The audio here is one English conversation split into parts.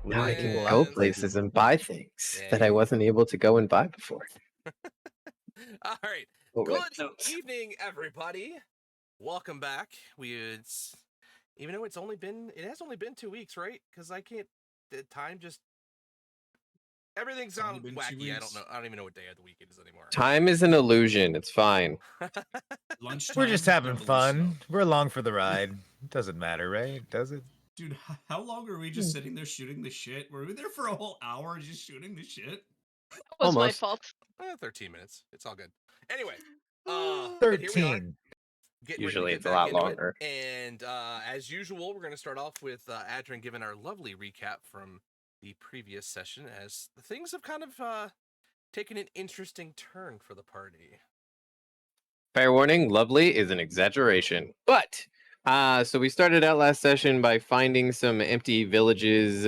Now I can people go out. places and buy things Yeah, that I wasn't able to go and buy before. All right. Oh, red Good notes. evening, everybody. Welcome back. Even though it has only been 2 weeks, right? Because I can't. The time just everything's It's only gone been two wacky. I don't weeks. know. I don't even know what day of the week it is anymore. Time is an illusion. It's fine. Lunchtime. We're just having doubly so. fun. We're along for the ride. Doesn't matter, right? Does it? Dude, how long are we just sitting there shooting the shit? Were we there for a whole hour just shooting the shit? Was my Almost. fault. 13 minutes. It's all good. Anyway, and here we are. 13. Getting ready to Usually get it's a back lot into longer. it. And as usual, we're going to start off with Adrian giving our lovely recap from the previous session, as things have kind of taken an interesting turn for the party. Fair warning, lovely is an exaggeration. But, so we started out last session by finding some empty villages,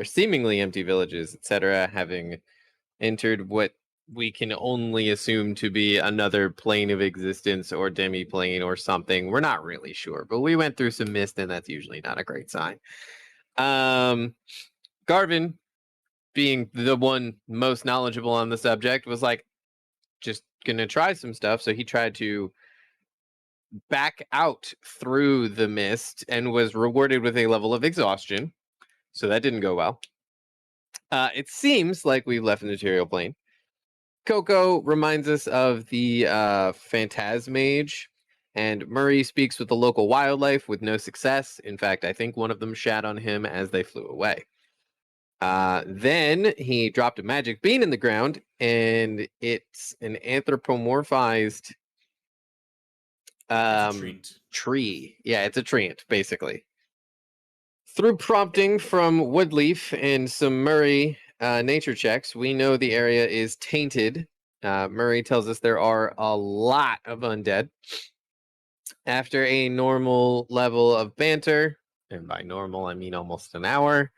seemingly empty villages, etc., having entered what we can only assume to be another plane of existence or demi-plane or something. We're not really sure, but we went through some mist, and that's usually not a great sign. Garvin, being the one most knowledgeable on the subject, was like, just gonna try some stuff. So he tried to back out through the mist and was rewarded with a level of exhaustion. So that didn't go well. It seems like we left the material plane. Coco reminds us of the Phantasmage, and Murray speaks with the local wildlife with no success. In fact, I think one of them shat on him as they flew away. Then he dropped a magic bean in the ground, and it's an anthropomorphized Treat. tree. Yeah, it's a treant, basically. Through prompting from Woodleaf and some Murray nature checks, we know the area is tainted. Murray tells us there are a lot of undead. After a normal level of banter, and by normal I mean almost an hour,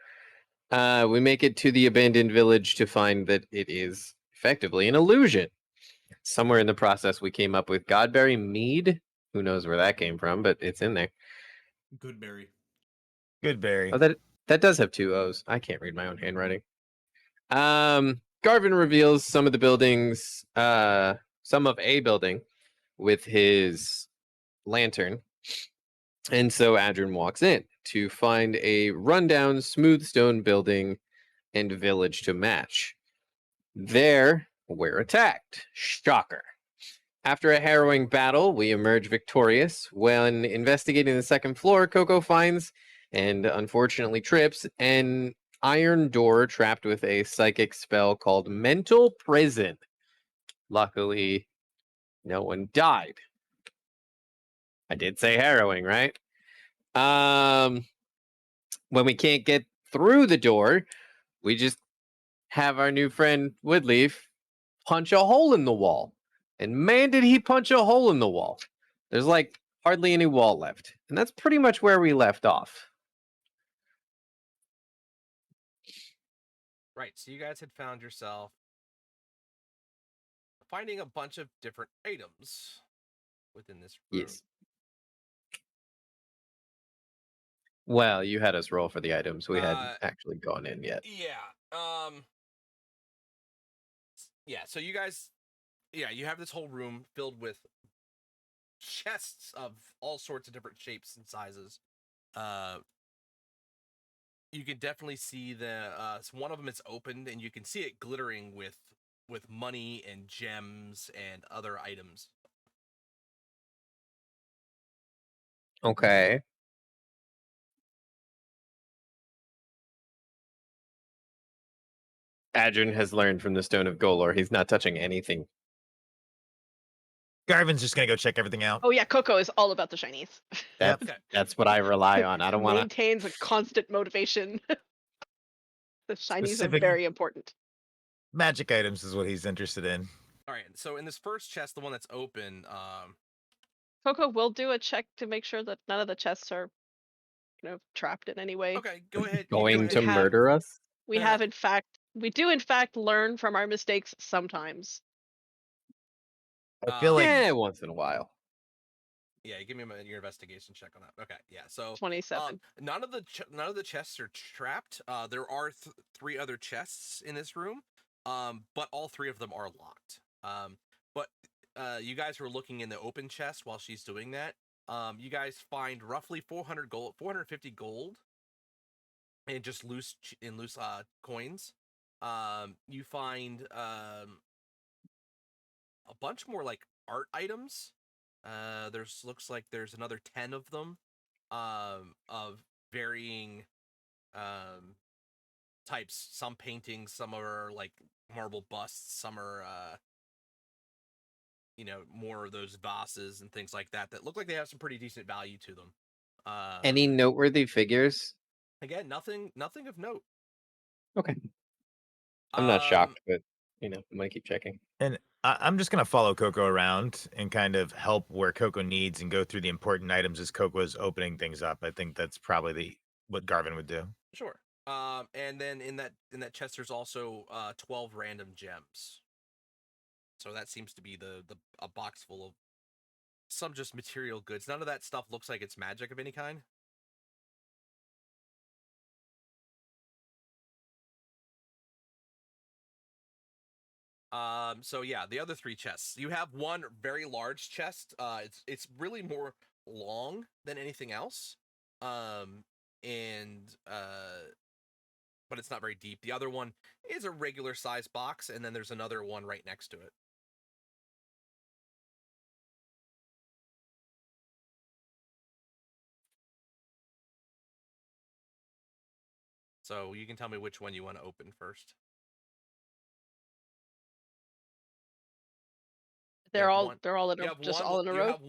we make it to the abandoned village to find that it is effectively an illusion. Somewhere in the process, we came up with Godberry Mead. Who knows where that came from, but it's in there. Goodberry. Goodberry. Oh, that does have two O's. I can't read my own handwriting. Garvin reveals some of the buildings, some of a building with his lantern. And so Adrian walks in to find a rundown, smooth stone building and village to match. There, we're attacked. Shocker. After a harrowing battle, we emerge victorious. When investigating the second floor, Coco finds, and unfortunately trips, an iron door trapped with a psychic spell called Mental Prison. Luckily, no one died. I did say harrowing, right? When we can't get through the door, we just have our new friend Woodleaf punch a hole in the wall. And man, did he punch a hole in the wall. There's like hardly any wall left. And that's pretty much where we left off. Right. So you guys had found yourself finding a bunch of different items within this room. Yes. Well, you had us roll for the items. We hadn't actually gone in yet. Yeah. Yeah. So you guys, you have this whole room filled with chests of all sorts of different shapes and sizes. You can definitely see one of them is opened, and you can see it glittering with money and gems and other items. Okay. Adrian has learned from the Stone of Golor. He's not touching anything. Garvin's just gonna go check everything out. Oh yeah, Coco is all about the shinies. That's, Okay. that's what I rely on. I don't want to. Maintains a constant motivation. The shinies Specific- are very important. Magic items is what he's interested in. All right. So in this first chest, the one that's open, Coco will do a check to make sure that none of the chests are, trapped in any way. okay, go ahead. Going to We have- murder us? We do in fact learn from our mistakes sometimes. I feel like Yeah, once in a while. Yeah, give me your investigation check on that. Okay, yeah. So 27. none of the chests are trapped. There are 3 other chests in this room, but all 3 of them are locked. But you guys were looking in the open chest while she's doing that. You guys find roughly 450 gold, and just loose coins. You find a bunch more like art items. Looks like there's another 10 of them, of varying types. Some paintings, some are like marble busts, some are more of those vases and things like that look like they have some pretty decent value to them. Any noteworthy figures? Again, nothing of note. Okay. I'm not shocked, but I'm gonna keep checking. And I'm just gonna follow Coco around and kind of help where Coco needs and go through the important items as Coco is opening things up. I think that's probably what Garvin would do. Sure. And then in that chest there's also 12 random gems. So that seems to be a box full of some just material goods. None of that stuff looks like it's magic of any kind. So yeah, the other 3 chests. You have one very large chest. It's really more long than anything else. But it's not very deep. The other one is a regular size box, and then there's another one right next to it. So you can tell me which one you want to open first. They're all one- they're all in You a, have just one. all in a You row. have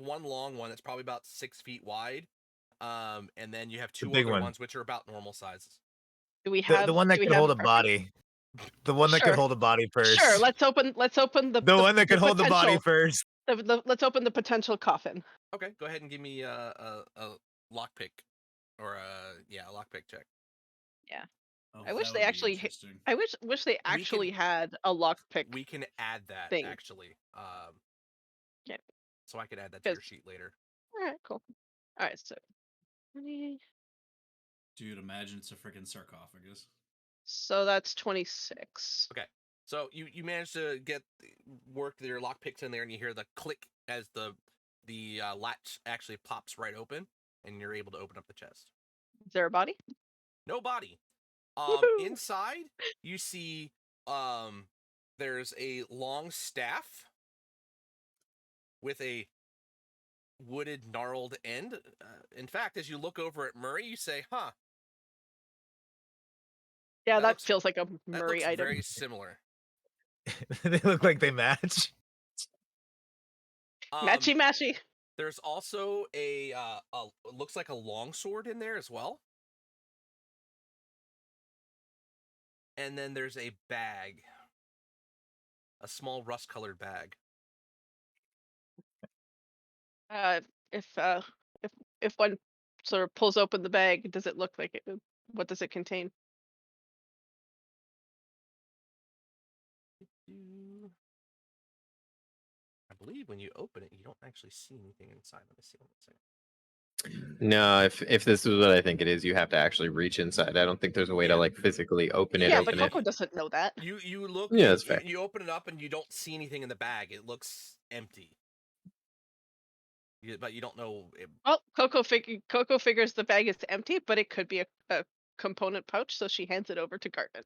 one long one that's probably about 6 feet wide, and then you have 2 big other one. ones which are about normal sizes. Do we The, have the one that do we could have hold a a preference? body. The one that could Sure. hold a body first. Sure, let's open the one that could hold the body potential- first. Let's open the potential coffin. Okay, go ahead and give me a lockpick, or a lockpick check. Oh, I wish that they would be actually interesting. I wish they actually had a lockpick. We can add that thing. actually. Yeah. So I could add that to your 'Cause- sheet later. All right, cool. All right, so 20, Dude, imagine it's a freaking sarcophagus. so that's 26. Okay, so you managed to get your lockpicks in there, and you hear the click as the latch actually pops right open, and you're able to open up the chest. Is there a body? No body. Woohoo! Inside you see there's a long staff with a wooded gnarled end. In fact, as you look over at Murray, you say, "Huh, Yeah, that that looks- feels like a that Murray looks item. very similar." They look like they match. Matchy matchy. There's also a looks like a longsword in there as well. And then there's a bag. A small rust-colored bag. If one sort of pulls open the bag, does it look like it? What does it contain? I believe when you open it, you don't actually see anything inside. Let me see. No, if this is what I think it is, you have to actually reach inside. I don't think there's a way to Yeah. like physically open it. Yeah, open but Coco doesn't know that. You look. Yeah, that's fair. You open it up and you don't see anything in the bag. It looks empty. But you don't know. Well, Coco figures the bag is empty, but it could be a component pouch, so she hands it over to Garvin.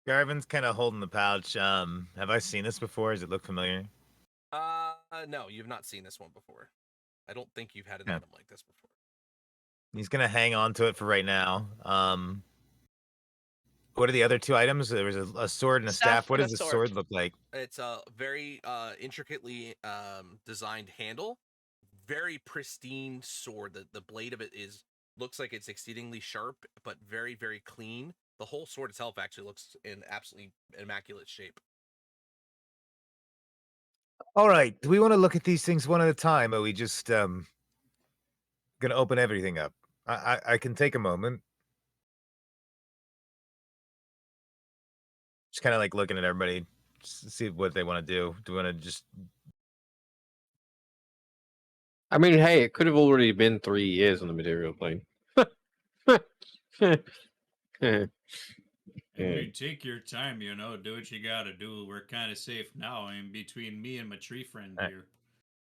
Garvin's kind of holding the pouch. Have I seen this before? Does it look familiar? No, you've not seen this one before. I don't think you've had an Yeah. item like this before. He's gonna hang on to it for right now. What are the other 2 items? There was a sword and a Staff staff. What and does a the sword. sword look like? It's a very intricately designed handle, very pristine sword. The blade of it looks like it's exceedingly sharp, but very, very clean. The whole sword itself actually looks in absolutely immaculate shape. All right. Do we want to look at these things one at a time, or are we just gonna open everything up? I can take a moment. Just kind of like looking at everybody, see what they want to do. Do we want to just I mean, hey, it could have already been 3 years on the material plane. And you take your time, you know, do what you gotta do. We're kind of safe now. I mean, between me and my tree friend Alright. here.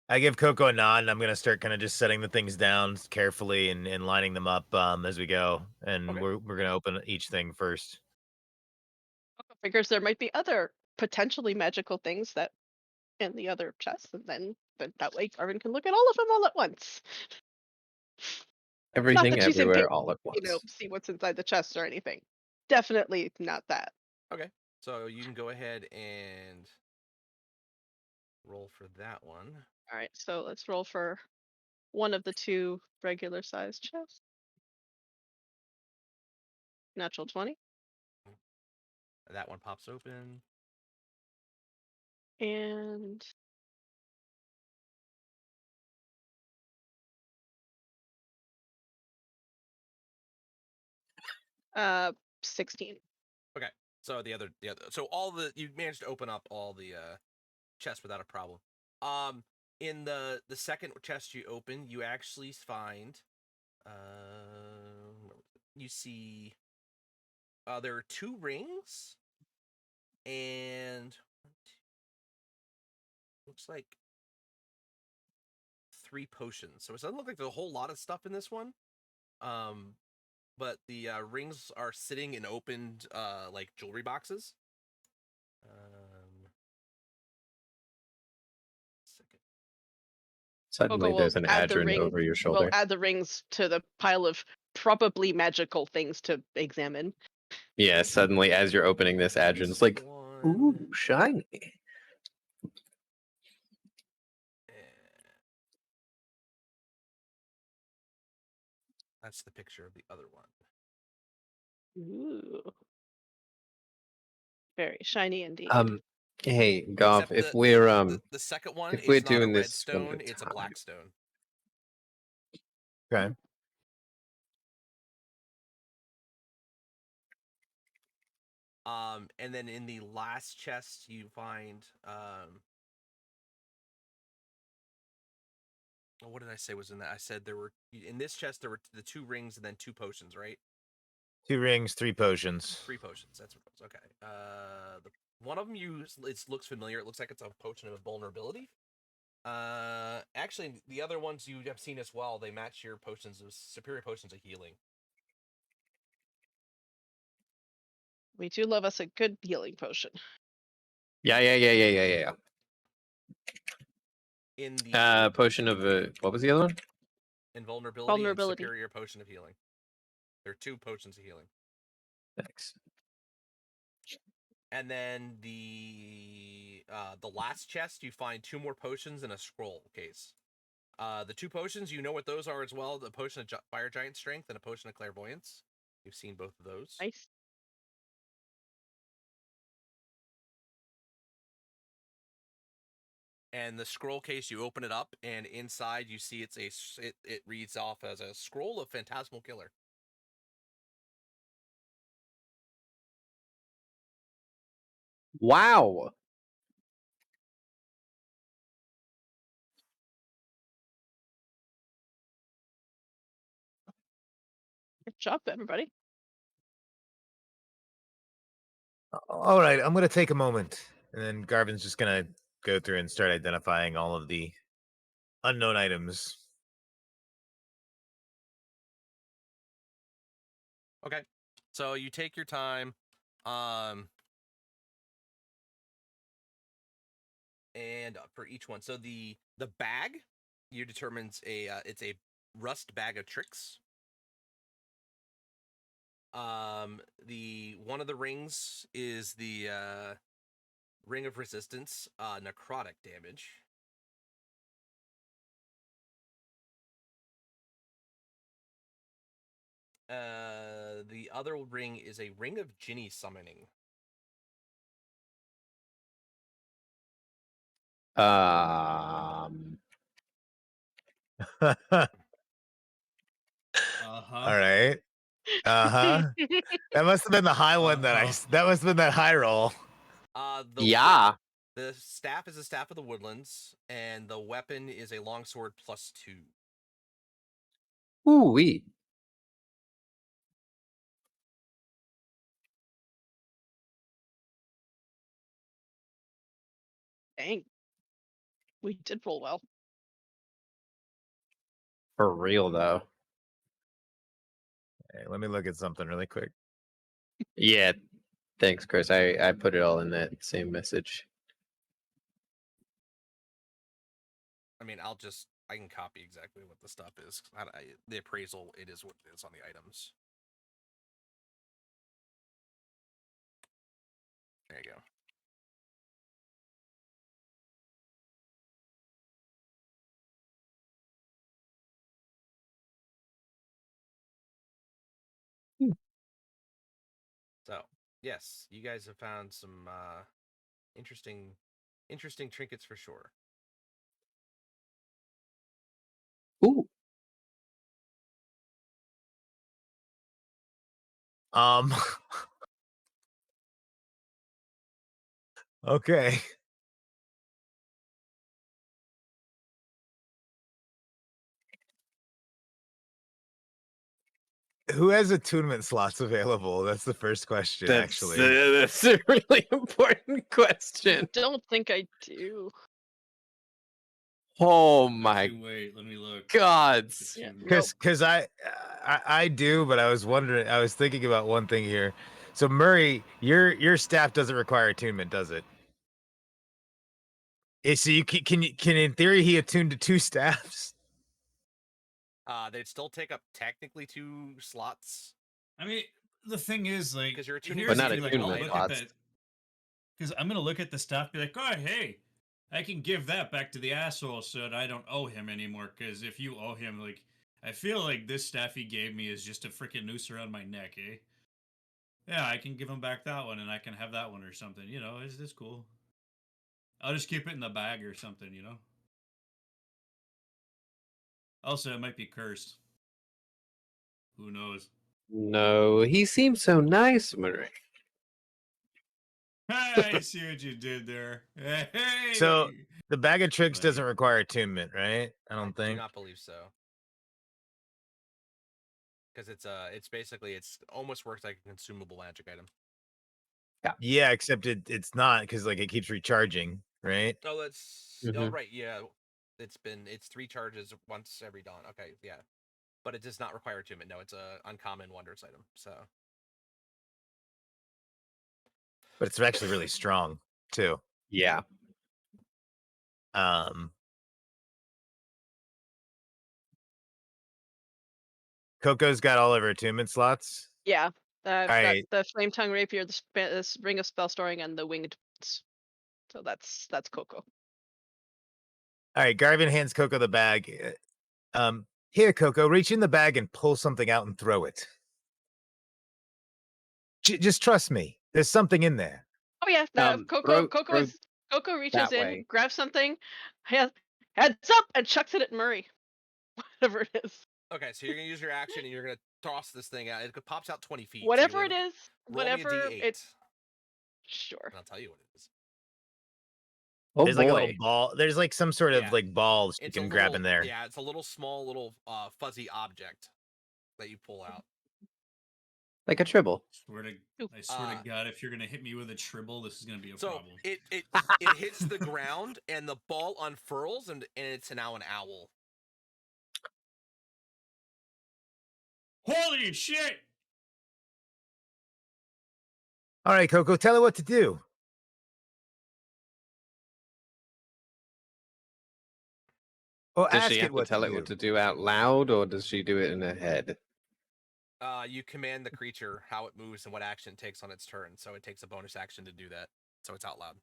I give Coco a nod, and I'm gonna start kind of just setting the things down carefully and lining them up as we go. And Okay. we're gonna open each thing first. Coco figures there might be other potentially magical things that in the other chests, and then that way Garvin can look at all of them all at once. Not Everything that she's everywhere impatient, all at once. see what's inside the chest or anything. Definitely not that. Okay. So you can go ahead and roll for that one. All right, so let's roll for one of the 2 regular sized chests. Natural 20. That one pops open. And 16. So the other, so you managed to open up all the chests without a problem. In the second chest you open, you actually find, you see, there are 2 rings, and looks like 3 potions. So it doesn't look like there's a whole lot of stuff in this one. But the rings are sitting in opened like jewelry boxes. Second. Suddenly, Coco there's will an add the Adrin over your We'll shoulder. add the rings to the pile of probably magical things to examine. Yeah, suddenly, as you're opening this, Adrin's like, "Ooh, shiny." That's the picture of the other one. Ooh. Very shiny indeed. Hey, Goff, Except if we're the second one if we're is not a doing red this one stone; at a it's a time. black stone. Okay. And then in the last chest you find what did I say was in that? I said there were in this chest there were the 2 rings and then 2 potions, right? 2 rings, 3 potions. 3 potions. That's what it was. Okay. One of them it looks familiar. It looks like it's a potion of vulnerability. Actually, the other ones you have seen as well. They match your potions of superior potions of healing. We do love us a good healing potion. Yeah. In the Potion of what was the other one? invulnerability and Vulnerability. superior potion of healing. There are 2 potions of healing. Thanks. And then the last chest, you find 2 more potions and a scroll case. The 2 potions, you know what those are as well. The potion of fire giant strength and a potion of clairvoyance. You've seen both of those. Nice. And the scroll case, you open it up, and inside you see it reads off as a scroll of phantasmal killer. Wow. Good job, everybody. All right, I'm gonna take a moment, and then Garvin's just gonna go through and start identifying all of the unknown items. Okay, so you take your time, and for each one, so the bag you determines it's a rust bag of tricks. The one of the rings is the ring of resistance, necrotic damage. The other ring is a ring of Jinny summoning. Uh-huh. All right. Uh-huh. That must have been the high one that Uh-huh. that must have been that high roll. The Yeah. The staff is a staff of the woodlands, and the weapon is a longsword +2. Ooh wee. Dang. We did roll well. For real though. Hey, let me look at something really quick. Yeah. Thanks, Chris. I put it all in that same message. I mean, I can copy exactly what the stuff is. The appraisal, it is what it is on the items. There you go. So, yes, you guys have found some interesting trinkets for sure. Ooh. Um. Okay. Who has attunement slots available? That's the first question, actually. That's a really important question. Don't think I do. Oh my Actually, wait, let me look. gods. Yeah, Nope. Because I do, but I was thinking about one thing here. So Murray, your staff doesn't require attunement, does it? So you can in theory he attune to 2 staffs? They'd still take up technically 2 slots. I mean, the thing is, like, 'Cause you're attuning here's But the not thing, like, I'll attunement look slots. at that because I'm gonna look at the stuff, be like, oh, hey, I can give that back to the asshole so that I don't owe him anymore. Because if you owe him, like, I feel like this staff he gave me is just a freaking noose around my neck, eh? Yeah, I can give him back that one, and I can have that one or something. You know, is this cool? I'll just keep it in the bag or something. You know. Also, it might be cursed. Who knows? No, he seems so nice, Murray. Hey, I see what you did there. Hey. So the bag of tricks Funny. doesn't require attunement, right? I I don't do think. not believe so. Because it's basically, it's almost works like a consumable magic item. Yeah, except it's not because like it keeps recharging, right? Oh, that's Mhm. right. Yeah, it's 3 charges once every dawn. Okay, yeah, but it does not require attunement. No, it's a uncommon wondrous item. So But it's actually really strong too. Yeah. Coco's got all of her attunement slots. Yeah, I've got Alright. the flame tongue rapier, the ring of spell storing, and the winged boots. So that's Coco. All right, Garvin hands Coco the bag. Here, Coco, reach in the bag and pull something out and throw it. Just trust me. There's something in there. Oh yeah, throw Coco reaches that in, way. grabs something, heads up, and chucks it at Murray. Whatever it is. okay, so you're gonna use your action and you're gonna toss this thing out. It pops out 20 feet. Whatever it is, roll me a whatever D8, it. Sure. and I'll tell you what it is. Oh There's boy. like a little ball. There's like some sort of Yeah. like balls you It's a can grab little- in there. Yeah, it's a little small, little fuzzy object that you pull out. Like a tribble. I swear to God, if you're gonna hit me with a tribble, this is gonna be a So problem. it hits the ground and the ball unfurls and it's now an owl. Holy shit! All right, Coco, tell her what to do. Or Does ask she it have to what tell to it do. what to do out loud, or does she do it in her head? You command the creature how it moves and what action it takes on its turn. So it takes a bonus action to do that. So it's out loud.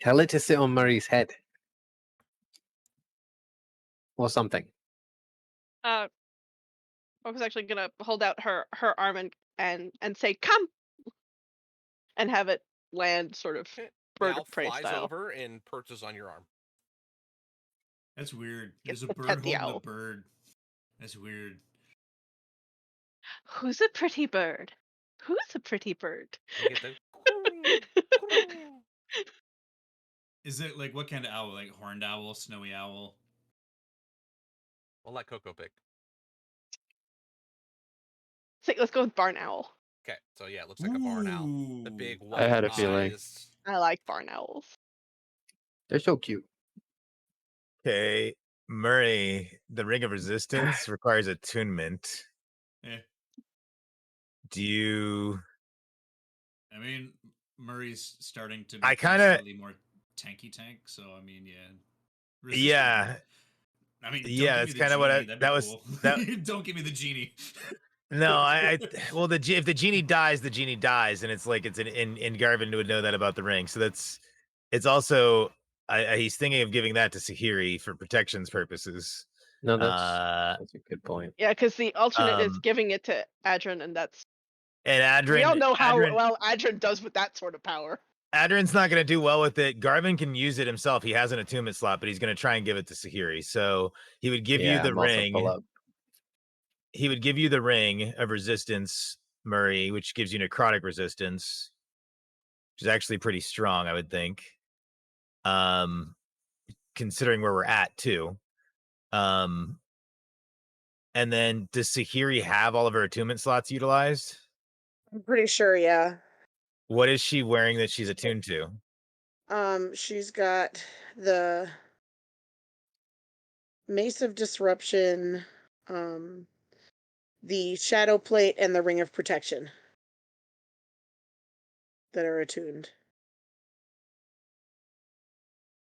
Tell it to sit on Murray's head. Or something. I was actually gonna hold out her arm and say, "Come," and have it land sort of The bird owl of prey flies style. over and perches on your arm. That's weird. Gets There's a to bird pet the holding a owl. bird. That's weird. Who's a pretty bird? Who's a pretty bird? You get the. Is it like what kind of owl? Like horned owl, snowy owl? We'll let Coco pick. Let's go with barn owl. Okay, so yeah, it looks like a barn owl. The big Ooh. white had a feeling. eyes. I like barn owls. They're so cute. Okay, Murray, the Ring of Resistance requires attunement. Eh. Do you? I mean, Murray's starting to I become kinda- slightly more tanky tank, so I mean, yeah. Yeah. I mean, Yeah, that's kinda what that'd be that was- cool. that- Don't give me the genie. No, well, if the genie dies, the genie dies, and it's like and Garvin would know that about the ring. So it's also he's thinking of giving that to Sahiri for protections purposes. No, that's a good point. Yeah, because the alternate is Um, giving it to Adrin, and that's And Adrin, we all know how Adrin, well Adrin does with that sort of power. Adrin's not going to do well with it. Garvin can use it himself. He has an attunement slot, but he's going to try and give it to Sahiri. So he would give you the I'm also full ring. up. He would give you the ring of resistance, Murray, which gives you necrotic resistance, which is actually pretty strong, I would think. Considering where we're at too. And then does Sahiri have all of her attunement slots utilized? I'm pretty sure, yeah. What is she wearing that she's attuned to? She's got the Mace of Disruption, the Shadow Plate, and the Ring of Protection that are attuned.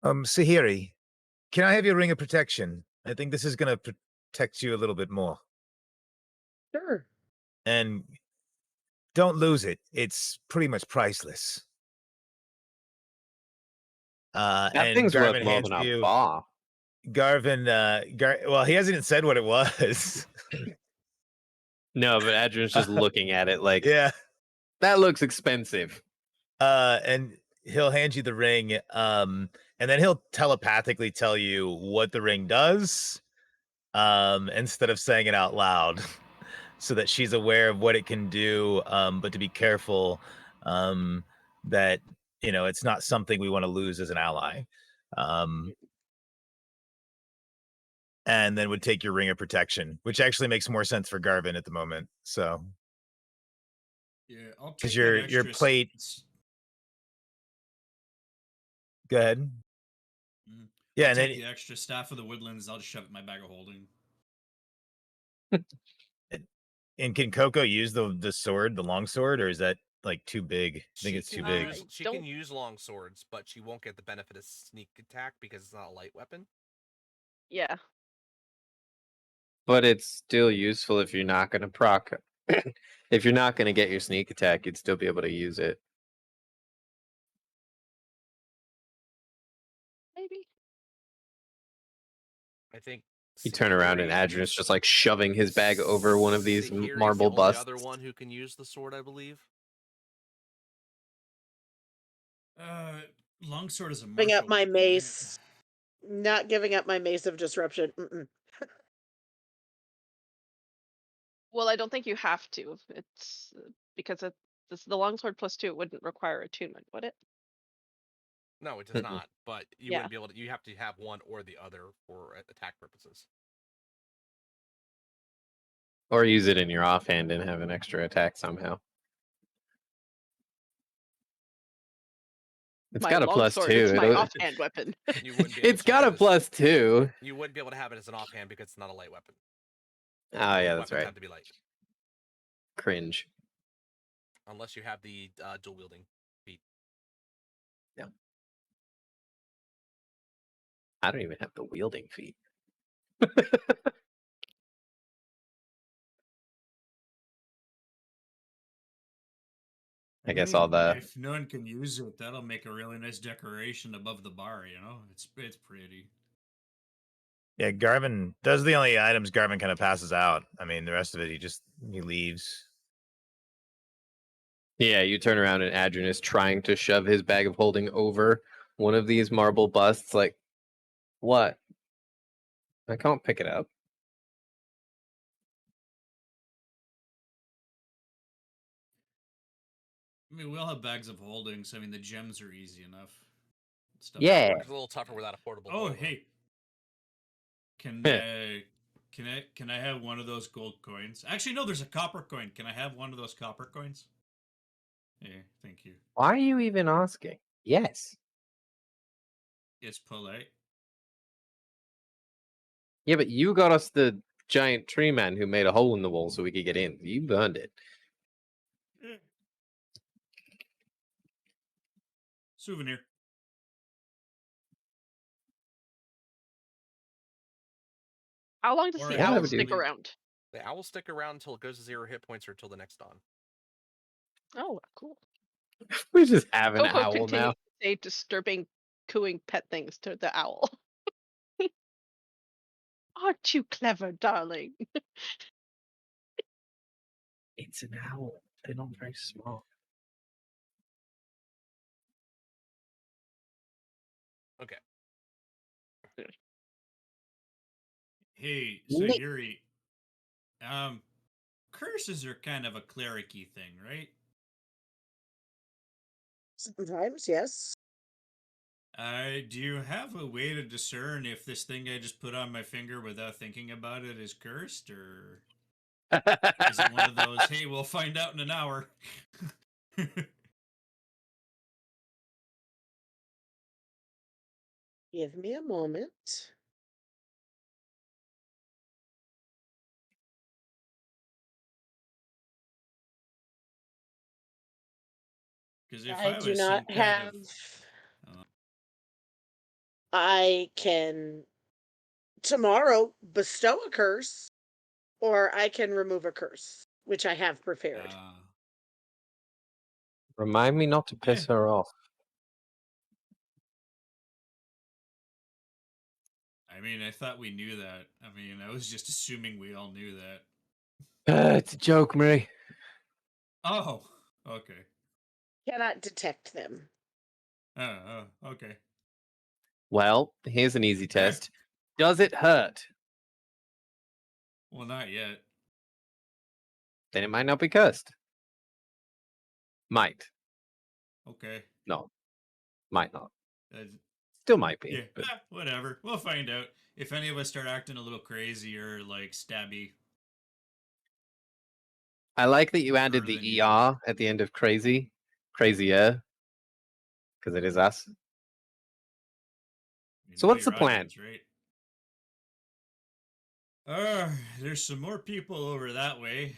Sahiri, can I have your ring of protection? I think this is going to protect you a little bit more. Sure. And don't lose it. It's pretty much priceless. That and thing's worth Garvin more hands than a you paw. Garvin. Well, he hasn't even said what it was. No, but Adrian's just looking at it like, Yeah. that looks expensive. And he'll hand you the ring. And then he'll telepathically tell you what the ring does. Instead of saying it out loud. So that she's aware of what it can do, but to be careful that it's not something we want to lose as an ally. And then would take your ring of protection, which actually makes more sense for Garvin at the moment. So Yeah, I'll because take that your extra plate. Go ahead. Yeah, I'll and then take the extra Staff of the Woodlands. I'll just shove it in my bag of holding. and can Coco use the sword, the long sword, or is that like too big? I think it's too big. She can use long swords, but she won't get the benefit of sneak attack because it's not a light weapon. Yeah. But it's still useful if you're not going to proc. If you're not going to get your sneak attack, you'd still be able to use it. Maybe. I think You turn around and Sahiri- Adrian's just like shoving his bag over one of these Sahiri's marble the busts. other one who can use the sword, I believe. Longsword is a Giving up martial my weapon, right? mace. Not giving up my Mace of Disruption. Well, I don't think you have to. It's because it's the longsword +2. It wouldn't require attunement, would it? No, it does Mm-mm. not. But you Yeah. wouldn't be able to. You have to have one or the other for attack purposes. Or use it in your offhand and have an extra attack somehow. It's My got a longsword, +2. it's my It'll- offhand weapon. You wouldn't be able It's to got a have it as- +2. You wouldn't be able to have it as an offhand because it's not a light weapon. Oh yeah, Weapons that's right. have to be light Cringe. unless you have the dual wielding feat. I don't even have the wielding feat. I guess all the If no one can use it, that'll make a really nice decoration above the bar. You know, it's pretty. Yeah, Garvin. Those are the only items Garvin kind of passes out. I mean, the rest of it, he leaves. Yeah, you turn around and Adrian is trying to shove his bag of holding over one of these marble busts. Like, what? I can't pick it up. I mean, we all have bags of holding, so I mean, the gems are easy enough. Stuff Yeah. like Works a little tougher without a portable. Oh, bow, though. hey. Can can I have one of those gold coins? Actually, no. There's a copper coin. Can I have one of those copper coins? Yeah, thank you. Why are you even asking? Yes. It's polite. Yeah, but you got us the giant tree man who made a hole in the wall so we could get in. You burned it. Souvenir. How long does Or the I owl owl would stick do. around? The owl stick around until it goes to 0 hit points or until the next dawn. Oh, cool. We just have an Coco owl continues now. to say disturbing, cooing pet things to the owl. Aren't you clever, darling? It's an owl. They're not very smart. Okay. Hey, so Nick. Yuri, curses are kind of a cleric-y thing, right? Sometimes, yes. Do you have a way to discern if this thing I just put on my finger without thinking about it is cursed, or is it one of those, hey, we'll find out in an hour? Give me a moment. Because if I I do was some not kind have. of... I can tomorrow bestow a curse, or I can remove a curse, which I have prepared. Remind me not to piss her off. I mean, I thought we knew that. I mean, I was just assuming we all knew that. It's a joke, Marie. Oh, okay. Cannot detect them. Okay. Well, here's an easy test. Does it hurt? Well, not yet. Then it might not be cursed. Might. Okay. No. Might not. Uh, Still might be. yeah, But whatever. We'll find out. If any of us start acting a little crazy or like stabby. I like that you added Further than the usual. ER at the end of crazy. Crazier. Because it is us. You So know what's the your plan? audience, right? There's some more people over that way.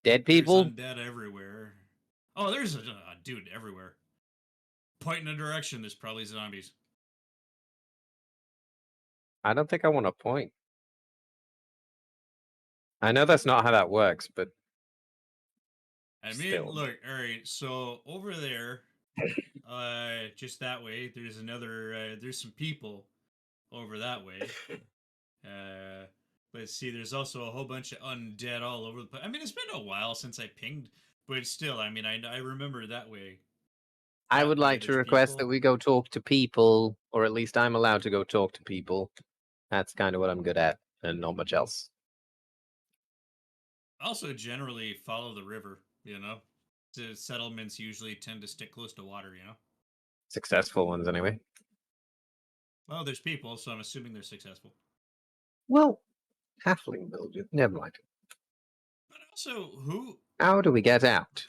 Dead There's people? undead everywhere. Oh, there's a dude everywhere. Point in a direction, there's probably zombies. I don't think I want to point. I know that's not how that works, but I mean, still. look, all right. So over there, just that way, there's another. There's some people over that way. But see, there's also a whole bunch of undead all over the place. I mean, it's been a while since I pinged, but still, I mean, I remember that way. I That would way like to there's request that people. we go talk to people, or at least I'm allowed to go talk to people. That's kind of what I'm good at, and not much else. Also, generally follow the river. You know, the settlements usually tend to stick close to water. You know. Successful ones, anyway. Well, there's people, so I'm assuming they're successful. Well, halfling villages. Never mind. But also, who? How do we get out?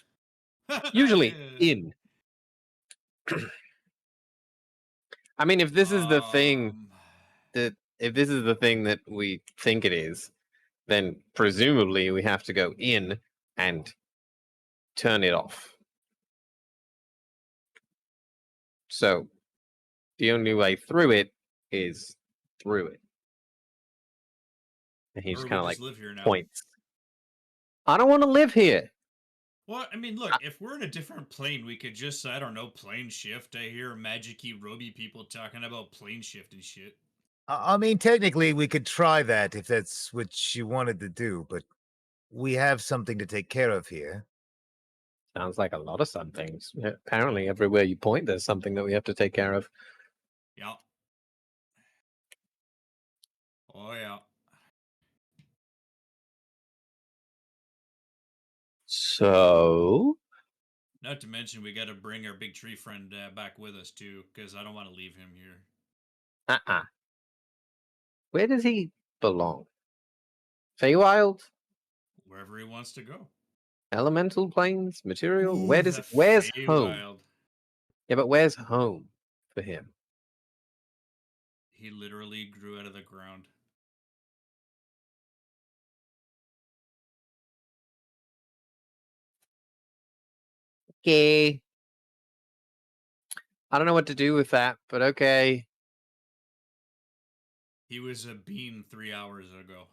Usually in. I mean, if this is the thing that if this is the thing that we think it is, then presumably we have to go in and turn it off. So the only way through it is through it. And he or just we kind of just like live here now. points. I don't want to live here. Well, I mean, look, if we're in a different plane, we could just, I don't know, plane shift. I hear magic-y, roby people talking about plane shift and shit. I mean, technically, we could try that if that's what you wanted to do, but we have something to take care of here. Sounds like a lot of some things. Apparently, everywhere you point, there's something that we have to take care of. Yeah. Oh, yeah. So, Not to mention, we got to bring our big tree friend back with us too, because I don't want to leave him here. Where does he belong? Feywild? Wherever he wants to go. Elemental planes? Material? Ooh, Where's the home? Feywild. Yeah, but where's home for him? He literally grew out of the ground. Okay. I don't know what to do with that, but okay. He was a bean 3 hours ago.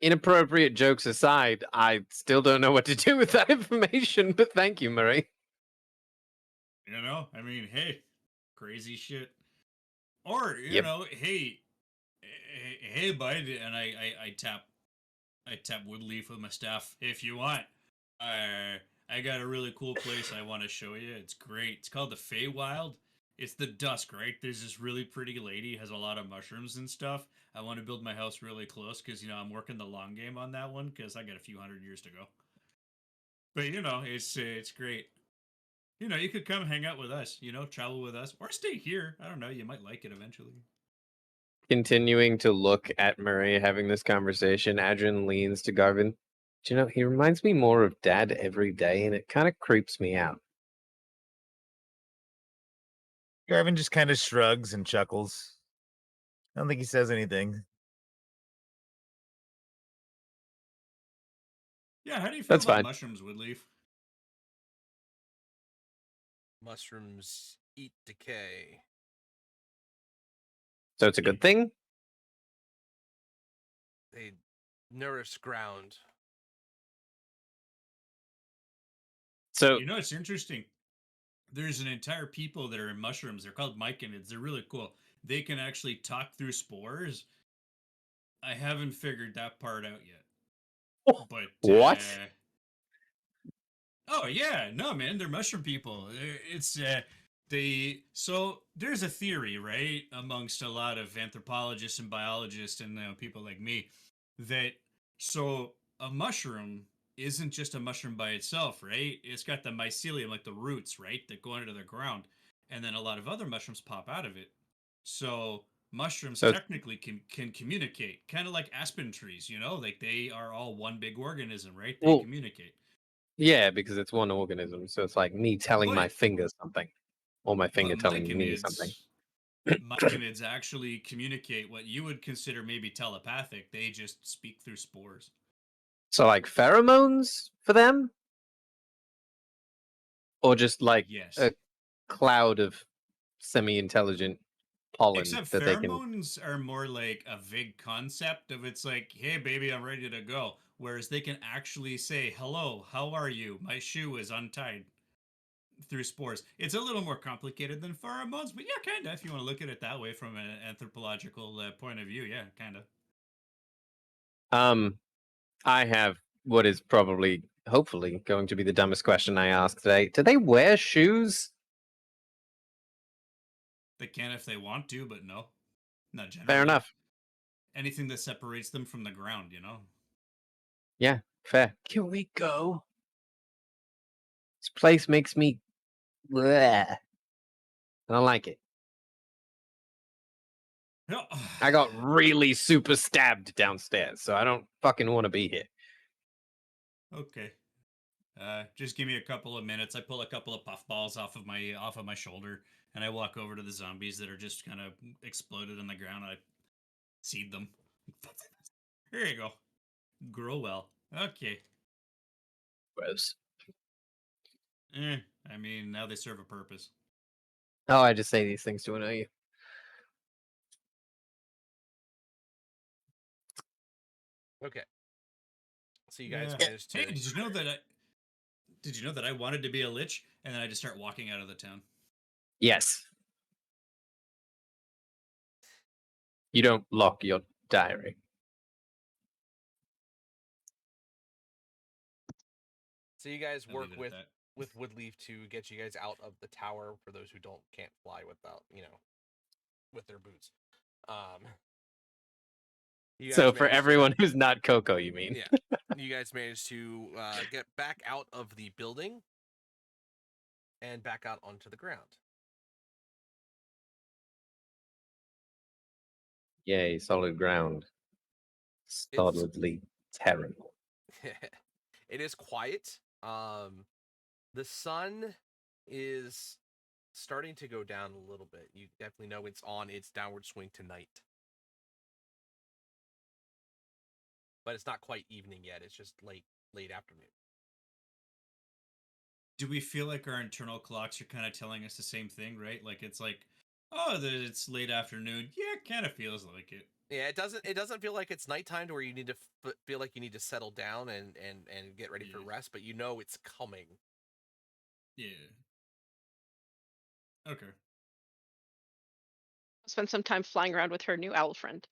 Inappropriate jokes aside, I still don't know what to do with that information, but thank you, Murray. You know, I mean, hey, crazy shit. Or you Yep. know, hey, bud, and I tap Woodleaf with my staff. If you want, I got a really cool place I want to show you. It's great. It's called the Feywild. It's the dusk, right? There's this really pretty lady, has a lot of mushrooms and stuff. I want to build my house really close because you know I'm working the long game on that one because I got a few hundred years to go. But you know, it's great. You know, you could come hang out with us. You know, travel with us, or stay here. I don't know. You might like it eventually. Continuing to look at Murray having this conversation, Adrian leans to Garvin. Do you know, he reminds me more of Dad every day, and it kind of creeps me out. Garvin just kind of shrugs and chuckles. I don't think he says anything. Yeah, how do you feel That's about fine. mushrooms, Woodleaf? Mushrooms eat decay. So it's a good thing? They nourish ground. So You know, it's interesting. There's an entire people that are in mushrooms. They're called myconids. They're really cool. They can actually talk through spores. I haven't figured that part out yet. But what? Oh yeah, no man, they're mushroom people. It's so there's a theory, right, amongst a lot of anthropologists and biologists and people like me that so a mushroom isn't just a mushroom by itself, right? It's got the mycelium, like the roots, right, that go under the ground, and then a lot of other mushrooms pop out of it. So mushrooms So technically can communicate, kind of like aspen trees, you know, like they are all one big organism, right? They well, communicate. yeah, because it's one organism. So it's like me telling my But finger something, or my but finger telling me something. myconids actually communicate what you would consider maybe telepathic. They just speak through spores. So like pheromones for them, or just like Yes. a cloud of semi-intelligent pollen Except that they can. pheromones are more like a vague concept of it's like, hey baby, I'm ready to go. Whereas they can actually say, hello, how are you? My shoe is untied through spores. It's a little more complicated than pheromones, but yeah, kind of. If you want to look at it that way from an anthropological point of view, yeah, kind of. I have what is probably, hopefully, going to be the dumbest question I ask today. Do they wear shoes? They can if they want to, but no, not generally. Fair enough. Anything that separates them from the ground, you know? Yeah, fair. Can we go? This place makes me. Bleh. I don't like it. No. I got really super stabbed downstairs, so I don't fucking want to be here. Okay. Just give me a couple of minutes. I pull a couple of puffballs off of my shoulder, and I walk over to the zombies that are just kind of exploded on the ground. I seed them. Here you go. Grow well. Okay. Gross. I mean, now they serve a purpose. Oh, I just say these things to annoy you. Okay. So you guys Yeah. managed to. Hey, did you know that I wanted to be a lich, and then I just start walking out of the town? Yes. You don't lock your diary. So you guys I'll work leave it at with that. Woodleaf to get you guys out of the tower for those who can't fly without with their boots. You guys So for managed to- everyone who's not Coco, you mean? Yeah. You guys managed to get back out of the building and back out onto the ground. Yay, solid ground. Solidly terrible. It is quiet. The sun is starting to go down a little bit. You definitely know it's on its downward swing tonight. But it's not quite evening yet. It's just late afternoon. Do we feel like our internal clocks are kind of telling us the same thing, right? Like it's like, oh, it's late afternoon. Yeah, it kind of feels like it. Yeah, it doesn't feel like it's nighttime to where you need to feel like you need to settle down and get ready for Yeah. rest, but you know it's coming. Yeah. Okay. Spend some time flying around with her new owl friend.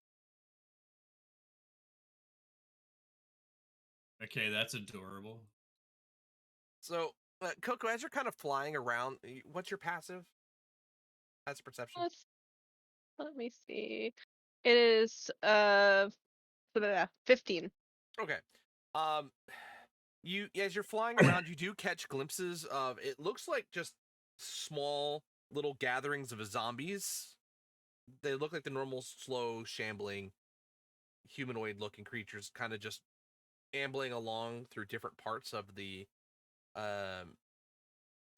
Okay, that's adorable. So, Coco, as you're kind of flying around, what's your passive? That's perception. Let me see. It is 15. Okay. You as you're flying around, you do catch glimpses of it looks like just small little gatherings of zombies. They look like the normal slow shambling humanoid looking creatures kind of just ambling along through different parts of the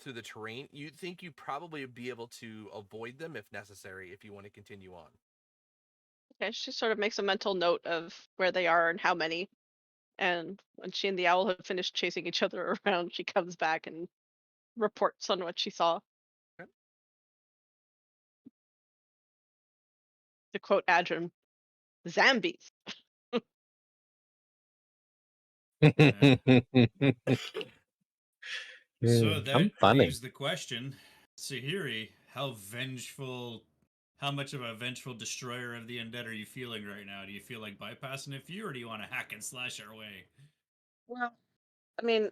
through the terrain. You think you probably would be able to avoid them if necessary if you want to continue on. Okay, she sort of makes a mental note of where they are and how many. And when she and the owl have finished chasing each other around, she comes back and reports on what she saw. Okay. To quote Adrian, Zambies. So that I'm funny. leaves the question, Sahiri, how much of a vengeful destroyer of the undead are you feeling right now? Do you feel like bypassing a few, or do you want to hack and slash our way? Well, I mean,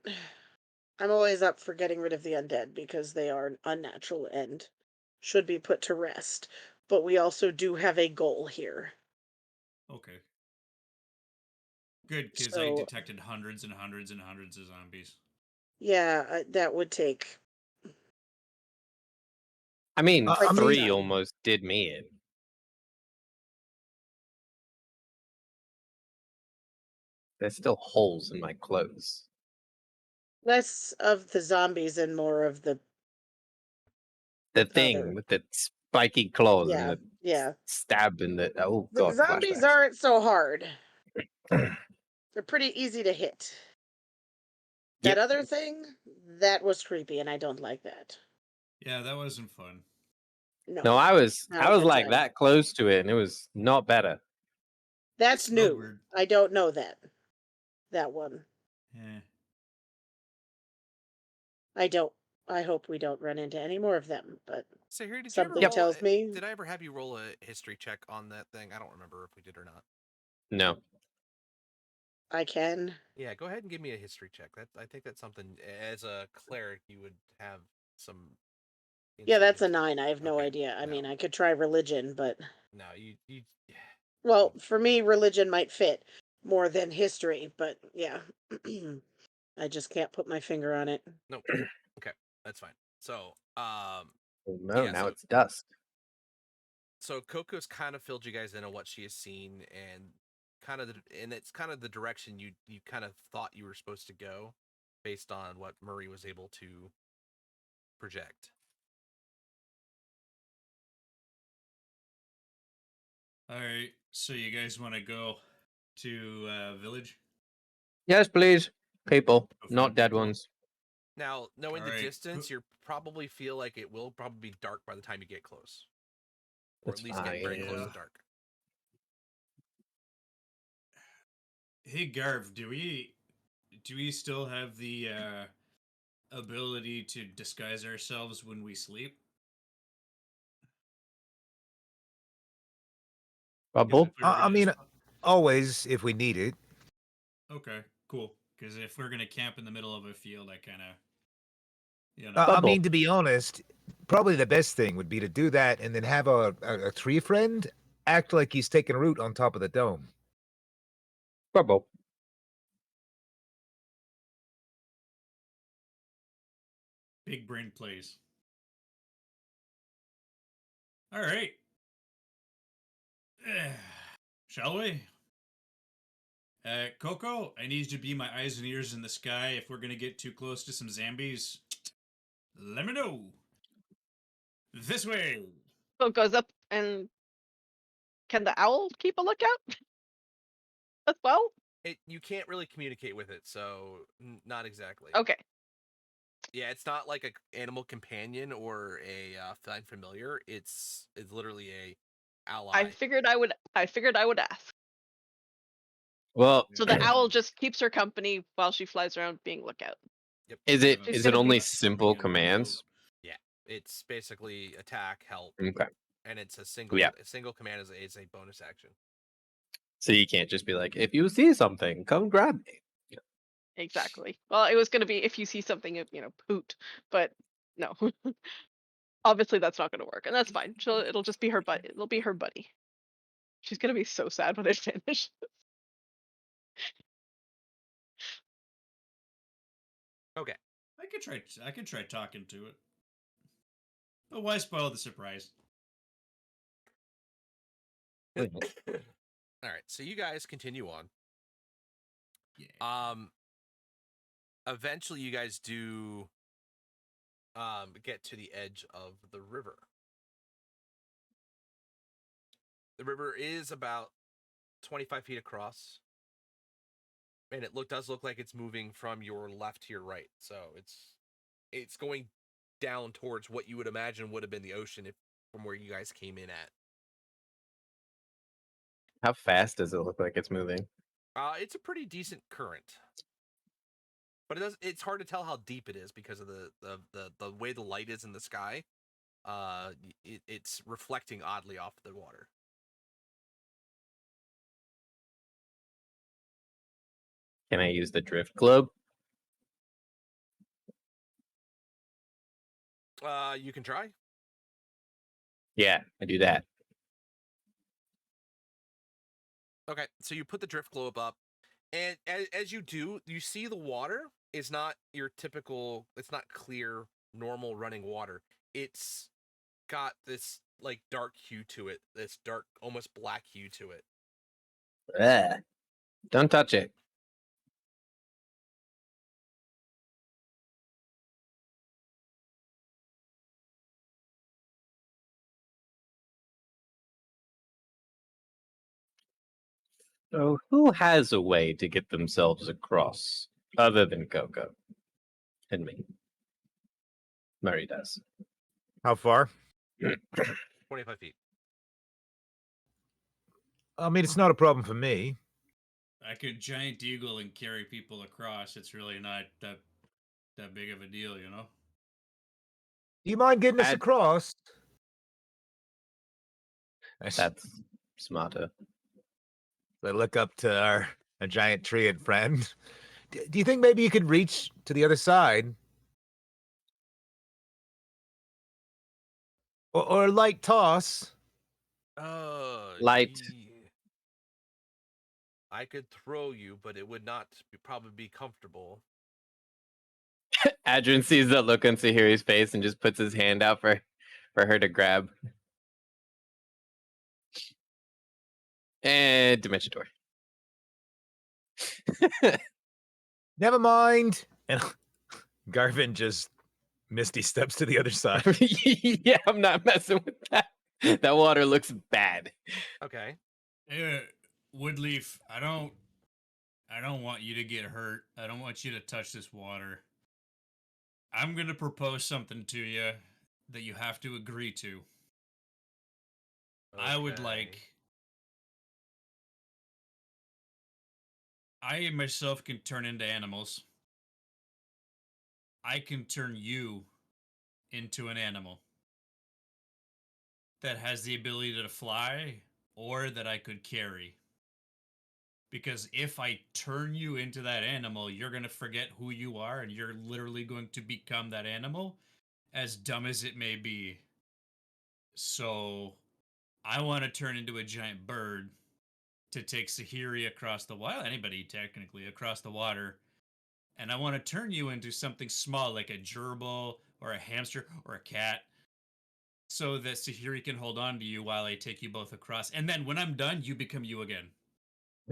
I'm always up for getting rid of the undead because they are unnatural and should be put to rest. But we also do have a goal here. Okay. Good, because I So, detected hundreds and hundreds and hundreds of zombies. yeah, that would take. I mean, I mean- 3 almost did me in. There's still holes in my clothes. Less of the zombies and more of the The thing other. with the spiky claws Yeah, and the yeah. stab in the oh The god. zombies flashbacks. aren't so hard. They're pretty easy to hit. Yep. That other thing, that was creepy, and I don't like that. Yeah, that wasn't fun. No, I was not a good like time. that close to it, and it was not better. That's It smelled new. weird. I don't know that one. Yeah. I don't. I hope we don't run into any more of them. But So here, did you something ever roll tells me Did I ever have you roll a history check on that thing? I don't remember if we did or not. No. I can. Yeah, go ahead and give me a history check. I think that's something as a cleric you would have some. Yeah, insight that's a into. 9. I have no Okay, idea. I no. mean, I could try religion, but No, you. well, for me, religion might fit more than history. But yeah, I just can't put my finger on it. Nope. Okay, that's fine. So, Oh, no, Yeah, now so- it's dust. so Coco's kind of filled you guys in on what she has seen and it's kind of the direction you kind of thought you were supposed to go based on what Murray was able to project. All right. So you guys want to go to village? Yes, please. People, Go not find dead people. ones. Now, knowing the Alright, distance, you probably feel like it will probably be dark by the time you get close. Or That's at least get very close fine. to dark. Hey Garv, do we still have the ability to disguise ourselves when we sleep? Bubble? If we were I gonna mean, just- always if we need it. okay, cool. Because if we're gonna camp in the middle of a field, I kind of, I Bubble. mean, to be honest, probably the best thing would be to do that and then have a tree friend act like he's taking root on top of the dome. Bubble. Big brain plays. All right. Shall we? Coco, I need you to be my eyes and ears in the sky. If we're gonna get too close to some zombies, let me know. This way. So it goes up, and can the owl keep a lookout as well? You can't really communicate with it, so not exactly. Okay. Yeah, it's not like a animal companion or a find familiar. It's literally a ally. I figured I would ask. Well, So the owl just keeps her company while she flies around being lookout. Yep. is it She's is gonna it be- only simple commands? It's basically attack, help, Okay. and it's a single. Yeah. A single command is a bonus action. So you can't just be like, if you see something, come grab me. Exactly. Well, it was going to be if you see something, poot, but no. Obviously, that's not going to work, and that's fine. It'll just be her buddy. It'll be her buddy. She's going to be so sad when it finishes. Okay. I could try talking to it. But why spoil the surprise? All right. So you guys continue on. Yeah. Eventually, you guys do get to the edge of the river. The river is about 25 feet across, and it does look like it's moving from your left to your right. So it's going down towards what you would imagine would have been the ocean from where you guys came in at. How fast does it look like it's moving? It's a pretty decent current, but it's hard to tell how deep it is because of the way the light is in the sky. It's reflecting oddly off the water. Can I use the drift globe? You can try. Yeah, I do that. Okay, so you put the drift globe up, and as you do, you see the water is not your typical. It's not clear, normal running water. It's got this like dark hue to it. This dark, almost black hue to it. Ugh. Don't touch it. So who has a way to get themselves across other than Coco and me? Murray does. How far? 25 feet. I mean, it's not a problem for me. I could giant eagle and carry people across. It's really not that big of a deal, you know? Do you mind getting us I'd- across? That's smarter. I look up to a giant tree and friend. Do you think maybe you could reach to the other side? Or light toss? Light. I could throw you, but it would not probably be comfortable. Adrian sees that look on Sahiri's face and just puts his hand out for her to grab. And Dimension Door. Never mind. And Garvin just misty steps to the other side. Yeah, I'm not messing with that. That water looks bad. Okay. Woodleaf, I don't want you to get hurt. I don't want you to touch this water. I'm going to propose something to you that you have to agree to. I would like... I myself can turn into animals. I can turn you into an animal that has the ability to fly or that I could carry. Because if I turn you into that animal, you're going to forget who you are and you're literally going to become that animal, as dumb as it may be. So I want to turn into a giant bird to take Sahiri across the water, anybody technically across the water, and I want to turn you into something small like a gerbil or a hamster or a cat, so that Sahiri can hold on to you while I take you both across. And then when I'm done, you become you again.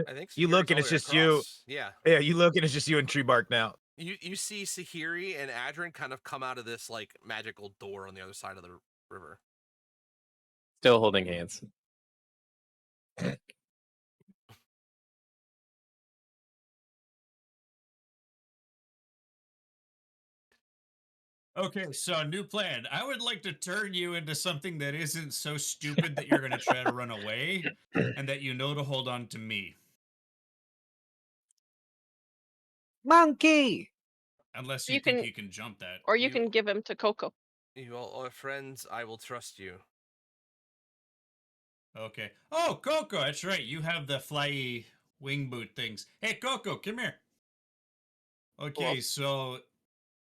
I think You Sahiri's look and all it's the way just you. across. Yeah. Yeah, you look and it's just you and Tree Bark now. You see Sahiri and Adrin kind of come out of this like magical door on the other side of the river. Still holding hands. Okay, so new plan. I would like to turn you into something that isn't so stupid that you're going to try to run away, and that you know to hold on to me. Monkey. Unless You you think can- you can jump that. Or you You- can give him to Coco. You all are friends. I will trust you. Okay. Oh, Coco, that's right. You have the flyy wing boot things. Hey, Coco, come here. Okay, Cool. so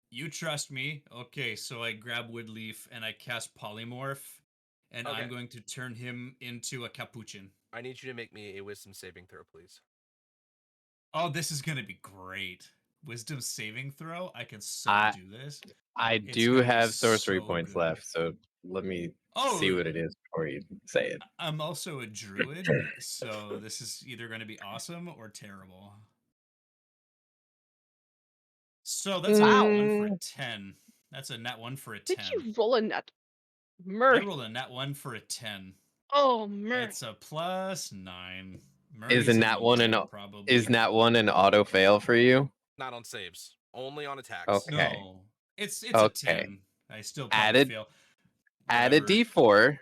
you trust me. Okay, so I grab Woodleaf and I cast Polymorph, and Okay. I'm going to turn him into a capuchin. I need you to make me a wisdom saving throw, please. Oh, this is going to be great. Wisdom saving throw? I can so I- do this. I It's do gonna be have sorcery so points good. left, so let me Oh, see what it is before you say it. I'm also a druid, so this is either going to be awesome or terrible. So that's a nat 1 for a 10. That's a nat 1 for a 10. Did you roll a nut? I Murray. rolled a nat 1 for a 10. Oh, Murray. It's a +9. Is Murray's a an nat 1 11, an probably. is nat 1 an auto fail for you? Not on saves. Only on attacks. Okay. No, it's a Okay. 10. I still Add probably it- fail. Add a Whatever- d4.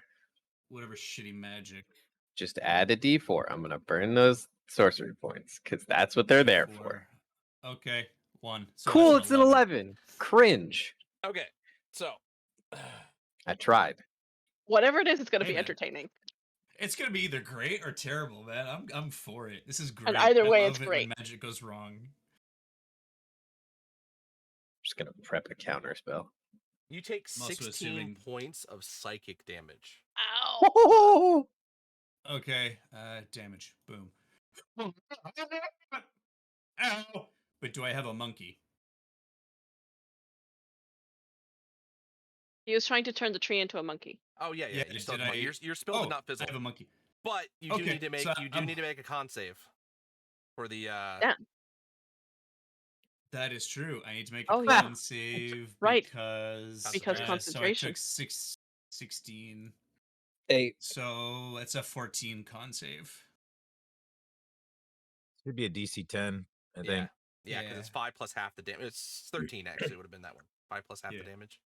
Whatever shitty magic. Just add a d4. I'm gonna burn those sorcery points because that's what they're there for. Okay, 1. So Cool, that's it's an 11. Cringe. Okay. So I tried. Whatever it is, it's going to Hey, be man. entertaining. It's gonna be either great or terrible, man. I'm for it. This is great. either I way, love it's it great. when magic goes wrong. Just gonna prep a counter spell. you take I'm also 16 assuming- points of psychic damage. Ow. Okay, damage. Boom. Ow! But do I have a monkey? He was trying to turn the tree into a monkey. Oh yeah, yeah. Yeah, you still did have I- you're spilled but not I fizzled. have a monkey. But you do Okay, need to make so you do I'm- need to make a con save for the Yeah. That is true. I need to make a Oh, yeah. con save Right. because Because concentration. So I took 16. 8. So it's a 14 con save. Should be a DC 10, I yeah. think. Yeah, because it's Yeah. 5 plus half the damage. It's 13 actually would have been that one. 5 plus half Yeah. the damage.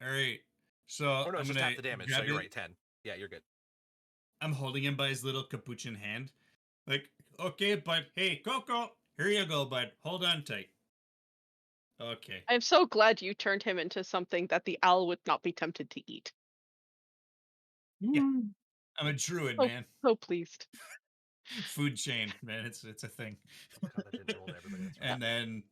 All right. So Or no, I'm it's just gonna half the damage. So grab you're it. right, 10. Yeah, you're good. I'm holding him by his little capuchin hand. Like, okay, bud. Hey, Coco, here you go, bud. Hold on tight. Okay. I'm so glad you turned him into something that the owl would not be tempted to eat. I'm a druid, Oh. man. So pleased. Food chain, man. It's a thing. God, that didn't roll to everybody. That's right. And then,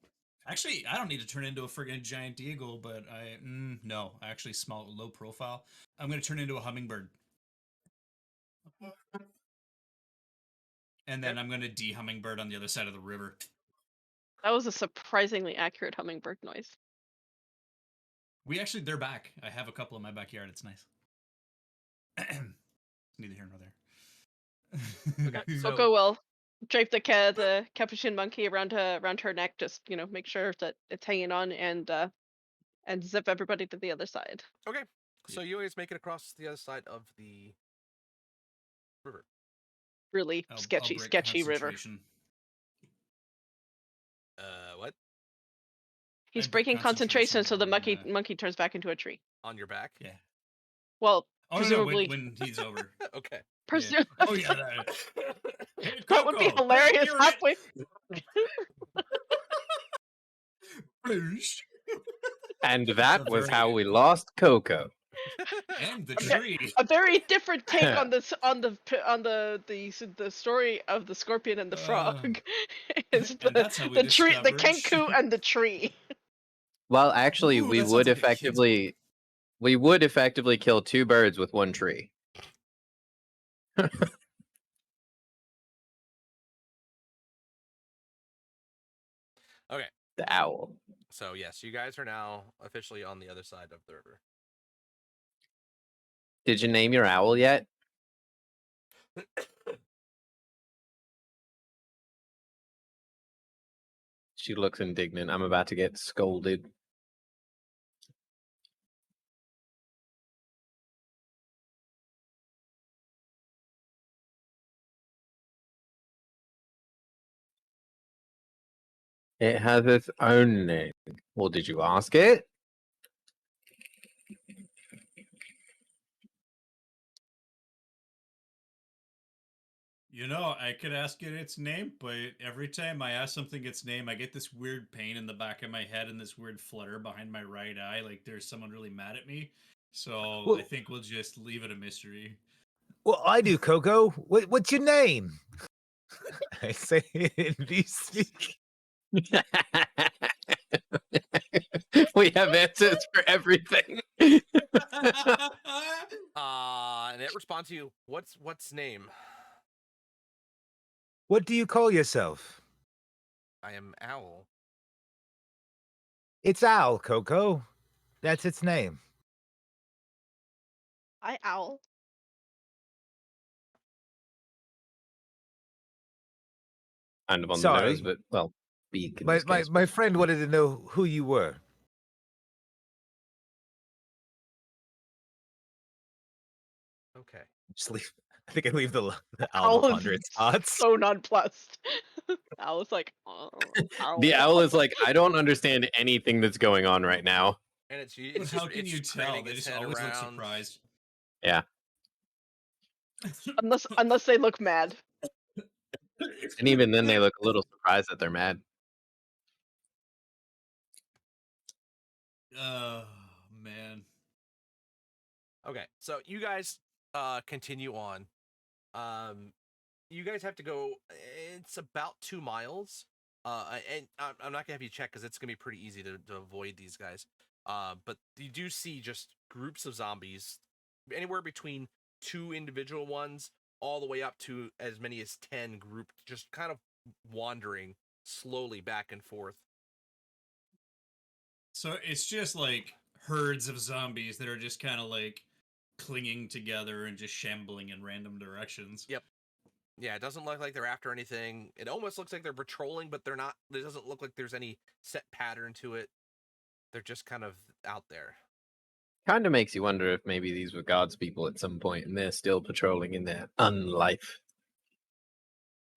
actually, I don't need to turn into a friggin' giant eagle, but no, actually, small, low profile. I'm gonna turn into a hummingbird. And then I'm gonna de-hummingbird on the other side of the river. That was a surprisingly accurate hummingbird noise. They're back. I have a couple in my backyard. It's nice. Neither here nor there. Coco will drape the capuchin monkey around her neck, just make sure that it's hanging on, and zip everybody to the other side. Okay. So you guys make it across the other side of the river. Really I'll sketchy break river. concentration. What? He's I break breaking concentration, so the concentration on, monkey turns back into a tree. On your back? Yeah. Well, Oh, presumably. no, when he's over. Okay. Yeah. Oh, yeah. Hey, That would be Coco, hilarious. you're Halfway. it. And that That's was very how good. we lost Coco. And the tree. A very different take on this on the story of the scorpion and the frog. Is and that's how we the tree, the discovered- kenku and the tree. Well, actually, Ooh, we that would sounds like a kid's effectively kill 2 birds with 1 tree. The owl. So yes, you guys are now officially on the other side of the river. Did you name your owl yet? She looks indignant. I'm about to get scolded. It has its own name. Well, did you ask it? You know, I could ask it its name, but every time I ask something its name, I get this weird pain in the back of my head and this weird flutter behind my right eye, like there's someone really mad at me. So Well- I think we'll just leave it a mystery. Well, I do, Coco. What's your name? I say, do you speak? We have answers for everything. And it responds to you. What's name? What do you call yourself? I am Owl. It's Owl, Coco. That's its name. Hi, owl. Kind of on the Sorry. nose, but well, beak. In My this my, case. my friend wanted to know who you were. Okay. Just leave. I think I leave the owl Owl to is ponder its thoughts. so nonplussed. Owl's like, oh, The owl. owl is like, I don't understand anything that's going on right now. And it's But just, how can it's you just tell? craning They its just head always look around. surprised. Yeah. unless they look mad. And even then, they look a little surprised that they're mad. Oh man. Okay, so you guys continue on. You guys have to go. It's about 2 miles. And I'm not gonna have you check because it's gonna be pretty easy to avoid these guys. But you do see just groups of zombies, anywhere between 2 individual ones, all the way up to as many as 10 grouped, just kind of wandering slowly back and forth. So it's just like herds of zombies that are just kind of like clinging together and just shambling in random directions. Yep. Yeah, it doesn't look like they're after anything. It almost looks like they're patrolling, but they're not. It doesn't look like there's any set pattern to it. They're just kind of out there. Kind of makes you wonder if maybe these were God's people at some point, and they're still patrolling in their unlife.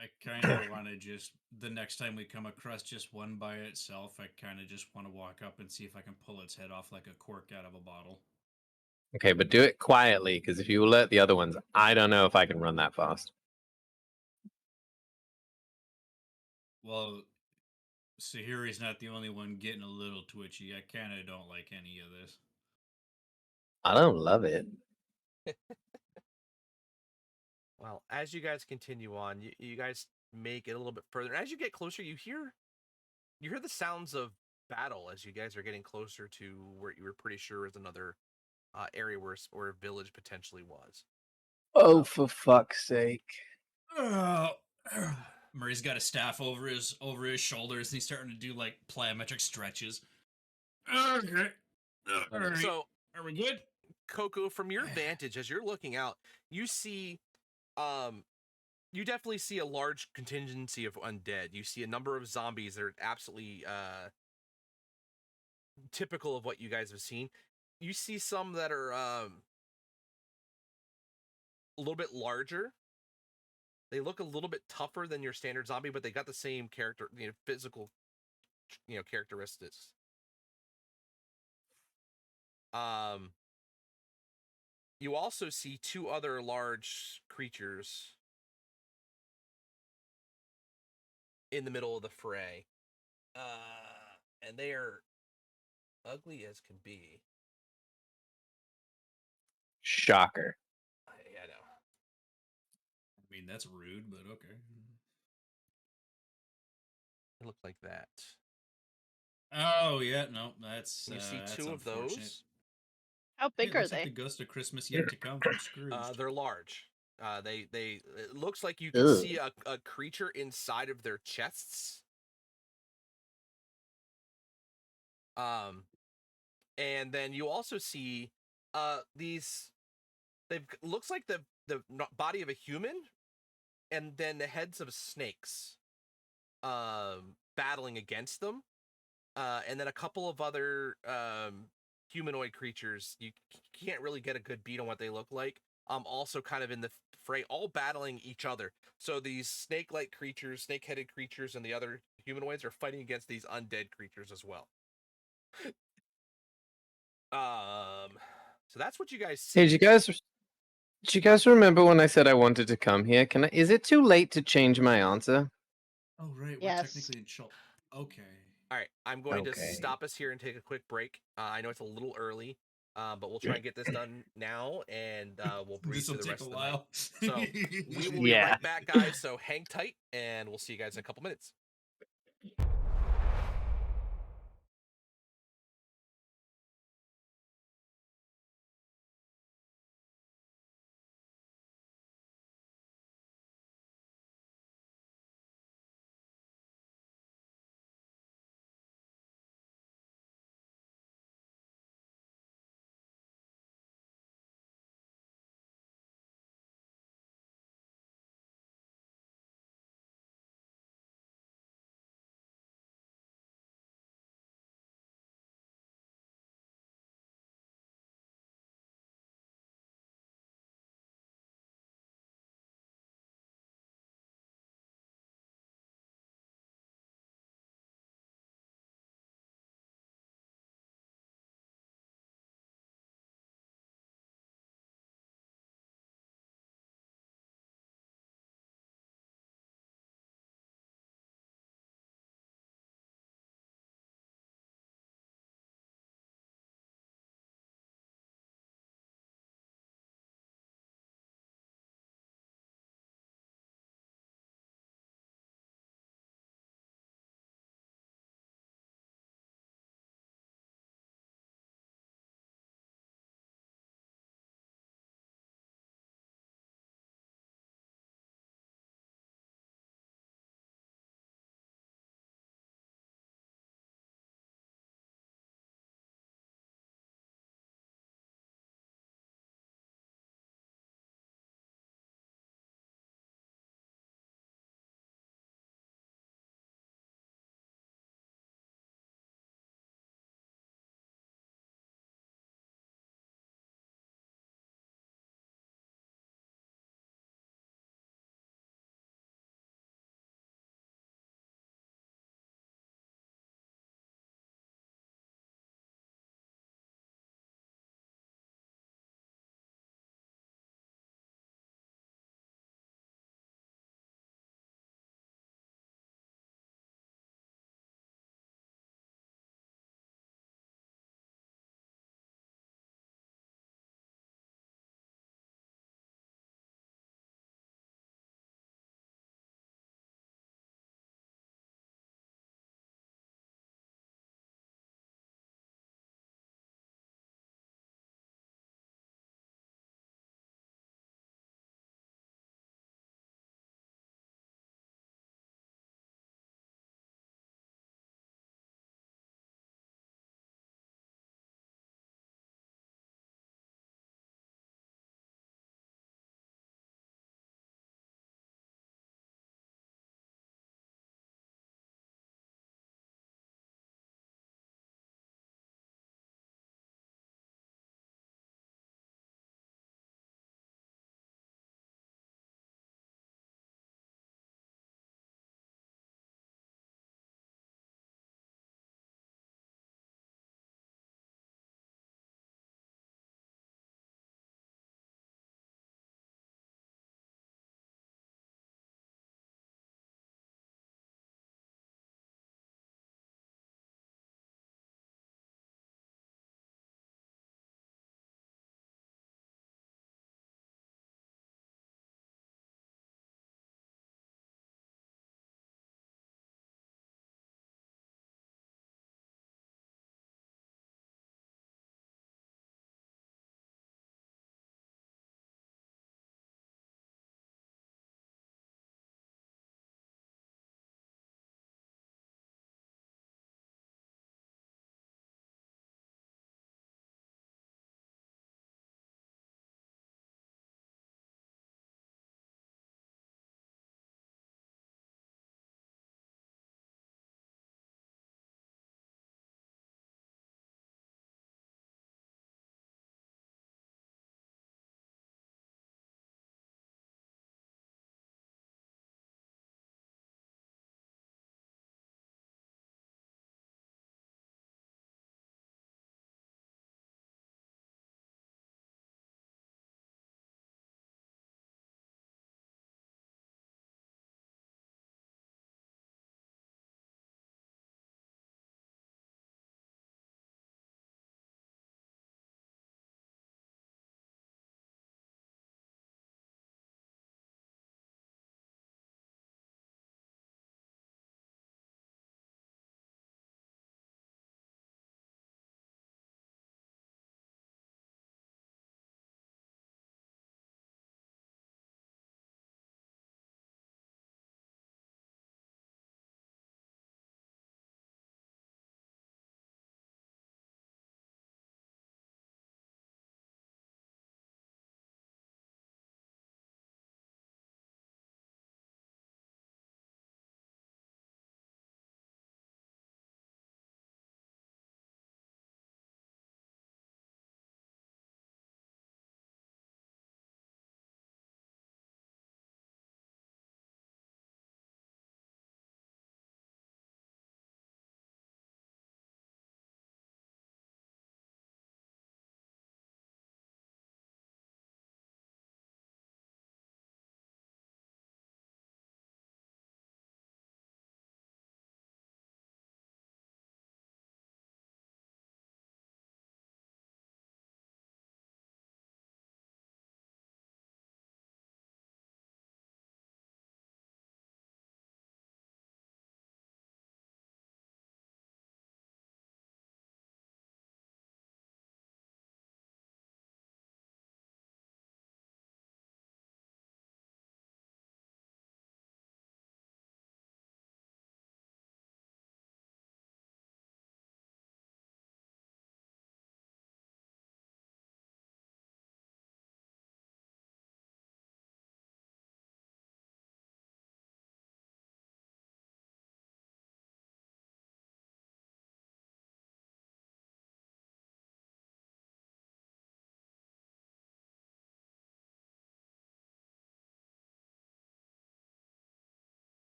I kind of want to just, the next time we come across just one by itself, I kind of just want to walk up and see if I can pull its head off like a cork out of a bottle. Okay, but do it quietly, because if you alert the other ones, I don't know if I can run that fast. Well, Sahiri's not the only one getting a little twitchy. I kind of don't like any of this. I don't love it. Well, as you guys continue on, you guys make it a little bit further. And as you get closer, you hear the sounds of battle as you guys are getting closer to where you were pretty sure is another area where a village potentially was. Oh, for fuck's sake. Murray's got a staff over his shoulders and he's starting to do like plyometric stretches. Okay. All right. So, are we good? Coco, from your vantage, as you're looking out, you see, you definitely see a large contingency of undead. You see a number of zombies that are absolutely typical of what you guys have seen. You see some that are a little bit larger. They look a little bit tougher than your standard zombie, but they got the same character, physical, characteristics. You also see 2 other large creatures in the middle of the fray. And they are ugly as can be. Shocker. I know. I mean, that's rude, but okay. They look like that. Oh yeah, no, that's You see that's 2 of unfortunate. those. How Hey, big are looks like they? the ghost of Christmas yet to come from Scrooge. They're large. It looks like you can Ugh. see a creature inside of their chests. And then you also see these. Looks like the body of a human, and then the heads of snakes, battling against them, and then a couple of other humanoid creatures. You can't really get a good beat on what they look like. Also kind of in the fray, all battling each other. So these snake-like creatures, snake-headed creatures, and the other humanoids are fighting against these undead creatures as well. So that's what you guys see. Hey, did you guys remember when I said I wanted to come here? Is it too late to change my answer? Oh right, we're Yes. technically in Shul. Okay. All right, I'm going to Okay. stop us here and take a quick break. I know it's a little early, but we'll try and get this done now, and we'll breeze This will through the take rest a of the night. while. So we will be Yeah. right back, guys. So hang tight, and we'll see you guys in a couple minutes.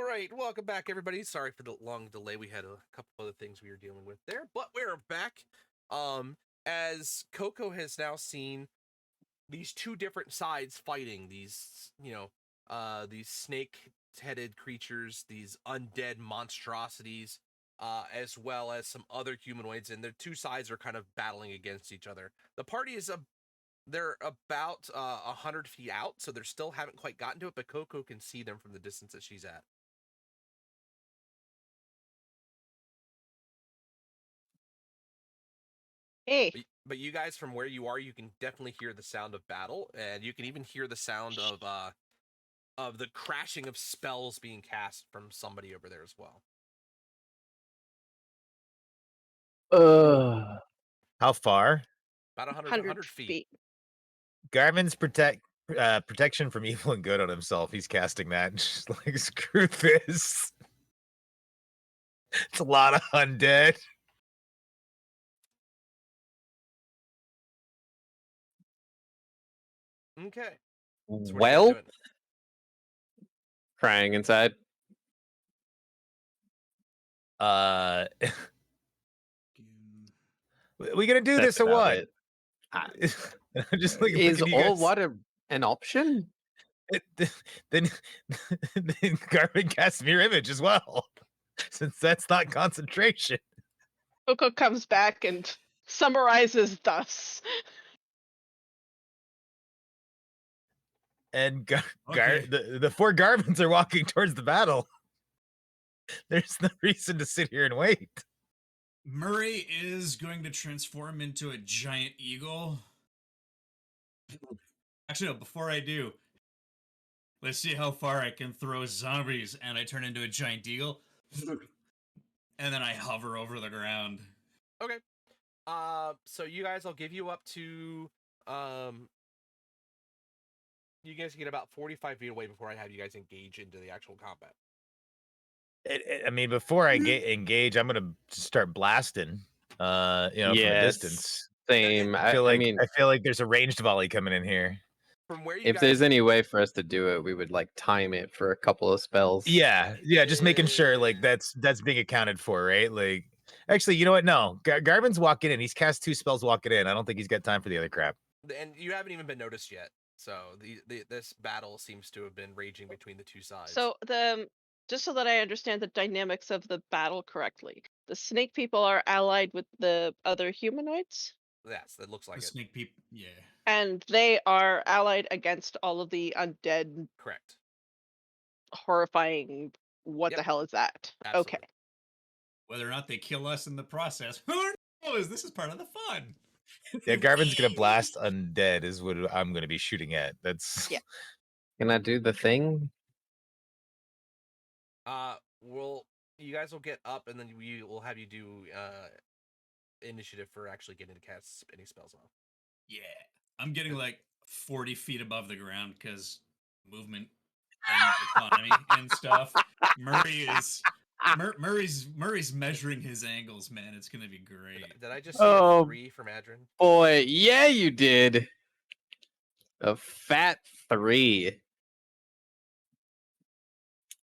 All right, welcome back, everybody. Sorry for the long delay. We had a couple other things we were dealing with there, but we're back. As Coco has now seen these two different sides fighting these, these snake-headed creatures, these undead monstrosities, as well as some other humanoids, and the two sides are kind of battling against each other. The party is they're about 100 feet out, so they still haven't quite gotten to it, but Coco can see them from the distance that she's at. Hey, But you guys, from where you are, you can definitely hear the sound of battle, and you can even hear the sound of the crashing of spells being cast from somebody over there as well. How far? About 100 100 feet. feet. Garvin's protection from evil and good on himself. He's casting that. Just like, screw this. It's a lot of undead. Okay. So what are you guys Well, doing? crying inside. Uh, we gonna do That's this or about what? it. I'm just like Is looking at you all guys. water an option? Then Garvin casts mirror image as well, since that's not concentration. Coco comes back and summarizes thus. And Okay. the four Garvins are walking towards the battle. There's no reason to sit here and wait. Murray is going to transform into a giant eagle. Actually, no, before I do, let's see how far I can throw zombies, and I turn into a giant eagle. And then I hover over the ground. Okay. So you guys, I'll give you up to you guys get about 45 feet away before I have you guys engage into the actual combat. I mean, before I engage, I'm gonna start blasting. From a Yes, distance. same. I feel like mean, I feel like there's a ranged volley coming in here. From where you if guys there's any way for us to do it, we would like time it for a couple of spells. Yeah, just making sure like that's being accounted for, right? Like, actually, you know what? No, Garvin's walking in. He's cast 2 spells walking in. I don't think he's got time for the other crap. and you haven't even been noticed yet. So this battle seems to have been raging between the two sides. So just so that I understand the dynamics of the battle correctly, the snake people are allied with the other humanoids, yes, that looks like The it. snake people, yeah. and they are allied against all of the undead, Correct. horrifying. What Yep. the hell is that? Absolutely. Okay. Whether or not they kill us in the process, who knows? This is part of the fun. Yeah, Garvin's gonna blast undead is what I'm gonna be shooting at. That's Yeah. Can I do the thing? Well, you guys will get up, and then we will have you do initiative for actually getting to cast any spells off. Yeah. I'm getting like 40 feet above the ground because movement and economy and stuff. Murray's measuring his angles, man. It's gonna be great. Did I just see Oh. a 3 from Adrin? Boy, yeah, you did. A fat 3.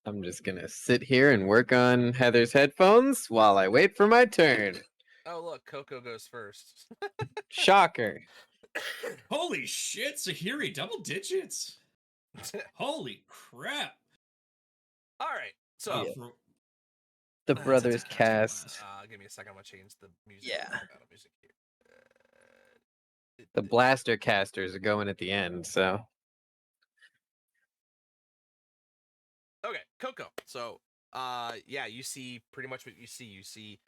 I'm just gonna sit here and work on Heather's headphones while I wait for my turn. Oh, look, Coco goes first. Shocker. Holy shit, Sahiri, double digits. Holy crap. All right. So, Yeah. For- The That's a brothers task cast. blast. give me a second. I'm gonna change the music. Yeah. Battle music here. The blaster casters are going at the end, so Okay, Coco. So, yeah, you see pretty much what you see. You see,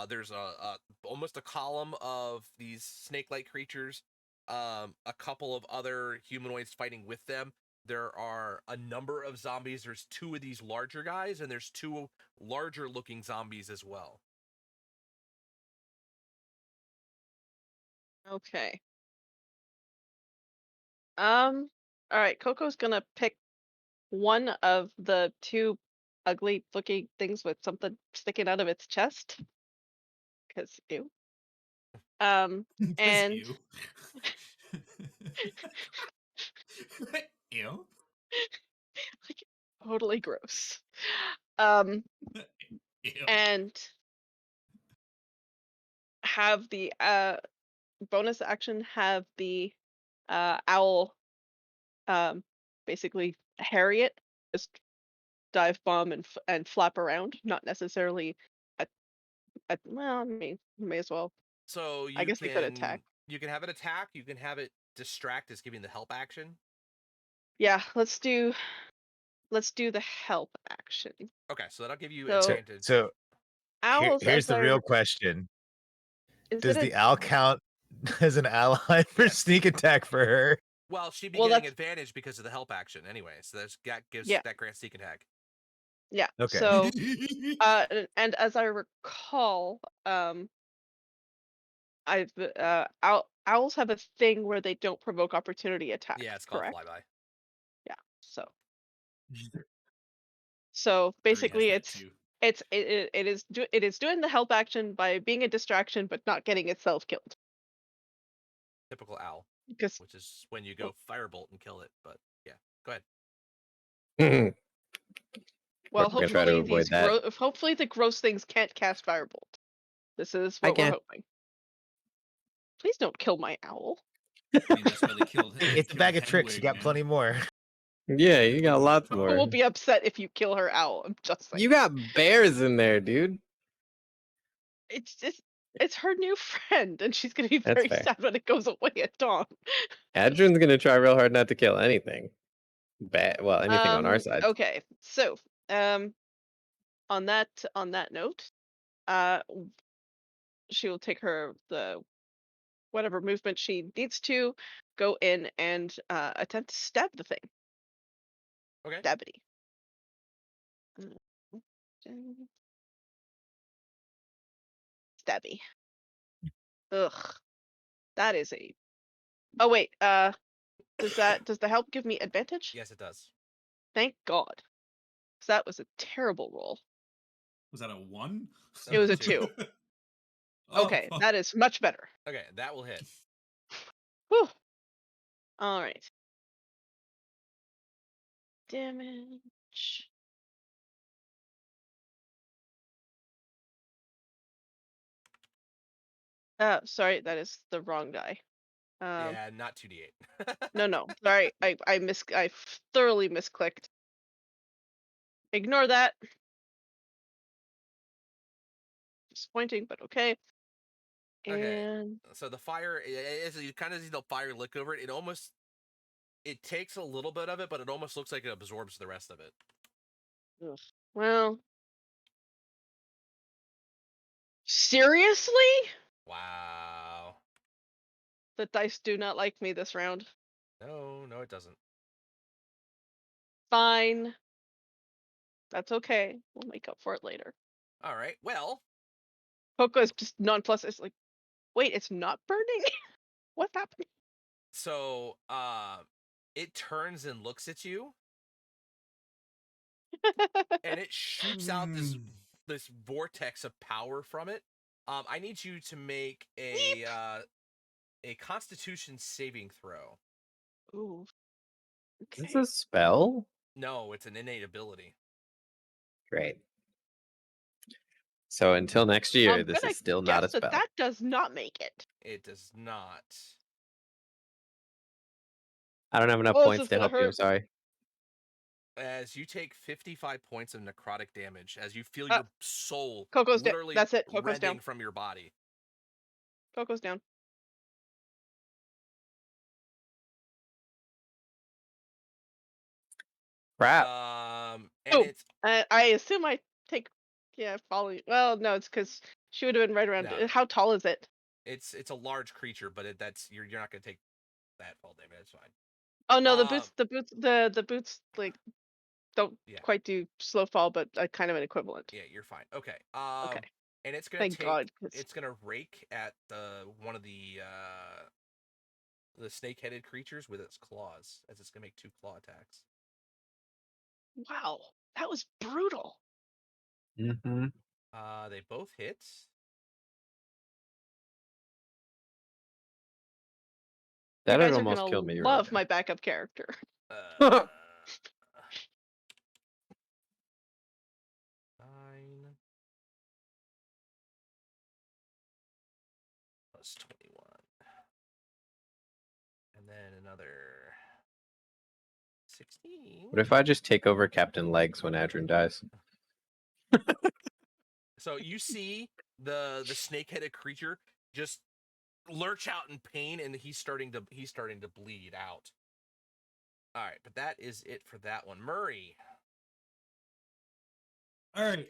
there's a almost a column of these snake-like creatures, a couple of other humanoids fighting with them. There are a number of zombies. There's 2 of these larger guys, and there's 2 larger-looking zombies as well. Okay. All right. Coco's gonna pick one of the 2 ugly-looking things with something sticking out of its chest. Because ew. 'Cause And ew. Ew. like totally gross. Ew. and have the bonus action have the owl basically harry it, just dive bomb and flap around, not necessarily well, I mean, may as well. So I guess they could attack. You can have it attack. You can have it distract as giving the help action. Yeah, let's do the help action. Okay, so that'll give you So- advantage. So Owls, here's as the I real rec- question: is does it the a, owl count as an ally for Yes. sneak attack for her? Well, she'd be Well, getting that's- advantage because of the help action anyway. So that gives Yeah. that grants sneak attack. yeah. Okay. So and as I recall, owls have a thing where they don't provoke opportunity attacks. Yeah, it's called correct? flyby. Yeah. So basically, that it's too. it is doing the help action by being a distraction, but not getting itself killed. Typical owl, Because which is when you go firebolt and kill it. But yeah, go ahead. well, We're gonna try to hopefully avoid that. hopefully the gross things can't cast firebolt. This is I what we're can. hoping. Please don't kill my owl. I mean, that's why they killed. It's a killed bag of tricks. You Hedwig, got man. plenty more. Yeah, you got lots Who more. will be upset if you kill her owl? I'm just saying. You got bears in there, dude. It's her new friend, and she's gonna be That's very fair. sad when it goes away at dawn. Adrian's gonna try real hard not to kill anything. Well, anything on our side. Okay, so on that note, she will take the whatever movement she needs to go in and attempt to stab the thing. Okay. Stabity. Stabby. Ugh. That is a. Oh wait. Does the help give me advantage? Yes, it does. Thank God. 'Cause that was a terrible roll. Was that a 1? It was a 2. Oh, Okay, fuck. that is much better. Okay, that will hit. Whew. All right. Damage. Sorry, that is the wrong die. Yeah, not 2d8. No. Sorry, I thoroughly misclicked. Ignore that. Disappointing, but okay. Okay. And So the fire, as you kind of see the fire lick over it, it takes a little bit of it, but it almost looks like it absorbs the rest of it. well, seriously? Wow. The dice do not like me this round. No, it doesn't. Fine. That's okay. We'll make up for it later. All right. Well, Coco is just nonplussed. It's like, wait, it's not burning? What happened? so it turns and looks at you, and it shoots out this vortex of power from it. I need you to make a Constitution saving throw. Ooh. Is Okay. this a spell? No, it's an innate ability. Great. So until next year, I'm this gonna is still not a guess spell. that does not make it. It does not. I don't have enough Oh, so points it's to gonna help you. I'm hurt. sorry. As you take 55 points of necrotic damage, as you feel your soul Coco's down. literally That's it. Coco's rending down. from your body. Coco's down. Crap. And Oh. it's I assume I take. Yeah, follow. Well, no, it's because she would have been right around. No. How tall is it? it's a large creature, but you're not gonna take that fall damage. It's fine. Oh no, the boots like don't Yeah. quite do slow fall, but kind of an equivalent. Yeah, you're fine. Okay. Okay. And it's gonna Thank God. 'Cause it's gonna rake at one of the snake-headed creatures with its claws, as it's gonna make 2 claw attacks. wow, that was brutal. Mm-hmm. They both hit. That You would guys are almost gonna kill me. right love now. my backup character. Uh, another 16. What if I just take over Captain Legs when Adrian dies? So you see the snake-headed creature just lurch out in pain, and he's starting to bleed out. All right, but that is it for that one. Murray. All right.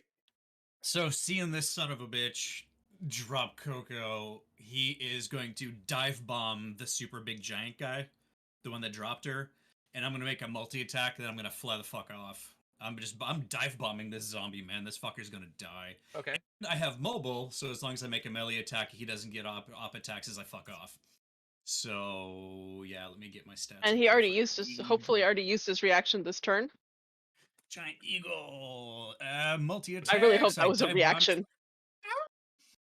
So seeing this son of a bitch drop Coco, he is going to dive bomb the super big giant guy, the one that dropped her, and I'm gonna make a multi attack. And then I'm gonna fly the fuck off. I'm dive bombing this zombie, man. This fucker's gonna die. Okay. I have mobile, so as long as I make a melee attack, he doesn't get op attacks as I fuck off. So yeah, let me get my stats. And up he here already for used his, speed. hopefully already used his reaction this turn. Giant eagle, multi attack. I really hope that was a reaction.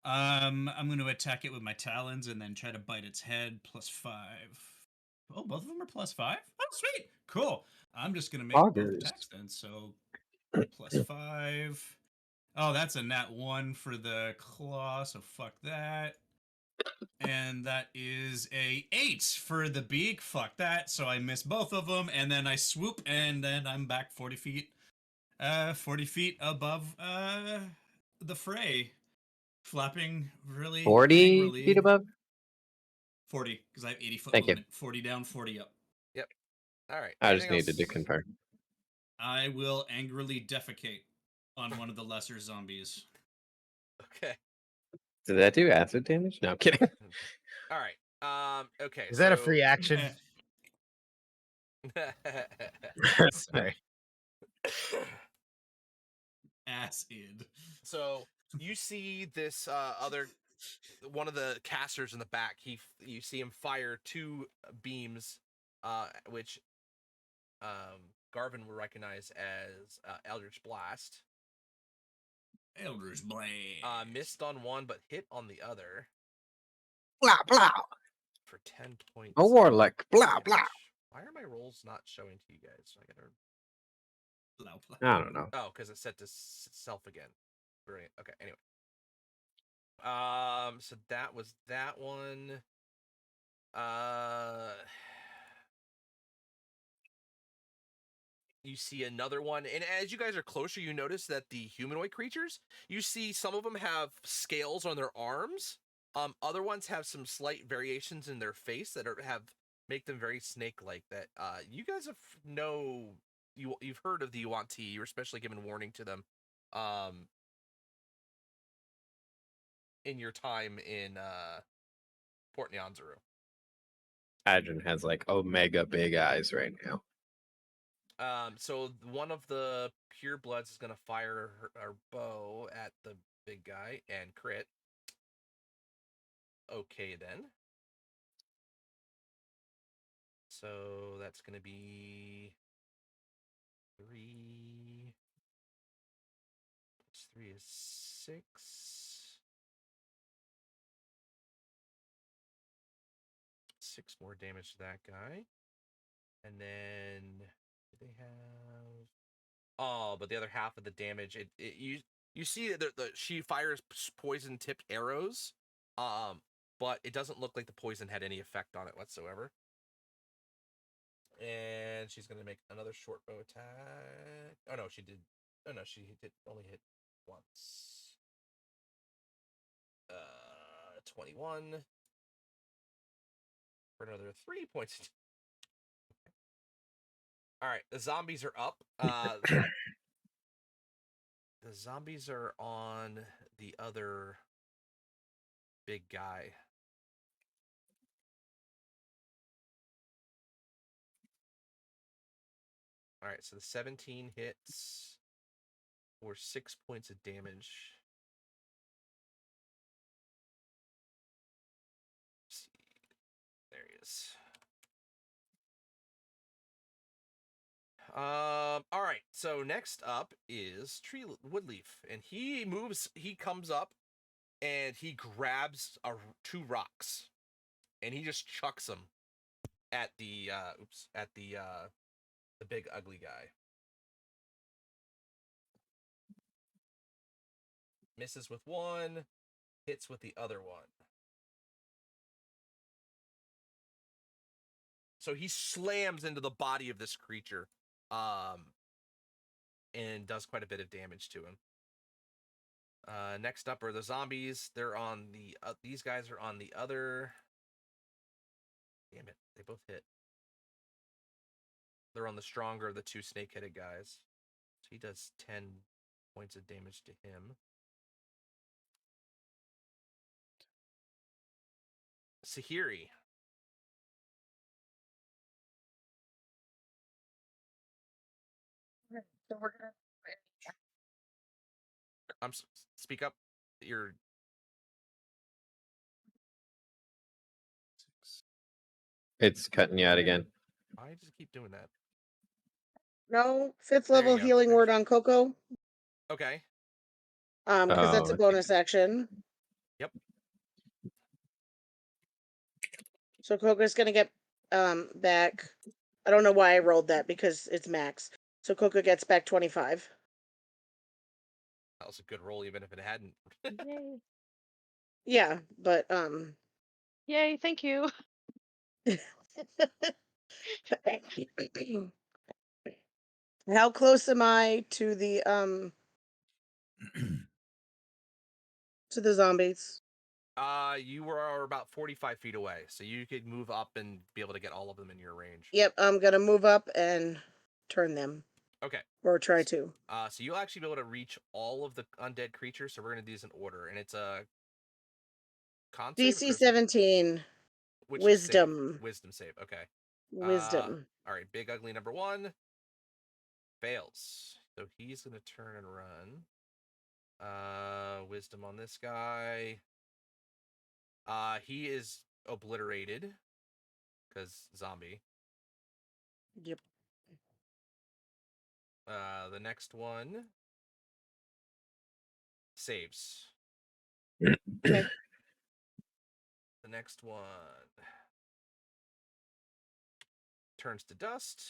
I'm going to attack it with my talons and then try to bite its head. +5. Oh, both of them are +5. Oh, sweet, cool. I'm just going to make both Augers. attacks then. So +5. Oh, that's a nat 1 for the claw. So fuck that. And that is a 8 for the beak. Fuck that. So I miss both of them, and then I swoop, and then I'm back 40 feet. 40 feet above the fray, flapping really 40 angrily. feet above? 40, because I have 80 foot Thank you. movement. 40 down, 40 up. Yep. All right. I just anything needed to else? confirm. I will angrily defecate on one of the lesser zombies. Okay. Did that do acid damage? No, I'm kidding. All right. Okay. Is that a so- free action? Sorry. Acid. So you see this other one of the casters in the back. You see him fire 2 beams, which Garvin will recognize as Eldritch Blast. Eldritch Blast. Missed on one, but hit on the other Blah, blah. for 10 points. A warlock. Blah, blah. damage. Why are my rolls not showing to you guys? I gotta. Blah, blah. I don't know. Oh, because it's set to self again. Brilliant. Okay. Anyway. So that was that one. You see another one, and as you guys are closer, you notice that the humanoid creatures, you see some of them have scales on their arms. Other ones have some slight variations in their face that make them very snake-like. That you guys you've heard of the Yuan-Ti. You're especially given warning to them, in your time in Port Nyanzaru. Adrian has like omega big eyes right now. So one of the purebloods is gonna fire her bow at the big guy and crit. Okay, then. So that's gonna be 3 plus 3 is 6. 6 more damage to that guy. And then they have. Oh, but the other half of the damage, you see that she fires poison tipped arrows, but it doesn't look like the poison had any effect on it whatsoever. And she's gonna make another short bow attack. Oh no, she did. Oh no, she did only hit once. 21 for another 3 points. All right, the zombies are up. The zombies are on the other big guy. All right, so the 17 hits for 6 points of damage. Let's see. There he is. All right, so next up is Woodleaf, and he comes up and he grabs 2 rocks and he just chucks them at the big ugly guy. Misses with one, hits with the other one. So he slams into the body of this creature, and does quite a bit of damage to him. Next up are the zombies. They're on the these guys are on the other. Damn it! They both hit. They're on the stronger of the two snake-headed guys. So he does 10 points of damage to him. Sahiri. So we're gonna. Speak up. You're It's cutting you out again. I just keep doing that. No, 5th There you level go. healing word on Coco. Okay. Because that's Oh, a okay. bonus action. Yep. So Coco's gonna get back. I don't know why I rolled that because it's max. So Coco gets back 25. That was a good roll, even if it hadn't. Yay. Yeah, but Yay, thank you. how close am I to the zombies? You were about 45 feet away, so you could move up and be able to get all of them in your range. Yep, I'm gonna move up and turn them. Okay. Or try to. So you'll actually be able to reach all of the undead creatures. So we're gonna do this in order, and it's a con save or DC charisma? 17. Which Wisdom. save? Wisdom save. Okay. Wisdom. All right. Big ugly number 1 fails, so he's gonna turn and run. Wisdom on this guy. He is obliterated because zombie. Yep. The next one saves. Okay. The next one turns to dust.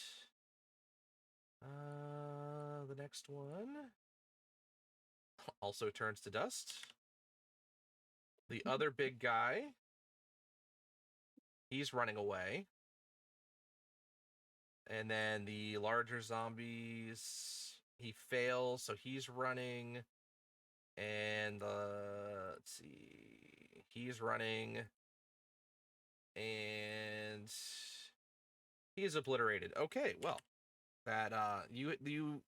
The next one also turns to dust. The other big guy, he's running away. And then the larger zombies, he fails, so he's running. And let's see, he's running, and he's obliterated. Okay, well, that you.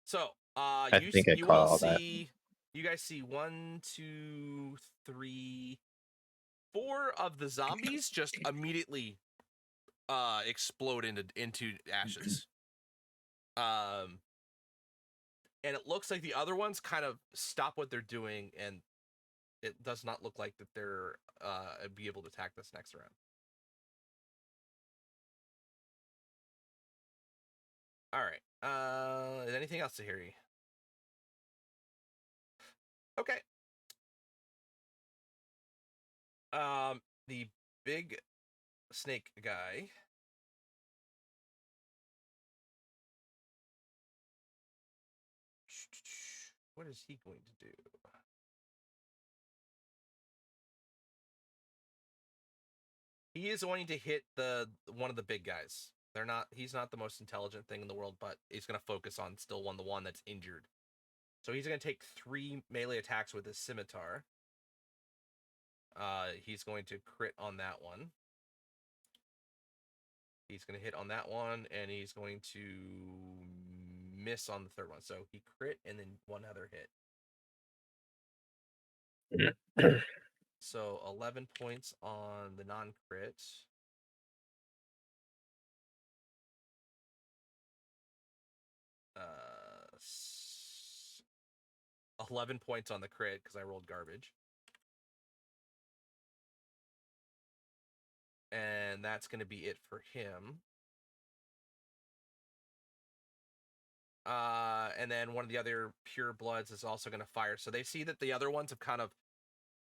So I think I you caught all all that. see. You guys see 1, 2, 3, 4 of the zombies just immediately explode into ashes. And it looks like the other ones kind of stop what they're doing, and it does not look like that they're be able to attack this next round. All right. Is anything else to hear you? Okay. The big snake guy. What is he going to do? He is wanting to hit one of the big guys. He's not the most intelligent thing in the world, but he's going to focus on still the one that's injured. So he's going to take 3 melee attacks with his scimitar. He's going to crit on that one. He's going to hit on that one, and he's going to miss on the third one. So he crit and then one other hit. So 11 points on the non-crit. 11 points on the crit because I rolled garbage. And that's going to be it for him. And then one of the other pure bloods is also going to fire. So they see that the other ones have kind of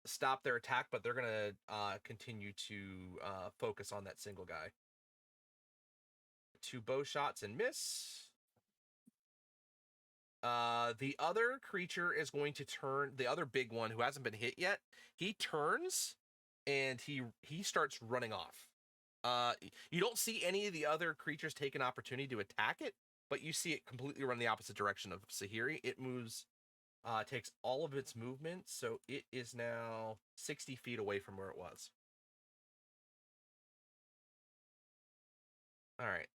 stopped their attack, but they're going to continue to focus on that single guy. 2 bow shots and miss. The other creature is going to turn, the other big one who hasn't been hit yet, he turns and he starts running off. You don't see any of the other creatures take an opportunity to attack it, but you see it completely run the opposite direction of Sahiri. It moves, takes all of its movement, so it is now 60 feet away from where it was. All right.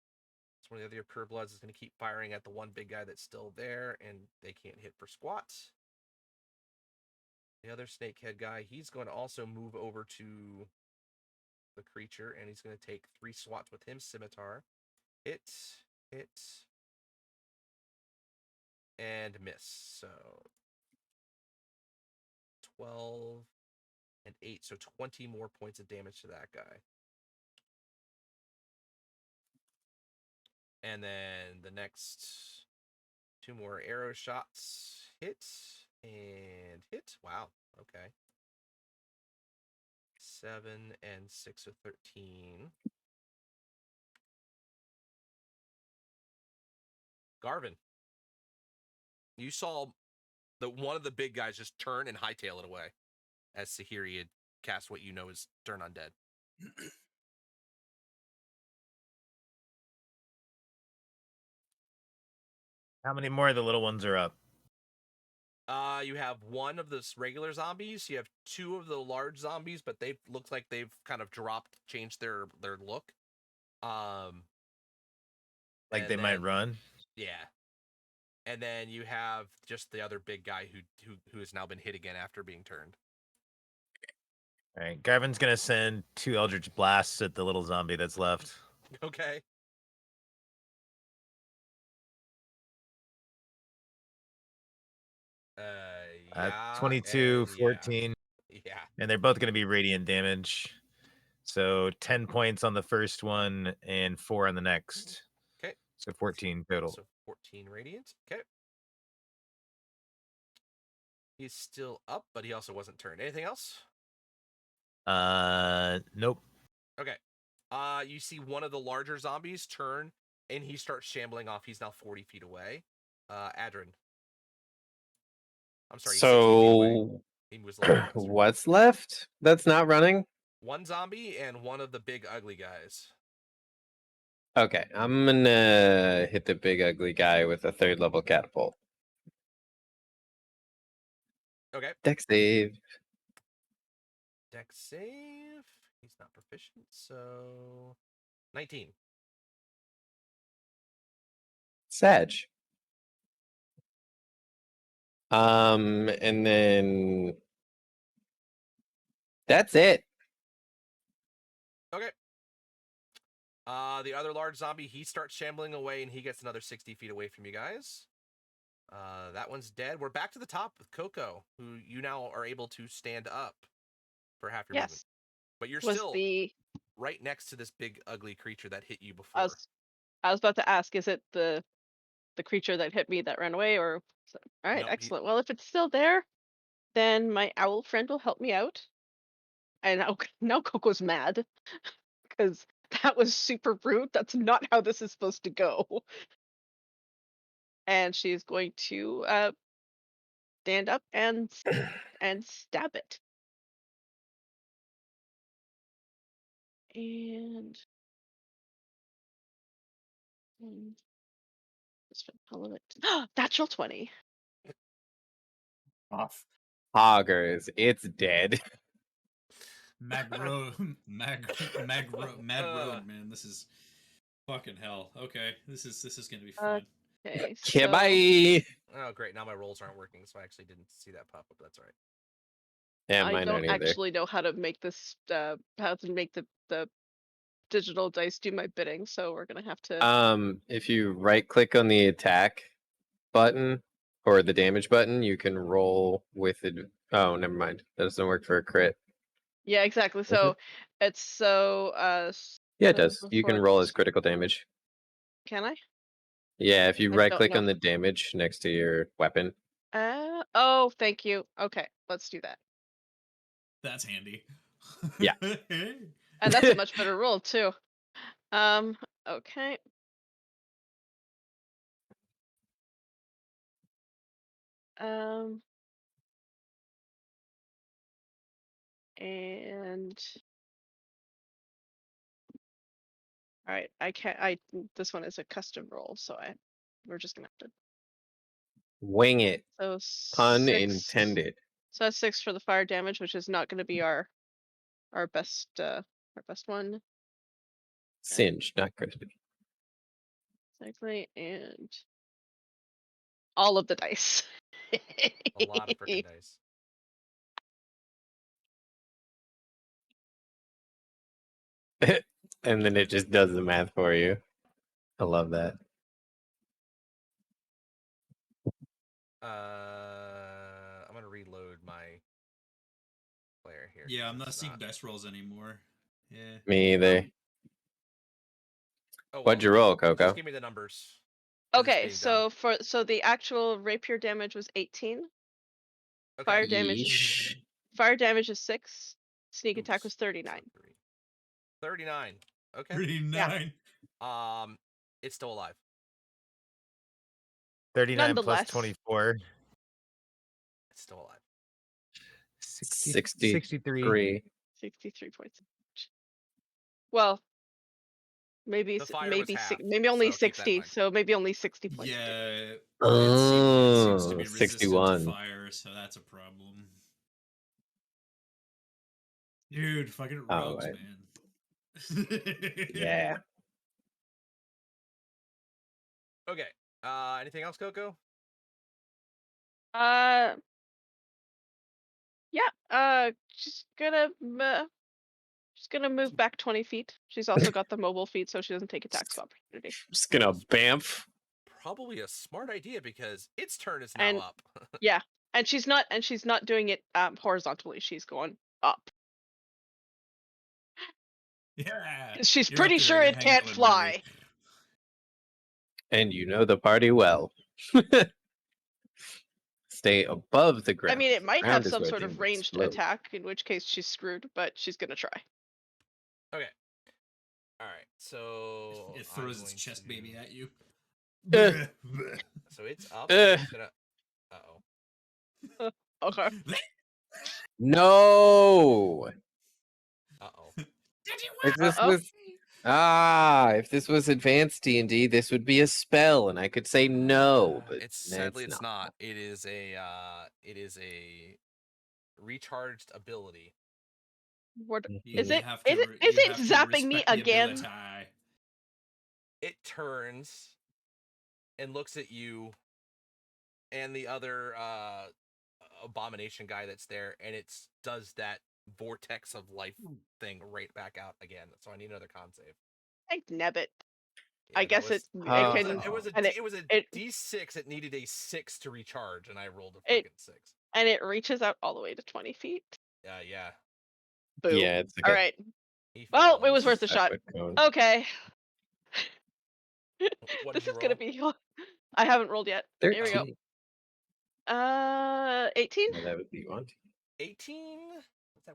So one of the other purebloods is going to keep firing at the one big guy that's still there, and they can't hit for squat. The other snakehead guy, he's going to also move over to the creature, and he's going to take 3 swats with him. Scimitar. Hit, and miss. So 12 and 8. So 20 more points of damage to that guy. And then the next 2 more arrow shots. Hit and hit. Wow. Okay. 7 and 6 of 13. Garvin, you saw one of the big guys just turn and hightail it away as Sahiri had cast what you know is Turn Undead. How many more of the little ones are up? You have 1 of the regular zombies. You have 2 of the large zombies, but they look like they've kind of changed their look. Like they might run. Yeah. And then you have just the other big guy who has now been hit again after being turned. All right, Garvin's gonna send 2 Eldritch Blasts at the little zombie that's left. Okay. Yeah. 22, and 14. Yeah. And they're both gonna be radiant damage. So 10 points on the first one and 4 on the next. Okay. So 14 total. So 14 radiant. Okay. He's still up, but he also wasn't turned. Anything else? Nope. Okay. You see one of the larger zombies turn, and he starts shambling off. He's now 40 feet away. Adrin. I'm sorry. He's 60 feet away. So He was a little faster. what's left that's not running? 1 zombie and 1 of the big ugly guys. Okay, I'm gonna hit the big ugly guy with a 3rd level catapult. Okay. Dex save. Dex save. He's not proficient, so 19. Sag. And then that's it. Okay. The other large zombie, he starts shambling away, and he gets another 60 feet away from you guys. That one's dead. We're back to the top with Coco, who you now are able to stand up for half your movement. Yes. But you're Was still the right next to this big ugly creature that hit you I before. was about to ask, is it the creature that hit me that ran away, or all right, Nope, excellent. Well, if it's still there, then my owl friend will help me out. And now Coco's mad because that was super rude. That's not how this is supposed to go. And she's going to stand up and stab it. And just for the hell of it. Natural 20. Off. Hoggers, it's dead. Mad Road, Mad Road, man. This is fucking hell. Okay, this is gonna be fun. Okay, Okay, so bye. Oh, great. Now my rolls aren't working, so I actually didn't see that pop up. That's all right. Yeah, I mine don't aren't either. actually know how to make this how to make the digital dice do my bidding, so we're gonna have to If you right click on the attack button or the damage button, you can roll with it. Oh, never mind. That doesn't work for a crit. yeah, exactly. Does So it? it's so Yeah, it so does. You can roll as critical damage. can I? Yeah, if you I right don't click know. on the damage next to your weapon. Oh, thank you. Okay, let's do that. That's handy. Yeah. And that's a much better roll too. Okay. Um And all right, I can't. This one is a custom roll, so we're just gonna have to. Wing it. So Pun 6. intended. So that's 6 for the fire damage, which is not going to be our best one. Singe, not crispy. Exactly, and all of the dice. A lot of freaking dice. And then it just does the math for you. I love that. I'm gonna reload my player here. Yeah, 'cause I'm not it's seeing dice rolls anymore. Yeah. Me either. Oh, What'd you roll, Coco? Just give me the numbers. 'cause it's Okay, being done. so the actual rapier damage was 18. Okay. Fire damage. Yeesh. Fire damage is 6. Sneak attack Oops. was 39. So 39. Okay. 39. It's still alive. 39 plus Nonetheless. 24. It's still alive. 63. 63. 63 points. Well, maybe The fire was half, maybe only so keep that in 60. mind. So maybe only 60 points. Yeah. It seems to Oh, be resistant 61. to fire, so that's a problem. Dude, fucking Oh, rogues, right. man. Yeah. Okay. Anything else, Coco? Yeah. She's gonna move back 20 feet. She's also got the mobile feet, so she doesn't take attacks of opportunity. Just gonna bamf. Probably a smart idea because its turn is And- now up. Yeah, and she's not doing it horizontally. She's going up. Yeah. She's You're up pretty there, sure you're it hanging can't out with fly. Murray. And you know the party well. Stay above the I ground. mean, it might Ground have is some where sort of things ranged explode. attack, in which case she's screwed, but she's gonna try. Okay. All right. So It I'm throws its going chest to- baby at you. So it's up. Uh. It's gonna. Okay. No. Uh-oh. If this Uh-oh. was if this was advanced D&D, this would be a spell, and I could say no, but It's sadly it's not. It is a recharged ability. What You is it? have Is to it? re- Is you it have to zapping me respect the again? ability. It turns and looks at you and the other abomination guy that's there, and it does that vortex of life thing right back out again. So I need another con save. Thank Nebbit. Yeah, I that guess was- it Oh. can, It was a and D- it was a it- D6. It needed a 6 to recharge, and I rolled a It- freaking 6. and it reaches out all the way to 20 feet. Yeah. Boom. Yeah, it's like All a right. He Well, it was fails. worth a shot. separate cone. Okay. What This did you is gonna roll? be. I haven't rolled yet. 13. Here we go. 18. Yeah, that would be one. 18.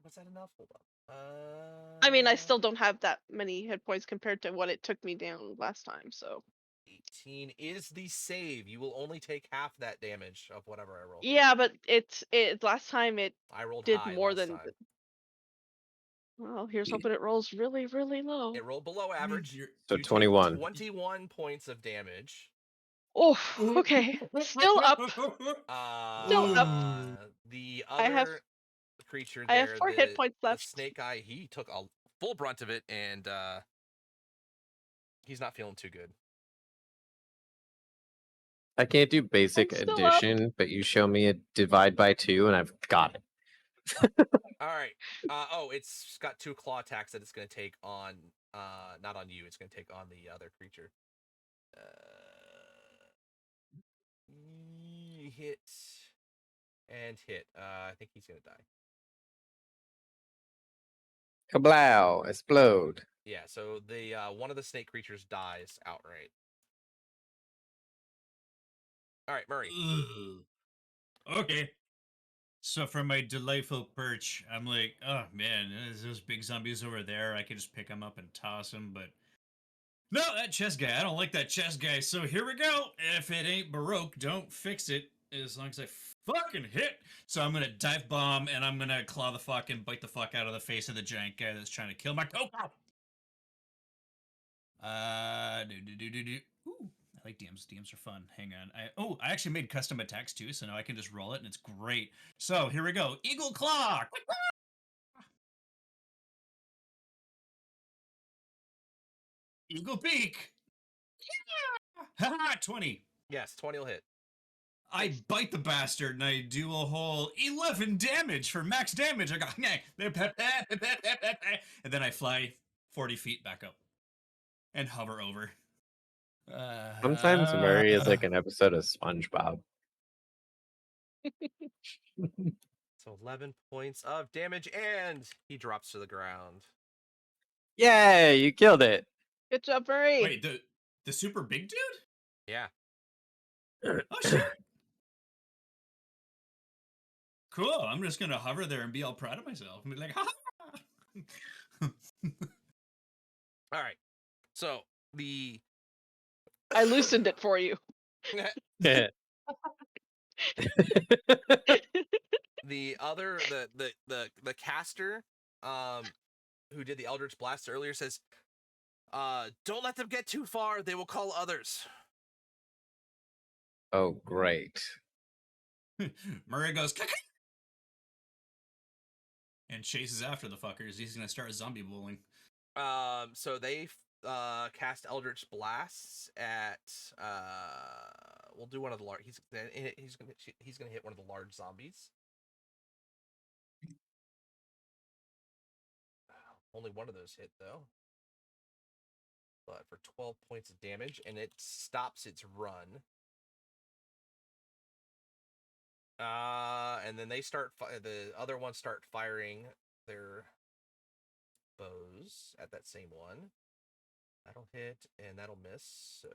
Was that enough? Hold on. I mean, I still don't have that many hit points compared to what it took me down last time. So 18 is the save. You will only take half that damage of whatever I rolled. yeah, but it last time it I rolled did high more last than. time. Well, here's hoping it rolls really, really low. It rolled below average. So You take 21. 21 points of damage. Oh, okay. Still up. Still up. The I have- other creature I there, have 4 hit points the left. snake guy, he took a full brunt of it, and he's not feeling too good. I can't do basic I'm still up. addition, but you show me a divide by 2, and I've got it. All right. It's got 2 claw attacks that it's going to take on, not on you. It's going to take on the other creature. Hit and hit. I think he's going to die. Kablow! Explode! Yeah. So the one of the snake creatures dies outright. All right, Murray. Okay. So from my delightful perch, I'm like, oh man, there's those big zombies over there. I could just pick them up and toss them, but no, that chest guy. I don't like that chest guy. So here we go. If it ain't Baroque, don't fix it. as long as I fucking hit. So I'm gonna dive bomb and I'm gonna claw the fuck and bite the fuck out of the face of the giant guy that's trying to kill my Coco. Ooh, I like DMs. DMs are fun. Hang on. I actually made custom attacks too, so now I can just roll it and it's great. So here we go. Eagle Claw. Eagle Beak. Haha, 20. Yes, 20 will hit. I bite the bastard and I do a whole 11 damage for max damage. I go, and then I fly 40 feet back up and hover over. Sometimes Murray is like an episode of SpongeBob. So 11 points of damage, and he drops to the ground. Yay, you killed it. Good job, Murray. Wait, the super big dude? Yeah. Oh shit. Cool. I'm just gonna hover there and be all proud of myself and be like, ha. All right. So I loosened it for you. the other the caster who did the Eldritch Blast earlier says, don't let them get too far, they will call others. Oh, great. Murray goes "Kaka!" and chases after the fuckers. He's gonna start zombie bullying. So they cast Eldritch Blasts at we'll do one of the large. He's gonna hit one of the large zombies. Only one of those hit though, but for 12 points of damage, and it stops its run. And then they start. The other ones start firing their bows at that same one. That'll hit and that'll miss. So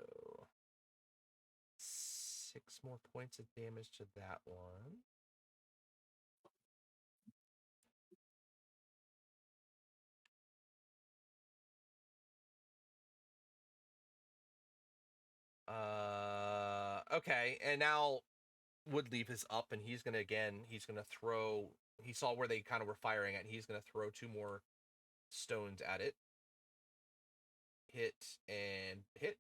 6 more points of damage to that one. Okay, and now Woodleaf is up, and he's gonna throw. He saw where they kind of were firing at, and he's gonna throw 2 more stones at it. Hit and hit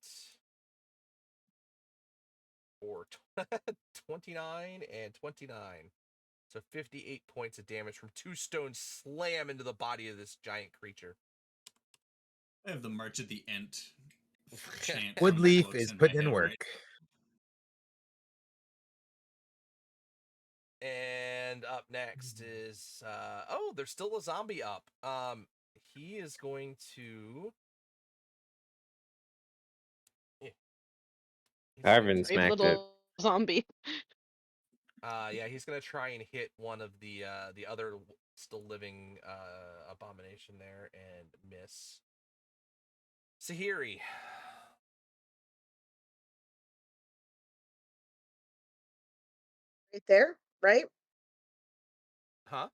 for 29 and 29. So 58 points of damage from 2 stones slam into the body of this giant creature. I have the March of the Ent chant. Woodleaf is putting in work. And up next is there's still a zombie up. He is going to Arvin Brave smacked it. little zombie. Yeah, he's gonna try and hit one of the other still living abomination there and miss. Sahiri. Right there, right? Huh?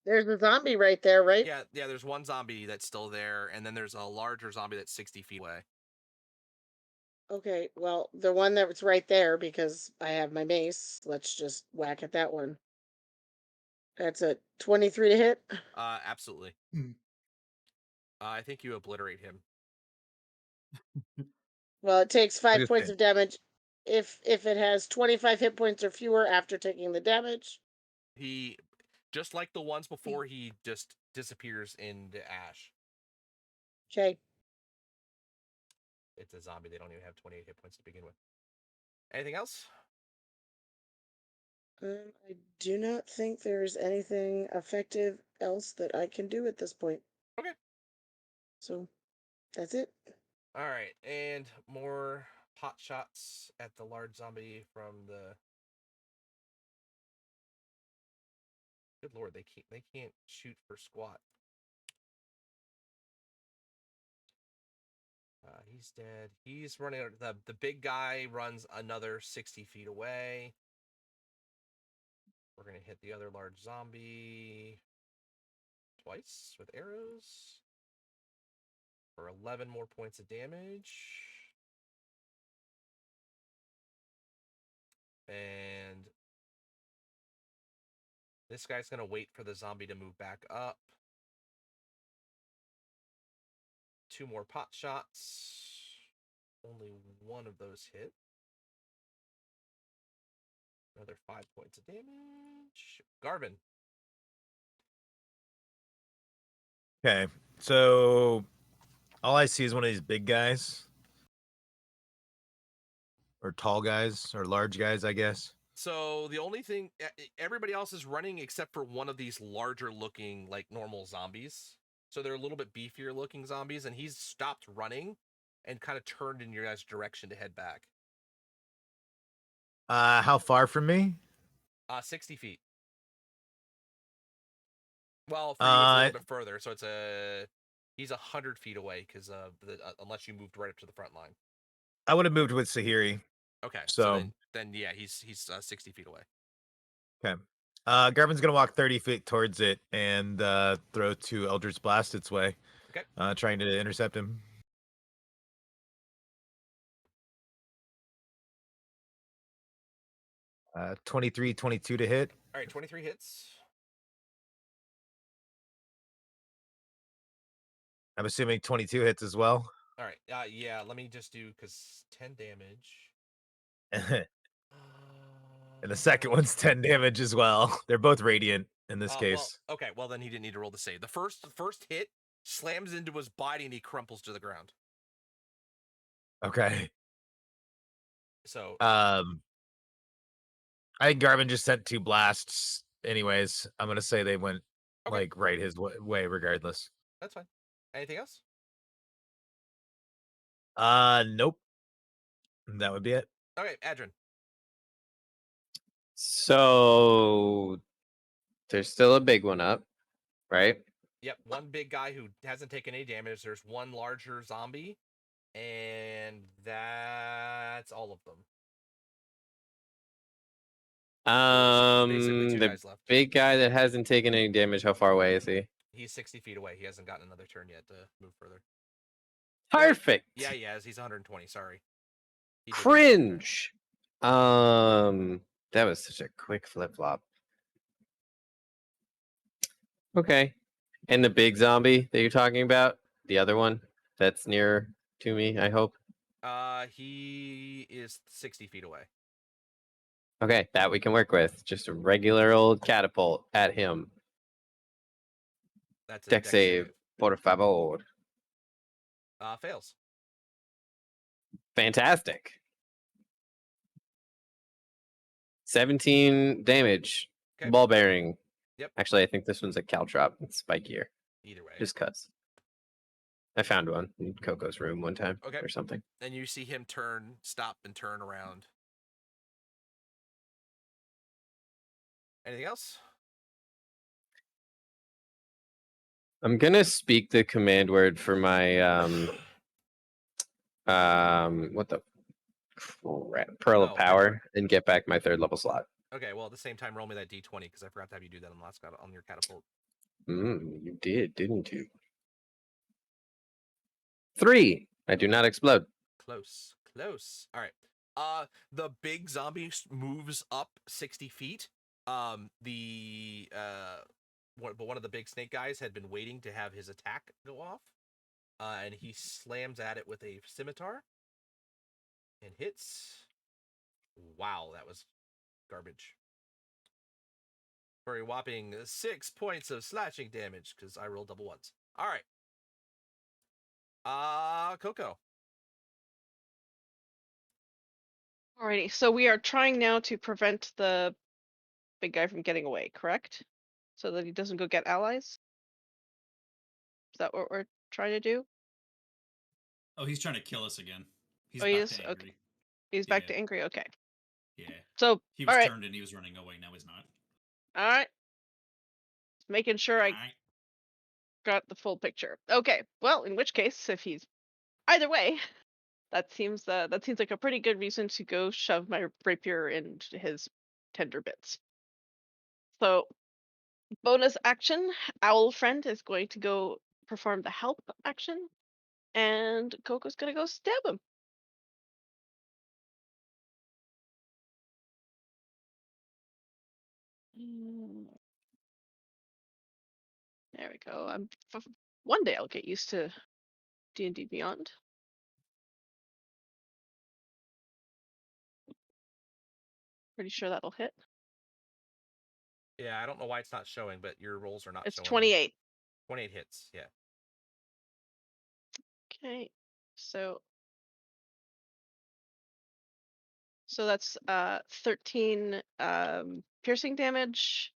There's a zombie right there, right? Yeah, there's one zombie that's still there, and then there's a larger zombie that's 60 feet away. Okay, well, the one that was right there, because I have my mace, let's just whack at that one. That's a 23 to hit. Absolutely. Hmm. I think you obliterate him. Well, it takes 5 Good points thing. of damage if it has 25 hit points or fewer after taking the damage. He, just like the ones before, he just disappears into ash. Okay. It's a zombie. They don't even have 28 hit points to begin with. Anything else? I do not think there's anything effective else that I can do at this point. Okay. So, that's it. All right, and more pot shots at the large zombie from the. Good lord, they can't shoot for squat. He's dead. He's running. The big guy runs another 60 feet away. We're gonna hit the other large zombie twice with arrows for 11 more points of damage. And this guy's gonna wait for the zombie to move back up. 2 more pot shots. Only one of those hit. Another 5 points of damage. Garvin. Okay, so all I see is one of these big guys, or tall guys, or large guys, I guess. So the only thing, everybody else is running except for one of these larger looking, like normal zombies. So they're a little bit beefier looking zombies, and he's stopped running and kind of turned in your guys' direction to head back. How far from me? 60 feet. Well, for you, it's a Uh, little bit further. So he's 100 feet away because unless you moved right up to the front line. I would have moved with Sahiri. Okay, so So then yeah, he's 60 feet away. okay. Garvin's gonna walk 30 feet towards it and throw 2 Eldritch Blast its way. Okay. Trying to intercept him. 23, 22 to hit. All right, 23 hits. I'm assuming 22 hits as well. All right, yeah, let me just do, because 10 damage. And the second one's 10 damage as well. They're both radiant in this Well, case. okay, well then he didn't need to roll the save. The first hit slams into his body and he crumples to the ground. Okay. So I think Garvin just sent 2 blasts. Anyways, I'm gonna say they went Okay. like right his way regardless. that's fine. Anything else? Nope. That would be it. Okay, Adrian. So there's still a big one up, right? Yep, one big guy who hasn't taken any damage. There's one larger zombie, and that's all of them. Basically 2 The guys left. big guy that hasn't taken any damage. How far away is he? He's 60 feet away. He hasn't gotten another turn yet to move further. Perfect. Yeah, he has. He's 120. Sorry. He did take a turn. Cringe. That was such a quick flip flop. Okay. And the big zombie that you're talking about, the other one that's near to me, I hope. He is 60 feet away. Okay, that we can work with. Just a regular old catapult at him. That's a Deck save, por favor. Fails. Fantastic. 17 damage. Okay. Ball bearing. Yep. Actually, I think this one's a caltrop. It's spikier. Either way. Just cuts. I found one in Coco's room one time Okay. or something. And you see him stop and turn around. Anything else? I'm gonna speak the command word for my what the crap, Pearl of Oh, Power and get back my 3rd level slot. Okay, well, at the same time, roll me that d20 because I forgot to have you do that on the last on your catapult. You did, didn't you? 3. I do not explode. Close. All right. The big zombie moves up 60 feet. But one of the big snake guys had been waiting to have his attack go off. And he slams at it with a scimitar and hits. Wow, that was garbage. For a whopping 6 points of slashing damage because I rolled double ones. All right. Coco. Alrighty, so we are trying now to prevent the big guy from getting away, correct? So that he doesn't go get allies? Is that what we're trying to do? Oh, he's trying to kill us again. He's Oh, he back is? to Okay. angry. He's back Yeah. to angry, okay. Yeah. So, He was alright, turned and he was running away. Now he's not. alright. Just making sure I Alright. got the full picture. Okay, well, in which case, if he's either way, that seems like a pretty good reason to go shove my rapier into his tender bits. So, bonus action, Owl Friend is going to go perform the help action, and Coco's gonna go stab him. Mm, There we go. One day I'll get used to D&D Beyond. Pretty sure that'll hit. Yeah, I don't know why it's not showing, but your rolls are not It's showing. 28. 28 hits. Yeah. Okay, so that's 13 piercing damage.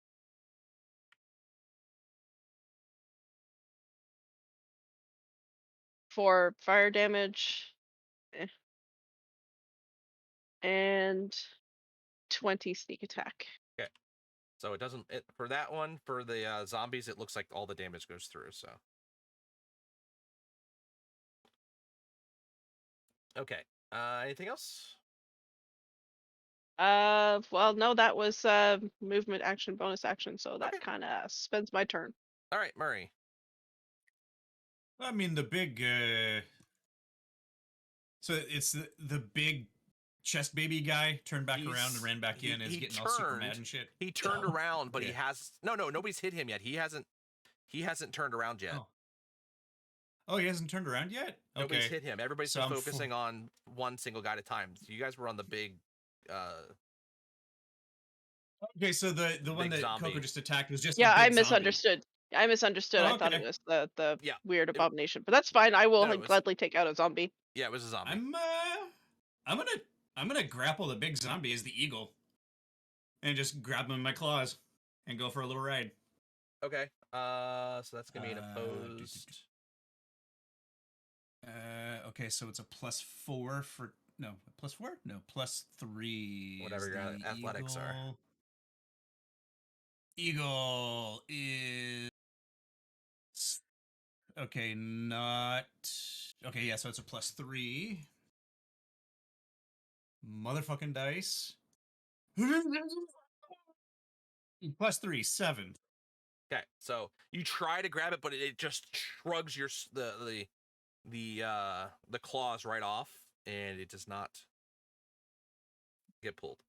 For fire damage. And 20 sneak attack. Okay. So it doesn't for that one, for the zombies, it looks like all the damage goes through, so. Okay. Anything else? Well, no, that was movement action, bonus action, so that Okay. kind of spends my turn. All right, Murray. I mean, the big. So it's the big chest baby guy turned back around and ran back in, is getting all super mad and shit. He turned around, but he Yeah. has nobody's hit him yet. He hasn't turned around yet. Oh, he hasn't turned around yet? Nobody's Okay. hit him. Everybody's So been I'm focusing on one single guy at a time. So you guys were on the big Okay, so the one big that zombie. Coco just attacked was just Yeah, a big I zombie. misunderstood. I misunderstood. Oh, I thought it okay. was the Yeah, weird abomination, but that's fine. I will No, it was- gladly take out a zombie. Yeah, it was a zombie. I'm gonna grapple the big zombie as the eagle, and just grab him in my claws, and go for a little ride. Okay. So that's gonna be an opposed. Okay, so it's a +4 for +4? No, +3. Whatever is your the athletics are. Eagle is okay. Not okay. Yeah, so it's a +3. Motherfucking dice. +3, 7. Okay, so you try to grab it, but it just shrugs your the claws right off, and it does not get pulled.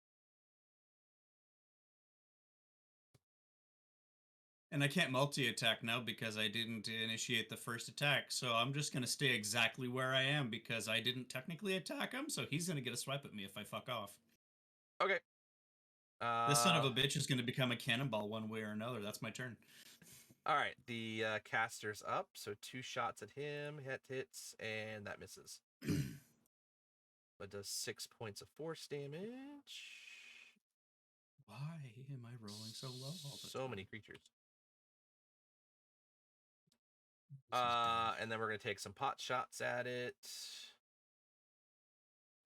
And I can't multi-attack now because I didn't initiate the first attack. So I'm just going to stay exactly where I am because I didn't technically attack him. So he's going to get a swipe at me if I fuck off. Okay. This son of a bitch is going to become a cannonball one way or another. That's my turn. All right, the caster's up, so 2 shots at him, hits, and that misses. But does 6 points of force damage. Why am I rolling so low all the So time? many creatures. This is dumb. And then we're gonna take some pot shots at it.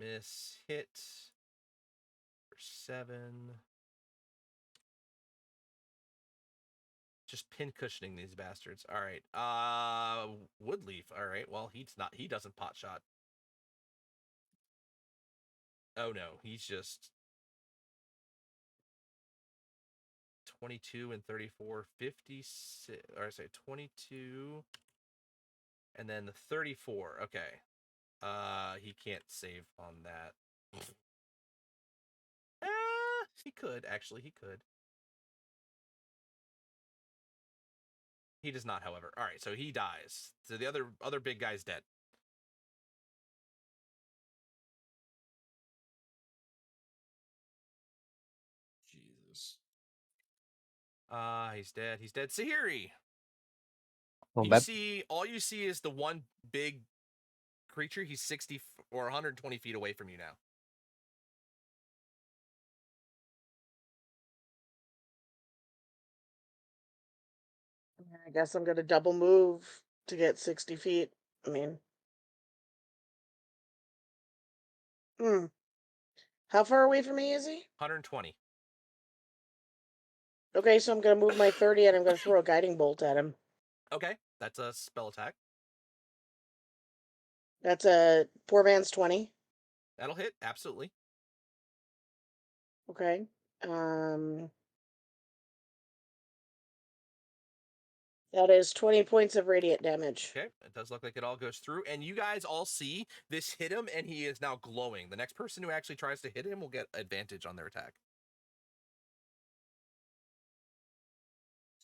Miss, hit for 7. Just pin cushioning these bastards. All right. Woodleaf. All right. Well, he doesn't pot shot. Oh no, he's just 22 and 34, 56, or I say 22, and then the 34. Okay. He can't save on that. He could, actually, he could. He does not, however. All right, so he dies. So the other big guy's dead. Jesus. He's dead. He's dead. Sahiri. Well, All you see is the one big creature. He's 60 or 120 feet away from you now. I guess I'm gonna double move to get 60 feet. I mean, how far away from me is he? 120. Okay, so I'm gonna move my 30 and I'm gonna throw a guiding bolt at him. Okay, that's a spell attack. That's a poor man's 20. That'll hit, absolutely. Okay. That is 20 points of radiant damage. Okay, it does look like it all goes through, and you guys all see this hit him, and he is now glowing. The next person who actually tries to hit him will get advantage on their attack.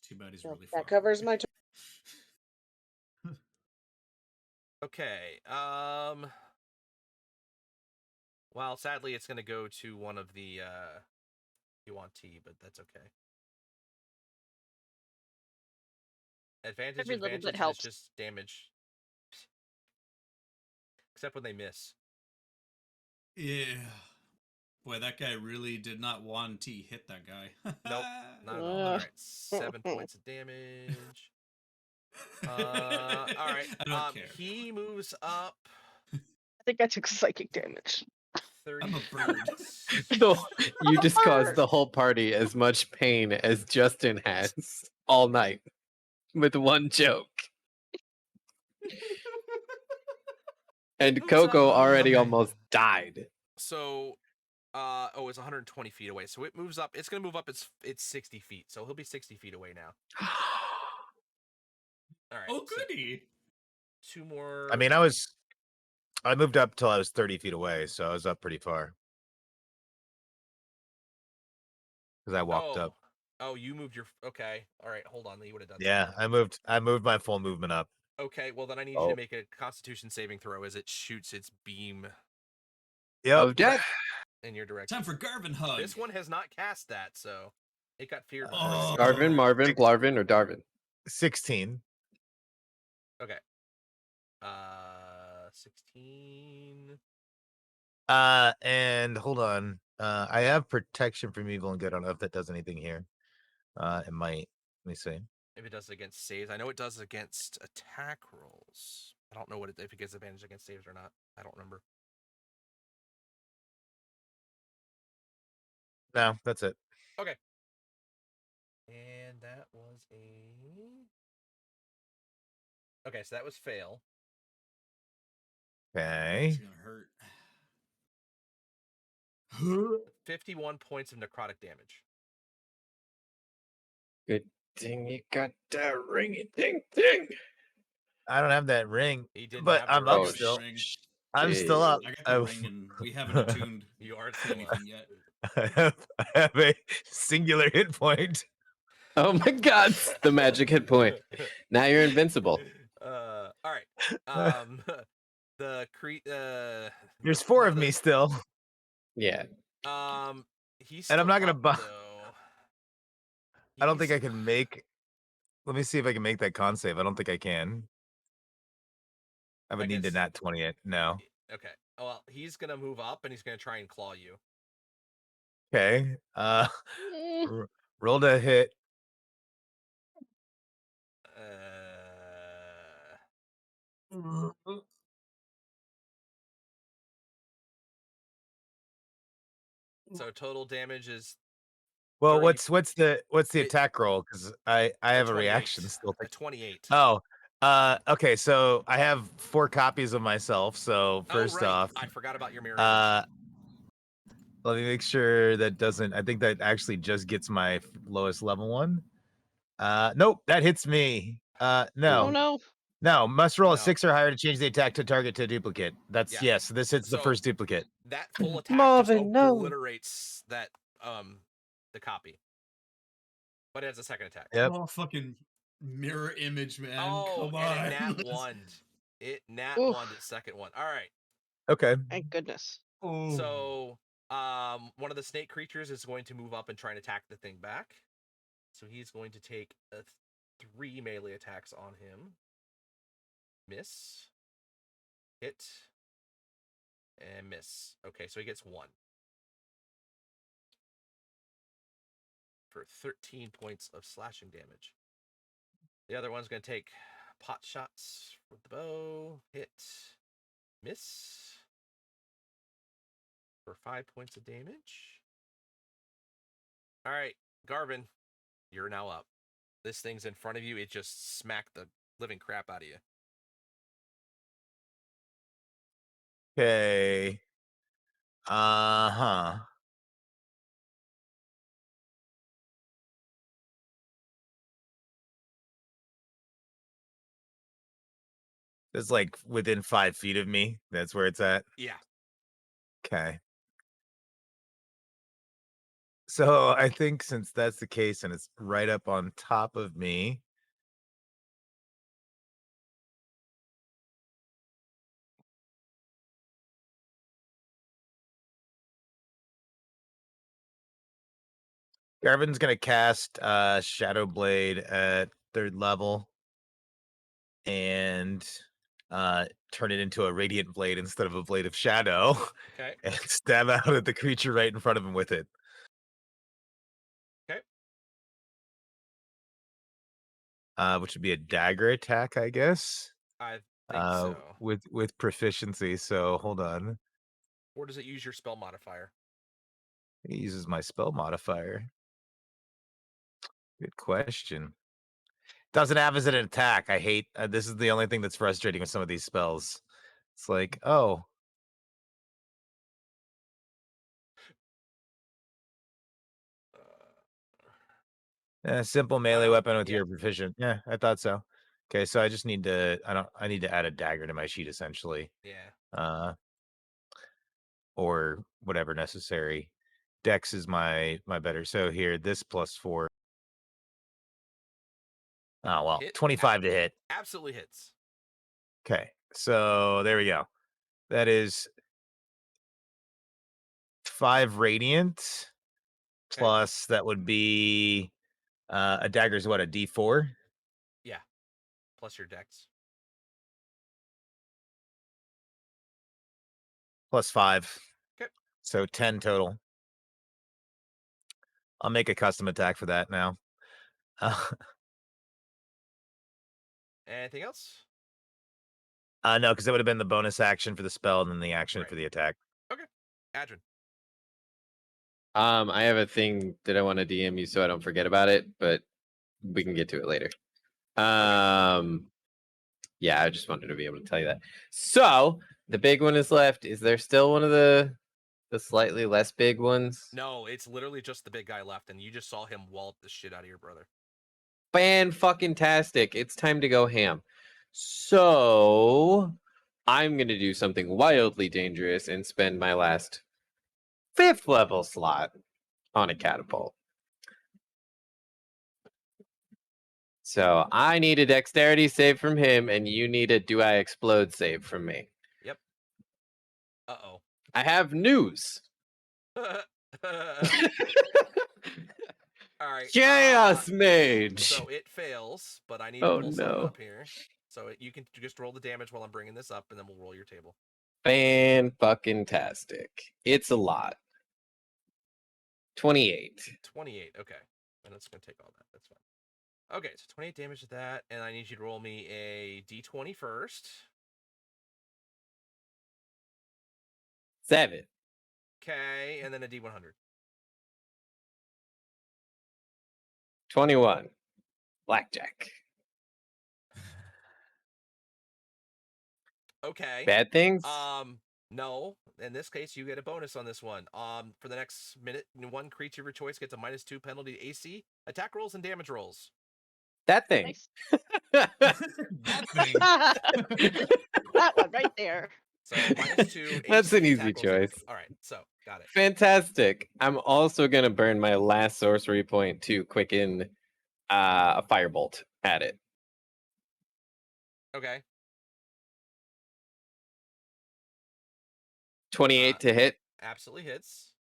Too bad he's Well, really far. that covers away. my turn. Okay. Well, sadly, it's going to go to one of the Yuan-Ti, but that's okay. Advantage, Every little bit advantage, and it's helps. just damage. Except when they miss. Yeah. Boy, that guy really did not want to hit that guy. Nope, not at all. All right, 7 points of damage. All right. I don't care. He moves up I think I took psychic damage. 30 I'm a bird. feet. So you just caused Bird. the whole party as much pain as Justin has all night with one joke. And Moves Coco up. already Okay. almost died. So, it's 120 feet away. So it moves up. It's gonna move up. It's 60 feet. So he'll be 60 feet away now. All right. Oh, so goody. 2 more. I mean, I moved up till I was 30 feet away, so I was up pretty far. Because I walked up. Oh, you moved your. Okay. All right. Hold on. You would have done. Yeah, something. I moved my full movement up. Okay. Well, then I need you Oh. to make a Constitution saving throw as it shoots its beam Yep. Of death. in your direction. Time for Garvin hug. This one has not cast that, so it got feared. before Oh. it started. Garvin, Marvin, Six- Blarvin, or Darvin? 16. Okay. 16. And hold on. I have protection from evil and good. I don't know if that does anything here. It might. Let me see. If it does it against saves, I know it does against attack rolls. I don't know if it gets advantage against saves or not. I don't remember. No, that's it. Okay. And that was a. Okay, so that was fail. Okay. It's gonna hurt. 51 points of necrotic damage. Good thing you got that ringy ding ding. I don't have that ring, He didn't but have the I'm ring. up I got the still. ring. I'm still up. I got the ring, and we haven't attuned You are to still up. anything yet. I have a singular hit point. Oh my god, the magic hit point. Now you're invincible. All right. There's 4 one of me still. Yeah. He's And I'm still not gonna up, bu- though. I don't think He's- I can make. Let me see if I can make that con save. I don't think I can. I would need to guess- nat 20 it. No. Okay. Well, he's gonna move up and he's gonna try and claw you. Okay. Mm, Rolled a hit. So total damage is Well, 30 what's the It- attack roll? Because I have a 28. reaction still. A 28. Oh. Okay, so I have 4 copies of myself. So first right. off, I forgot about your mirror image. let me make sure that doesn't. I think that actually just gets my lowest level one. Nope, that hits me. oh No, no. must roll a No. 6 or higher to change the attack to target to duplicate. That's Yeah. yes. This hits the So- first duplicate. That full attack Marvin, just no. obliterates that the copy. But it has a second attack. Yep. Oh, fucking mirror image, man. Oh, Come and on. it nat one. It nat Oof. one its second one. All right. Okay. Thank goodness. Oh. So, one of the snake creatures is going to move up and try and attack the thing back. So he's going to take 3 melee attacks on him. Miss. Hit. And miss. Okay, so he gets 1. For 13 points of slashing damage. The other one's going to take pot shots with the bow. Hit. Miss. For 5 points of damage. All right, Garvin, you're now up. This thing's in front of you. It just smacked the living crap out of you. Okay. Uh-huh. It's like within 5 feet of me. That's where it's at. Yeah. Okay. So I think since that's the case and it's right up on top of me. Garvin's gonna cast Shadow Blade at 3rd level and turn it into a radiant blade instead of a blade of shadow Okay. and stab out at the creature right in front of him with it. Okay. Which would be a dagger attack, I guess. I think so. With proficiency. So hold on. Or does it use your spell modifier? It uses my spell modifier. Good question. Doesn't have as an attack. I hate this is the only thing that's frustrating with some of these spells. It's like, oh, simple melee weapon with yeah. your proficient. Yeah, I thought so. Okay, so I just need to I need to add a dagger to my sheet essentially. Yeah. Or whatever necessary. Dex is my better. So here, this +4. Oh well, Hit. 25 to hit. Absolutely hits. Okay, so there we go. That is 5 radiant Okay. plus that would be a dagger is what, a D4? Yeah. Plus your dex. Plus 5. Okay. So 10 total. I'll make a custom attack for that now. Anything else? No, because it would have been the bonus action for the spell and then the action Right. for the attack. Okay. Adrian. I have a thing that I want to DM you so I don't forget about it, but we can get to it later. Yeah, I just wanted to be able to tell you that. So the big one is left. Is there still one of the slightly less big ones? No, it's literally just the big guy left, and you just saw him wallop the shit out of your brother. Fan-fucking-tastic. It's time to go ham. So I'm going to do something wildly dangerous and spend my last 5th level slot on a catapult. So I need a dexterity save from him, and you need a do I explode save from me. Yep. Uh-oh. I have news. All right. Chaos Mage. So it fails, but I need to Oh, pull something no. up here. So you can just roll the damage while I'm bringing this up, and then we'll roll your table. Fan-fucking-tastic. It's a lot. 28. 28. Okay. And it's going to take all that. That's fine. Okay, so 28 damage to that, and I need you to roll me a d20 first. 7. Okay, and then a d100. 21. Blackjack. Okay. Bad things? No. In this case, you get a bonus on this one. For the next minute, one creature of your choice gets a -2 penalty to AC, attack rolls, and damage rolls. That thing. Nice. That thing. That one right there. So -2. That's AC, an easy attack rolls, damage choice. rolls. All right, so got it. Fantastic. I'm also going to burn my last sorcery point to quicken a firebolt at it. Okay. 28 to hit. Absolutely hits.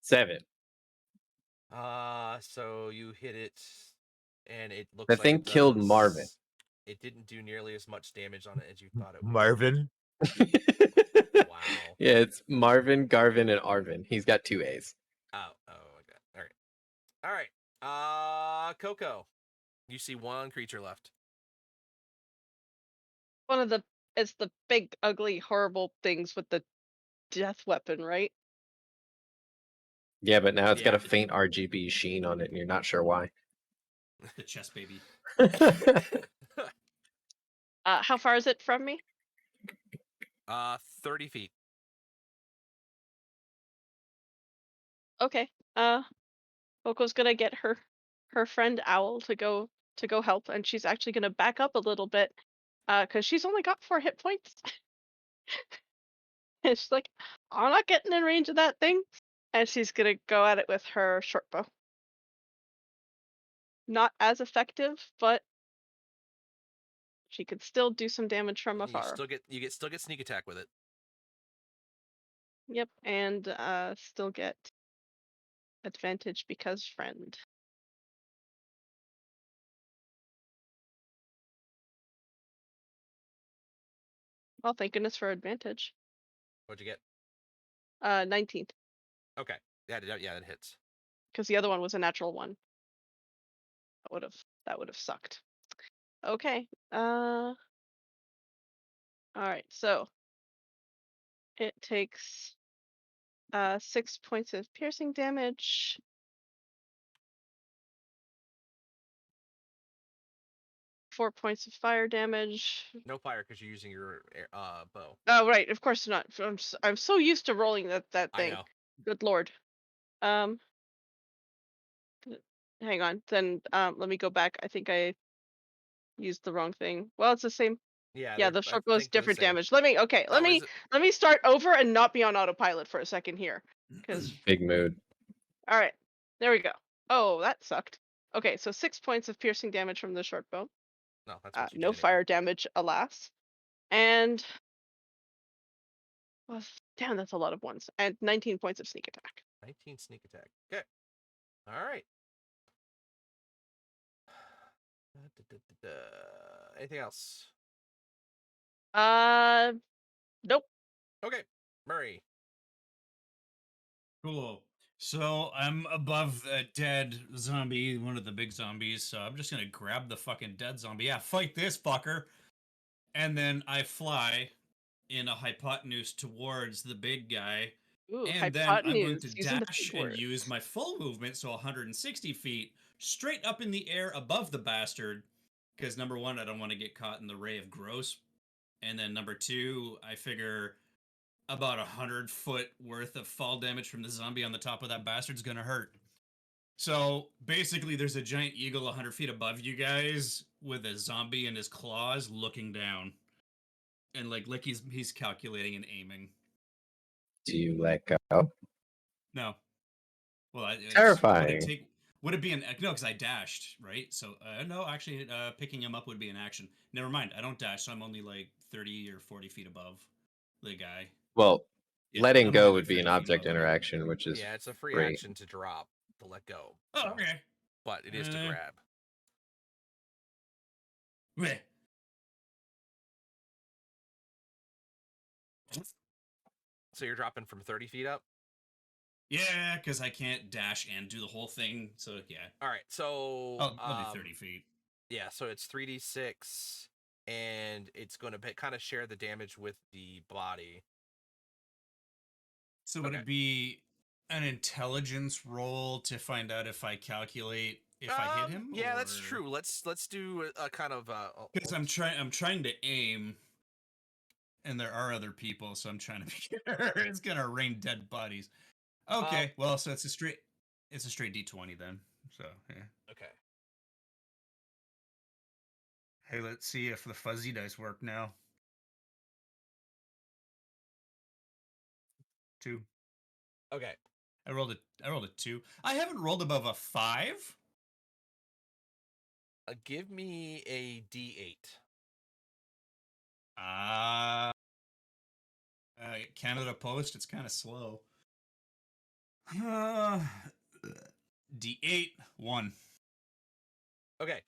7. So you hit it, and it looks The like thing it killed Marvin. does- It didn't do nearly as much damage on it as you thought it would. Marvin. Wow. Yeah, it's Marvin, Garvin, and Arvin. He's got 2 A's. Oh, okay. All right. Coco, you see one creature left. One of it's the big, ugly, horrible things with the death weapon, right? Yeah, but now it's got Yeah. a faint RGB sheen on it, and you're not sure why. The chest baby. How far is it from me? 30 feet. Okay. Coco's gonna get her friend Owl to go help, and she's actually gonna back up a little bit, because she's only got 4 hit points. And she's like, I'm not getting in range of that thing. And she's gonna go at it with her short bow. Not as effective, but she could still do some damage from You afar. still get sneak attack with it. Yep, and still get advantage because friend. Well, thank goodness for advantage. What'd you get? 19th, Okay. Yeah, that hits. because the other one was a natural one. That would have sucked. Okay. All right. So it takes 6 points of piercing damage. 4 points of fire damage. No fire because you're using your bow. Oh, right. Of course not. I'm so used to rolling that I thing. know. Good lord. Um. Hang on. Then let me go back. I think I used the wrong thing. Well, it's the same. Yeah, Yeah, the I short bow is think they're the different same. damage. Oh, is it? Let me start over and not be on autopilot for a second here. Because Big mood. all right, there we go. Oh, that sucked. Okay, so 6 points of piercing damage from the short bow. No, that's what you No did anyway. fire damage, alas. And well, damn, that's a lot of ones. And 19 points of sneak attack. 19 sneak attack. Okay. All right. Anything else? Nope. Okay, Murray. Cool. So I'm above the dead zombie, one of the big zombies. So I'm just gonna grab the fucking dead zombie. Yeah, fight this fucker. And then I fly in a hypotenuse towards the big guy. Ooh, And then I'm going hypotenuse, to using the dash big and word. use my full movement, so 160 feet, straight up in the air above the bastard. Because number one, I don't want to get caught in the ray of gross. And then number two, I figure about 100 foot worth of fall damage from the zombie on the top of that bastard's gonna hurt. So basically, there's a giant eagle 100 feet above you guys with a zombie in his claws looking down. And like he's calculating and aiming. Do you let go? No. Well, would Terrifying. it be an no? Because I dashed, right? So no, actually, picking him up would be an action. Never mind, I don't dash, so I'm only like 30 or 40 feet above the guy. Well, Yeah, letting I'm go only would like be 30 an feet object above the guy. interaction, which is Yeah, it's a free free. action to drop, to let go. Oh, so- okay. But it is to Eh. grab. Bleh. So you're dropping from 30 feet up? Yeah, because I can't dash and do the whole thing. So yeah, All right, so I'll do 30 feet. yeah, so it's 3d6, and it's going to kind of share the damage with the body. So would okay. it be an intelligence roll to find out if I calculate if I hit him? Yeah, that's or- true. Let's do a kind of Because I'm trying to aim, and there are other people, so I'm trying to be sure it's gonna rain dead bodies. Okay, well, so it's a straight D20 then. So yeah. Okay. Hey, let's see if the fuzzy dice work now. 2. Okay. I rolled a 2. I haven't rolled above a 5. Give me a D8. Canada Post, it's kind of slow. D8 1. Okay.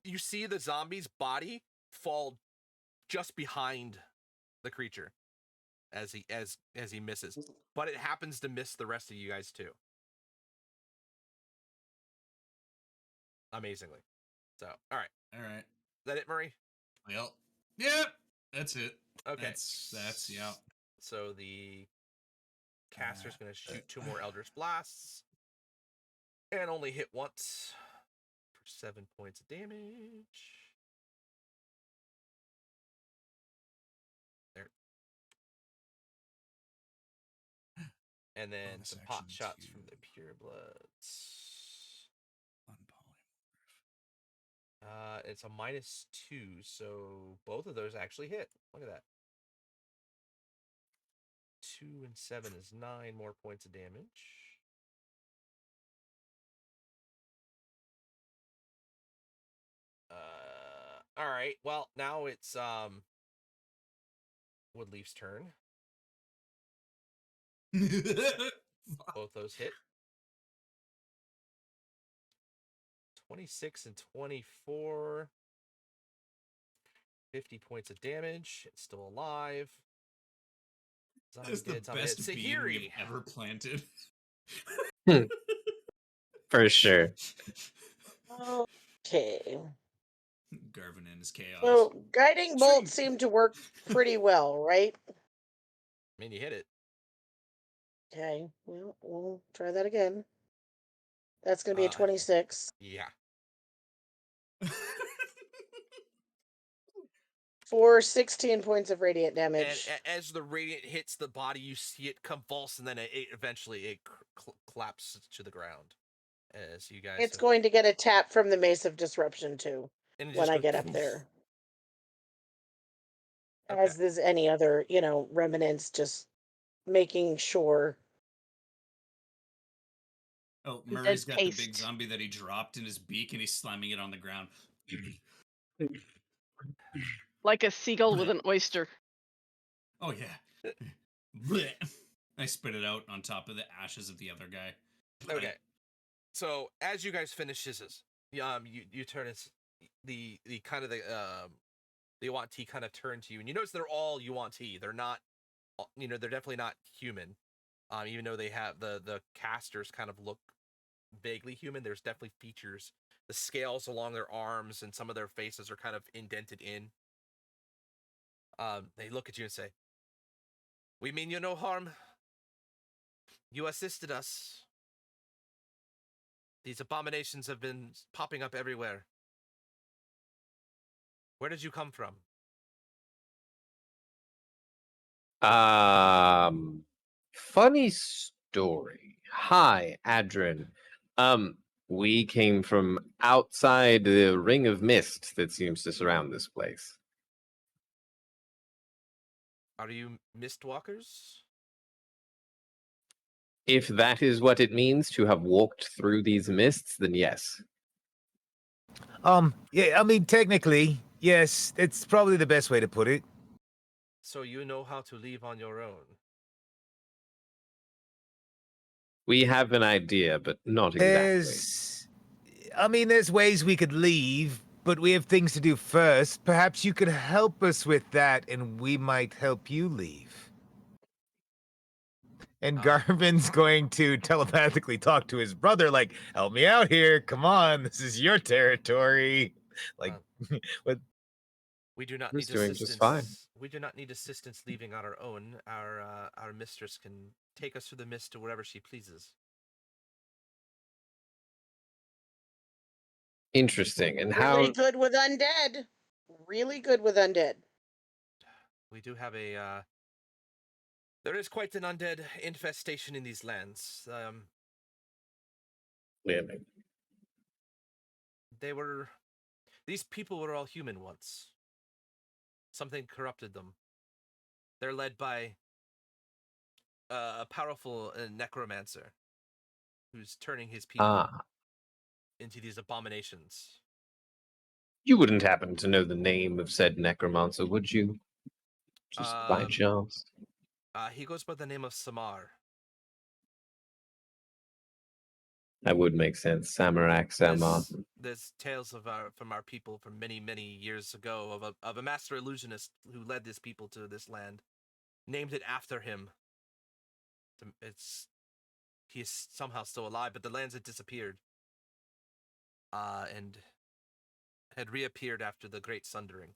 You see the zombie's body fall just behind the creature as he misses, but it happens to miss the rest of you guys too. Amazingly. So, all right. Is that it, Murray? Well, yep, that's it. Okay. That's yeah. So the caster's going to shoot 2 more Eldritch Blasts and only hit once for 7 points of damage. There. And then Bonus some pot action shots to- from the Pure Bloods. It's a -2, so both of those actually hit. Look at that. 2 and 7 is 9 more points of damage. All right. Well, now it's Woodleaf's turn. Both those hit. 26 and 24. 50 points of damage. It's still alive. Zombie That's the dead, zombie best dead. bean we've Sahiri. ever planted. For sure. Okay. Garvin and his chaos. So guiding bolt Shrink. seemed to work pretty well, right? I mean, you hit it. Okay. Well, we'll try that again. That's going to be a Uh, 26 Yeah. for 16 points of radiant And damage. as the radiant hits the body, you see it convulse, and then eventually collapses to the ground. As you guys, It's going to get a tap from the Mace of Disruption too and it when just I goes get up poof. there. Okay. As there's any other, remnants, just making sure. Oh, Dead Murray's got the big paste. zombie that he dropped in his beak and he's slamming it on the ground. Like a seagull with an oyster. Oh, yeah. Blech. I spit it out on top of the ashes of the other guy. Okay. So as you guys finish this, you turn the kind of the Yuan-Ti kind of turn to you, and you notice they're all Yuan-Ti. They're not, they're definitely not human. Even though they have the casters kind of look vaguely human, there's definitely features. The scales along their arms and some of their faces are kind of indented in. They look at you and say, "We mean you no harm. You assisted us. These abominations have been popping up everywhere. Where did you come from?" Funny story. Hi, Adrin. We came from outside the ring of mist that seems to surround this place. Are you mistwalkers? If that is what it means to have walked through these mists, then yes. Yeah, I mean, technically, yes, it's probably the best way to put it. So you know how to leave on your own. We have an idea, but not exactly. There's ways we could leave, but we have things to do first. Perhaps you could help us with that, and we might help you leave. And Garvin's going to telepathically talk to his brother, like, help me out here. Come on, this is your territory. Like, what? We do not Who's need doing assistance. just fine. We do not need assistance leaving on our own. Our mistress can take us through the mist to wherever she pleases. Interesting. And Really how good with undead. Really good with undead. We do have a. There is quite an undead infestation in these lands. Clearly. These people were all human once. Something corrupted them. They're led by a powerful necromancer who's turning his people into these abominations. You wouldn't happen to know the name of said necromancer, would you? Just by chance. He goes by the name of Samar. That would make sense. Samarak, Samar. There's tales from our people from many, many years ago of a master illusionist who led this people to this land, named it after him. He is somehow still alive, but the lands had disappeared, and had reappeared after the Great Sundering.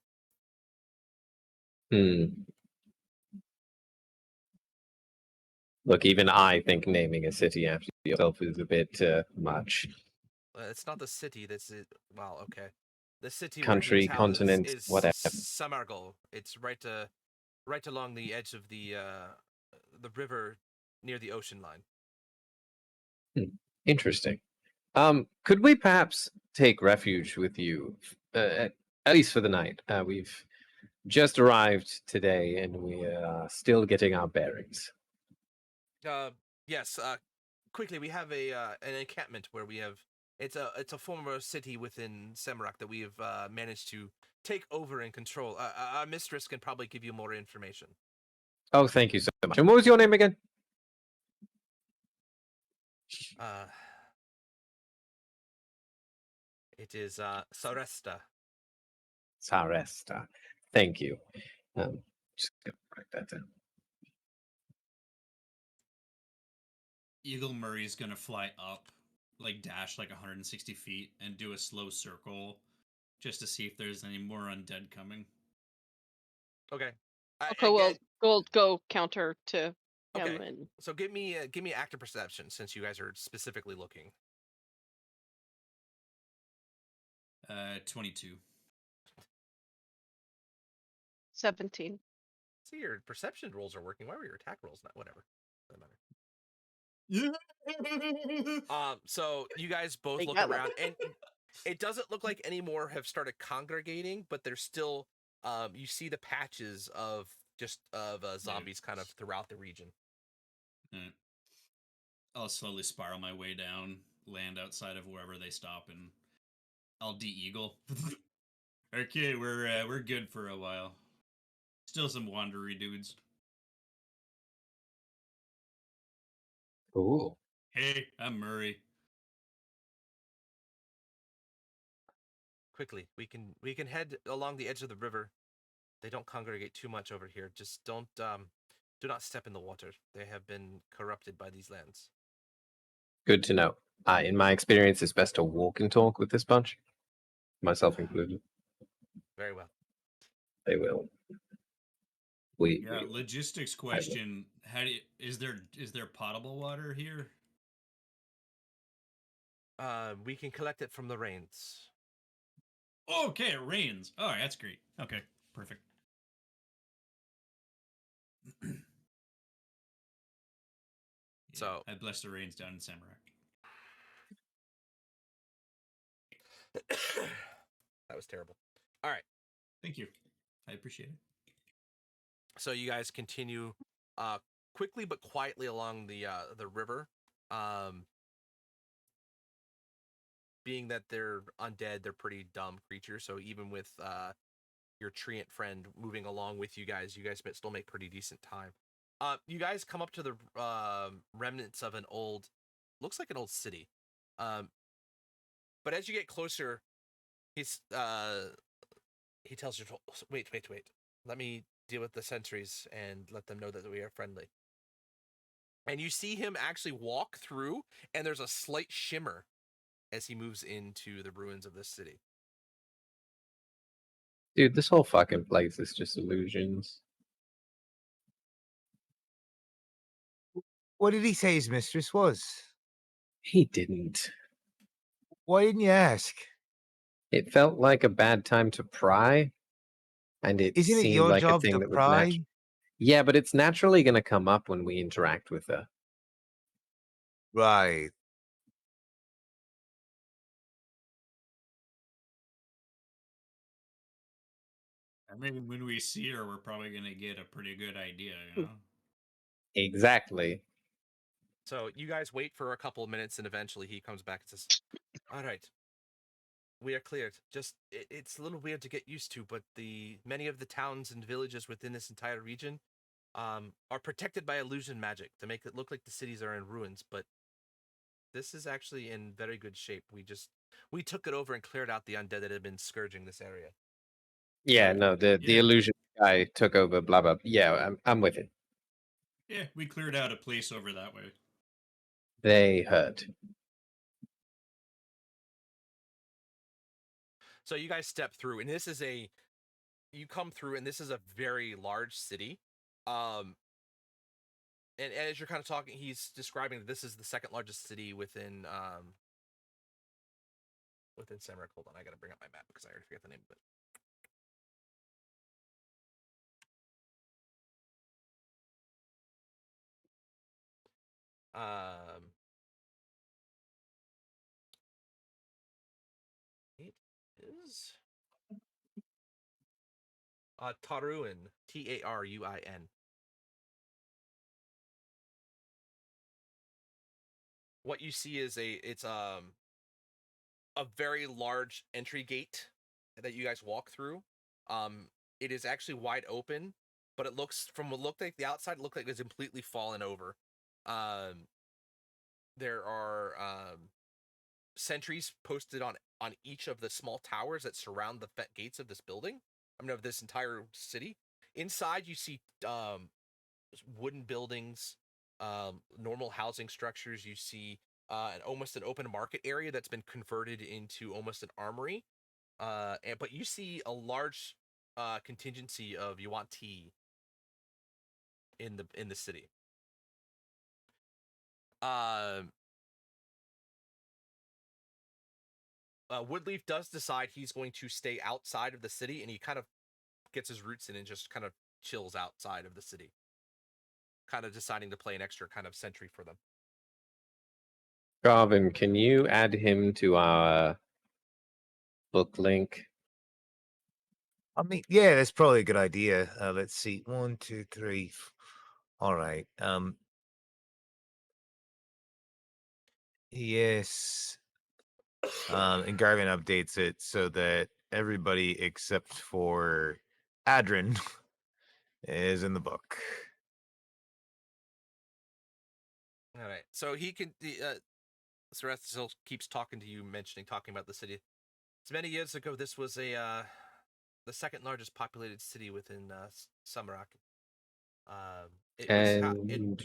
Look, even I think naming a city after yourself is a bit much. It's not the city. Well, okay. The city Country, where he was housed continent, is whatever. Samargol. It's right along the edge of the river near the ocean line. Interesting. Could we perhaps take refuge with you, at least for the night? We've just arrived today, and we are still getting our bearings. Yes. Quickly, we have an encampment where we have it's a former city within Semarak that we have managed to take over and control. Our mistress can probably give you more information. Oh, thank you so much. And what was your name again? Uh, it is Saresta. Saresta. Thank you. Just gonna write that down. Eagle Murray's gonna fly up, like dash like 160 feet, and do a slow circle, just to see if there's any more undead coming. Okay. Okay, Again, we'll go counter to him okay. and So give me active perception since you guys are specifically looking. 22. 17. See, your perception rolls are working. Why were your attack rolls not? Whatever. Doesn't matter. So you guys both They look got around, and it doesn't look like any more have started congregating, but there's still you see the patches of zombies kind of throughout the region. Alright. I'll slowly spiral my way down, land outside of wherever they stop, and I'll de-eagle. Okay, we're good for a while. Still some wandery dudes. Cool. Hey, I'm Murray. Quickly, we can head along the edge of the river. They don't congregate too much over here. Just don't do not step in the water. They have been corrupted by these lands. Good to know. In my experience, it's best to walk and talk with this bunch, myself included. Very well. They will. We Yeah, logistics question. How do you, is there potable water here? We can collect it from the rains. Okay, it rains. Oh, that's great. Okay, perfect. Yeah, So I bless the rains down in Samarak. that was terrible. All right. Thank you. I appreciate it. So you guys continue quickly but quietly along the river. Being that they're undead, they're pretty dumb creatures. So even with your treant friend moving along with you guys still make pretty decent time. You guys come up to the remnants of an old, looks like an old city. But as you get closer, he tells you, wait. Let me deal with the sentries and let them know that we are friendly. And you see him actually walk through, and there's a slight shimmer as he moves into the ruins of this city. Dude, this whole fucking place is just illusions. What did he say his mistress was? He didn't. Why didn't you ask? It felt like a bad time to pry, and it Isn't it seemed your like a job thing to that was pry? Yeah, but it's naturally going to come up when we interact with her. Right. I mean, when we see her, we're probably gonna get a pretty good idea, you know. Exactly. So you guys wait for a couple of minutes, and eventually he comes back and says, "All right, we are cleared. Just it's a little weird to get used to, but many of the towns and villages within this entire region are protected by illusion magic to make it look like the cities are in ruins. But this is actually in very good shape. We took it over and cleared out the undead that had been scourging this area." Yeah, no, the Yeah. illusion guy took over, blah, blah. Yeah, I'm with it. Yeah, we cleared out a place over that way. They hurt. So you guys step through, and you come through, and this is a very large city. And as you're kind of talking, he's describing that this is the second largest city within Samarak. Hold on, I gotta bring up my map because I already forget the name of it. It is Taruin, Taruin. what you see is a very large entry gate that you guys walk through. It is actually wide open, but it looks from what looked like the outside, it looked like it's completely fallen over. Um, there are sentries posted on each of the small towers that surround the gates of this building. I mean, of this entire city. Inside, you see wooden buildings, normal housing structures. You see almost an open market area that's been converted into almost an armory. But you see a large contingency of Yuan-Ti in the city. Woodleaf does decide he's going to stay outside of the city, and he kind of gets his roots in and just kind of chills outside of the city, kind of deciding to play an extra kind of sentry for them. Garvin, can you add him to our book link? I mean, yeah, that's probably a good idea. Let's see. 1, 2, 3. All right. Yes. And Garvin updates it so that everybody except for Adrin is in the book. All right, so he can. Sareth still keeps talking about the city. As many years ago, this was the second largest populated city within Samarak. It was And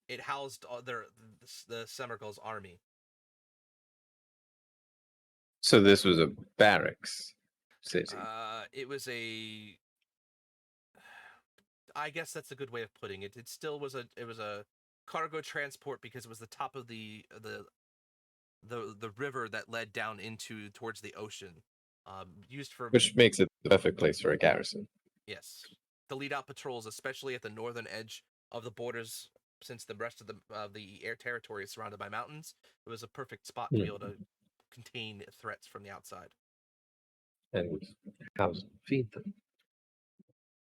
it housed the Semergal's army. so this was a barracks city. It was a. I guess that's a good way of putting it. It still was a cargo transport because it was the top of the river that led down towards the ocean. Used for Which makes it the perfect place for a garrison. yes, to lead out patrols, especially at the northern edge of the borders, since the rest of the air territory is surrounded by mountains. It was a perfect spot to be able to contain threats from the outside. And house and feed them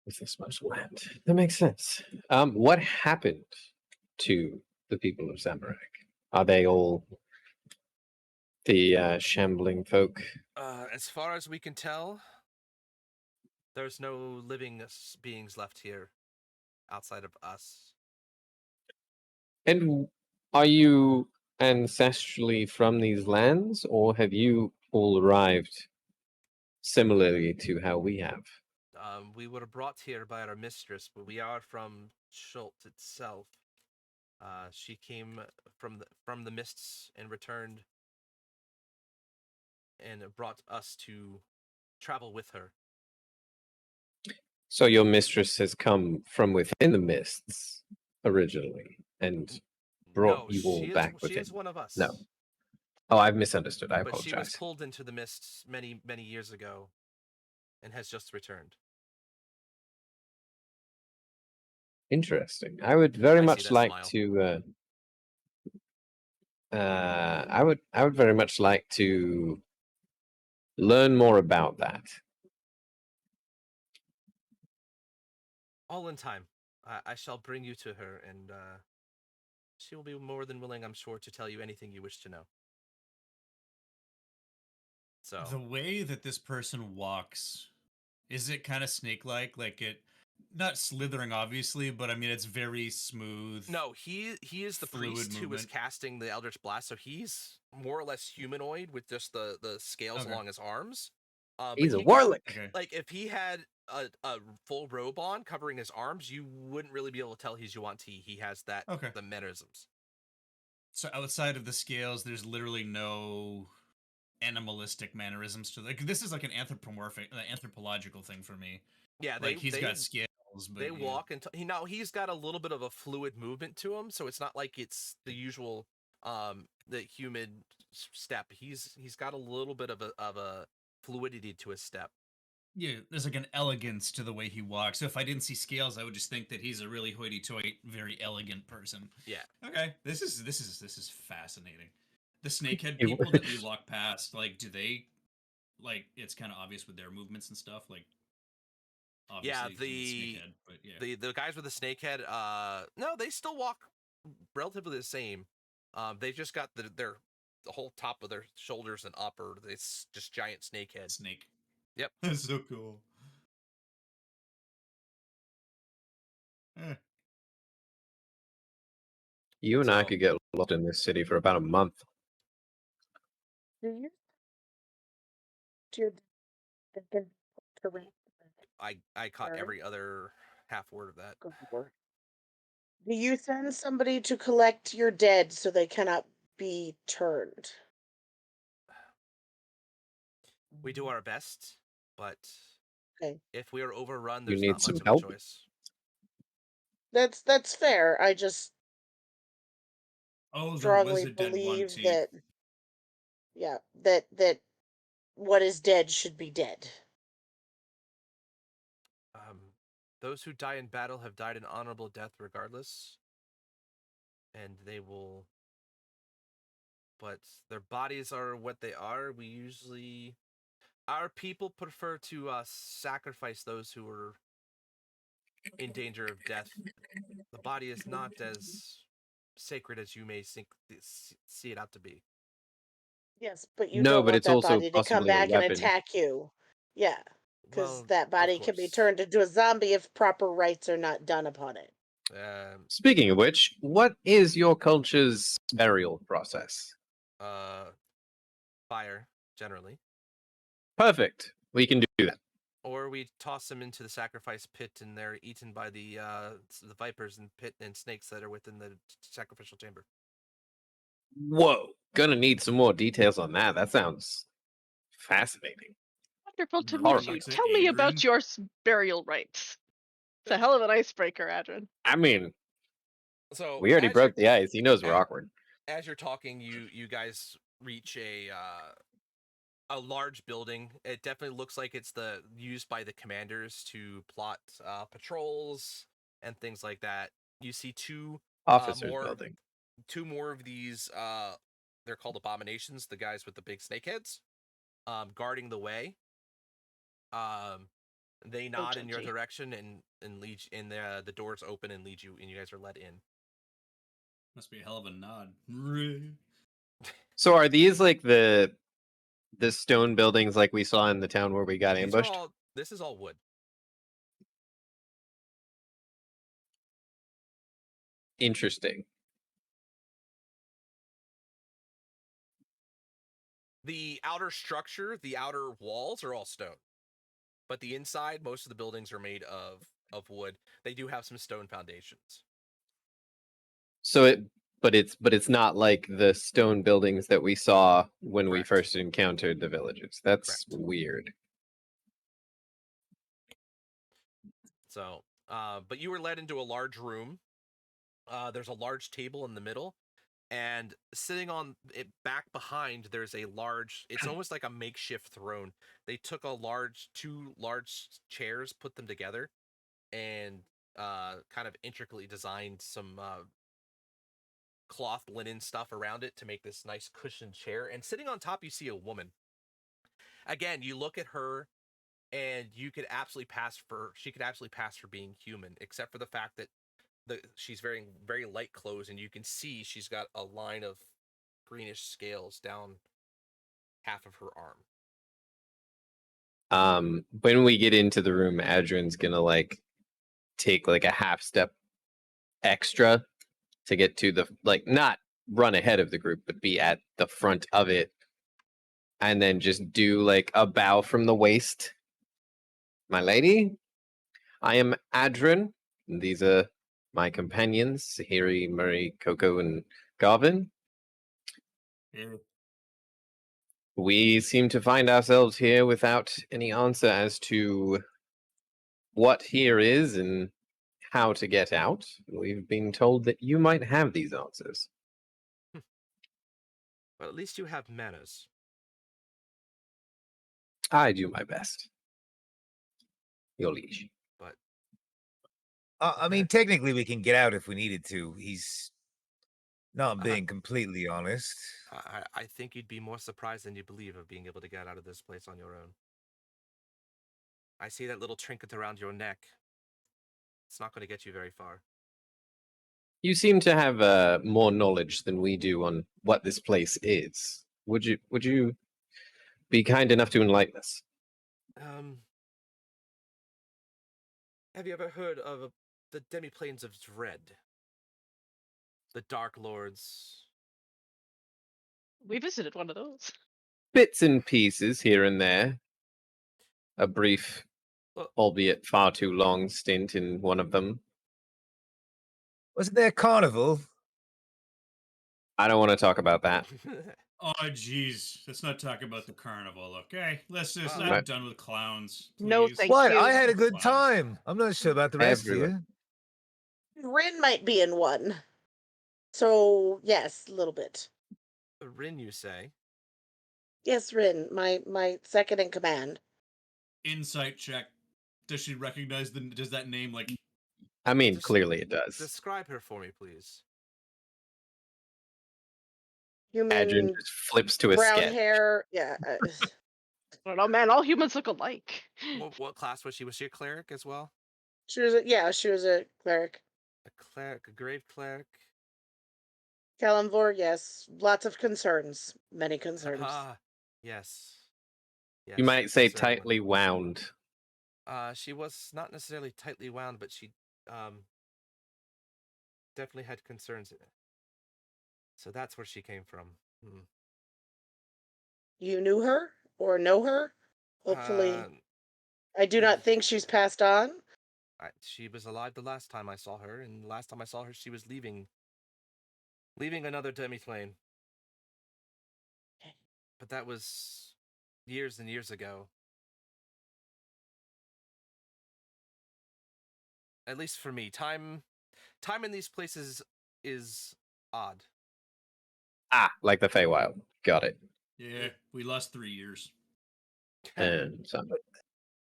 with this much land. That makes sense. What happened to the people of Zamorak? Are they all the shambling folk? As far as we can tell, there's no living beings left here outside of us. And are you ancestrally from these lands, or have you all arrived similarly to how we have? We were brought here by our mistress, but we are from Schult itself. She came from the mists and returned, and brought us to travel with her. So your mistress has come from within the mists originally and brought No, you all back she within. is one of us. No. Oh, I've misunderstood. I But she was apologize. pulled into the mists many, many years ago, and has just returned. Interesting. I would very I see much that like smile. to. I would very much like to learn more about that. All in time. I shall bring you to her, and she will be more than willing, I'm sure, to tell you anything you wish to know. So The way that this person walks, is it kind of snake-like? Like it, not slithering, obviously, but I mean it's very smooth. no, he is the fluid priest who was movement. casting the Eldritch Blast, so he's more or less humanoid with just the scales Okay. along his arms. He's but a he warlock. Okay. like if he had a full robe on covering his arms, you wouldn't really be able to tell he's Yuan-Ti. He has that Okay. the mannerisms. So outside of the scales, there's literally no animalistic mannerisms to like. This is like an anthropological thing for me. Yeah, Like he's got scales, but they walk and he's got a little bit of a fluid movement to him, so it's not like it's the usual the human step. He's got a little bit of a fluidity to his step. Yeah, there's like an elegance to the way he walks. So if I didn't see scales, I would just think that he's a really hoity-toity, very elegant person. Yeah. Okay, this is fascinating. The snakehead You- people that we walk past, like, do they, like, it's kind of obvious with their movements and stuff, like. Yeah, Obviously, he's a snakehead, but yeah. the guys with the snake head, no, they still walk relatively the same. They've just got the whole top of their shoulders and up are this just giant snake head. Snake. Yep. That's so cool. Eh. You and I So- could get lost in this city for about a month. Do you? Do you to rent? I caught Sorry? every other half word of that. Good lord. Do you send somebody to collect your dead so they cannot be turned? We do our best, but Okay. if we are overrun, You there's need not some much of help? a choice. That's fair. I just Oh, there was strongly a dead one, believe T. that that what is dead should be dead. Those who die in battle have died an honorable death regardless, and they will. But their bodies are what they are. Our people prefer to sacrifice those who are in danger of death. The body is not as sacred as you may see it out to be. Yes, but you No, don't but want it's that also body to come possibly a back and weapon. attack you. Yeah, because Well, that of body can be course. turned into a zombie if proper rites are not done upon it. Speaking of which, what is your culture's burial process? Fire generally, Perfect. We can do that. or we toss them into the sacrifice pit, and they're eaten by the vipers and pit and snakes that are within the sacrificial chamber. Whoa. Gonna need some more details on that. That sounds fascinating. Wonderful to Remember meet you. Alexa Tell me about Adrian? your burial rites. It's a hell of an icebreaker, Adrian. I mean, So we already as broke you're- the ice. He knows we're a- awkward. As you're talking, you guys reach a large building. It definitely looks like it's used by the commanders to plot patrols and things like that. You see two Officers more building. of these they're called abominations, the guys with the big snake heads, guarding the way. They nod in your judgy. direction and lead and the doors open and lead you, and you guys are let in. Must be a hell of a nod. So are these like the stone buildings like we saw in the town where we got These are ambushed? this is all wood. Interesting. The outer structure, the outer walls are all stone, but the inside, most of the buildings are made of wood. They do have some stone foundations. So it's not like the stone buildings that we saw when we Correct. first encountered the villages. That's Correct. weird. So, but you were led into a large room. There's a large table in the middle, and sitting on it back behind, there's a large. It's almost like a makeshift throne. They took two large chairs, put them together, and kind of intricately designed some cloth linen stuff around it to make this nice cushioned chair. And sitting on top, you see a woman. Again, you look at her, and she could absolutely pass for being human, except for the fact that she's wearing very light clothes, and you can see she's got a line of greenish scales down half of her arm. When we get into the room, Adrian's gonna like take like a half step extra to get to the not run ahead of the group, but be at the front of it, and then just do like a bow from the waist. My lady, I am Adrian. And these are my companions, Sahiri, Murray, Coco, and Garvin. Yeah. We seem to find ourselves here without any answer as to what here is and how to get out. We've been told that you might have these answers. But at least you have manners. I do my best. Your liege. But I mean, technically, we can get out if we needed to. He's not being completely honest. I think you'd be more surprised than you believe of being able to get out of this place on your own. I see that little trinket around your neck. It's not going to get you very far. You seem to have more knowledge than we do on what this place is. Would you be kind enough to enlighten us? Have you ever heard of the Demiplanes of Dread? The Dark Lords. We visited one of those. Bits and pieces here and there. A brief, Well- albeit far too long, stint in one of them. Wasn't there a carnival? I don't want to talk about that. Oh, jeez. Let's not talk about the carnival, okay? Let's just. Uh, I'm done with clowns. No, please. thank What? you. I had a good Clowns. time. I'm not sure about the rest Everyone. of you. Rin might be in one. So yes, a little bit. Rin, you say? Yes, Rin, my second in command. Insight check. Does she recognize the? Does that name like? I mean, Just clearly it does. Describe her for me, please. Adrian Human, just flips to a brown sketch. hair. Yeah. I don't know, man. All humans look alike. What class was she? Was she a cleric as well? She was a cleric. A cleric, a grave cleric. Kalimvor, yes. Lots of concerns. Many concerns. Ah, yes. Yes. You might say concerned one. tightly wound. She was not necessarily tightly wound, but she definitely had concerns. So that's where she came from. You knew her or know her? Hopefully. Uh, I do not think she's passed on. she was alive the last time I saw her, and the last time I saw her, she was leaving another demiplane. But that was years and years ago. At least for me, time in these places is odd. Ah, like the Feywild. Got it. Yeah, we lost 3 years. And so,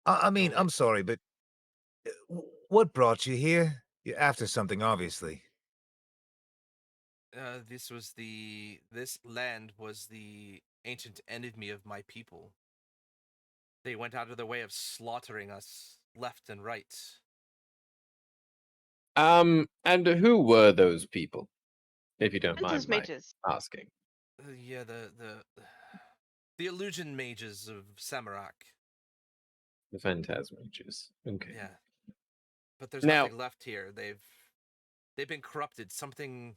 I mean, Totally. I'm sorry, but what brought you here? You're after something, obviously. This land was the ancient enemy of my people. They went out of their way of slaughtering us left and right. and who were those people? If you don't Princess mind my mages. asking. Yeah, the illusion mages of Samarak. The Phantasmages. Okay. Yeah, but there's Now- nothing left here. They've been corrupted. Something.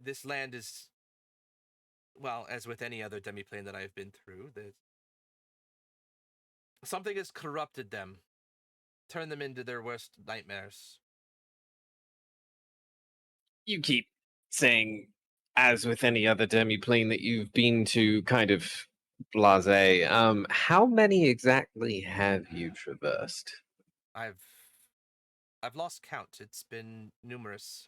This land is, well, as with any other demiplane that I've been through, something has corrupted them, turned them into their worst nightmares. You keep saying, as with any other demiplane that you've been to, kind of blasé. How many exactly have you traversed? I've lost count. It's been numerous.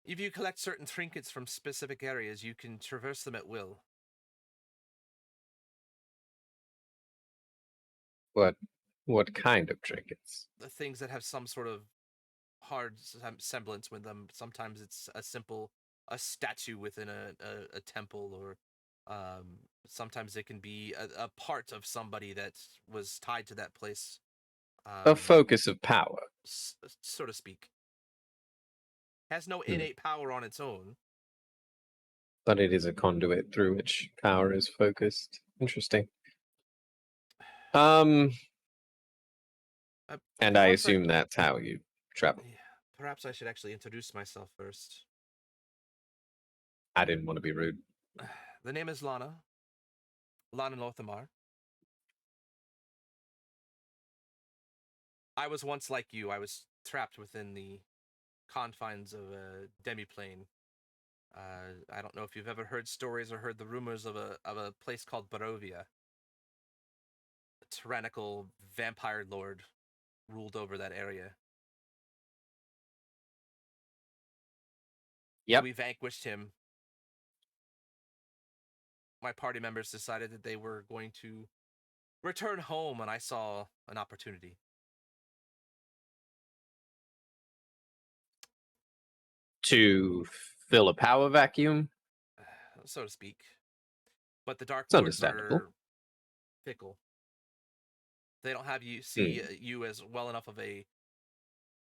If you collect certain trinkets from specific areas, you can traverse them at will. What kind of trinkets? The things that have some sort of hard semblance with them. Sometimes it's a statue within a temple, or sometimes it can be a part of somebody that was tied to that place. A focus of power. So to speak. Has no Hmm. innate power on its own. But it is a conduit through which power is focused. Interesting. And I Perhaps assume that's how you travel. Yeah, perhaps I should actually introduce myself first. I didn't want to be rude. The name is Lana. Lana Lothamar. I was once like you. I was trapped within the confines of a demiplane. I don't know if you've ever heard stories or heard the rumors of a place called Barovia. A tyrannical vampire lord ruled over that area. Yep. We vanquished him. My party members decided that they were going to return home, and I saw an opportunity. To fill a power vacuum? So to speak. But the Dark It's Lords understandable. are fickle. They don't have you see you as well enough of a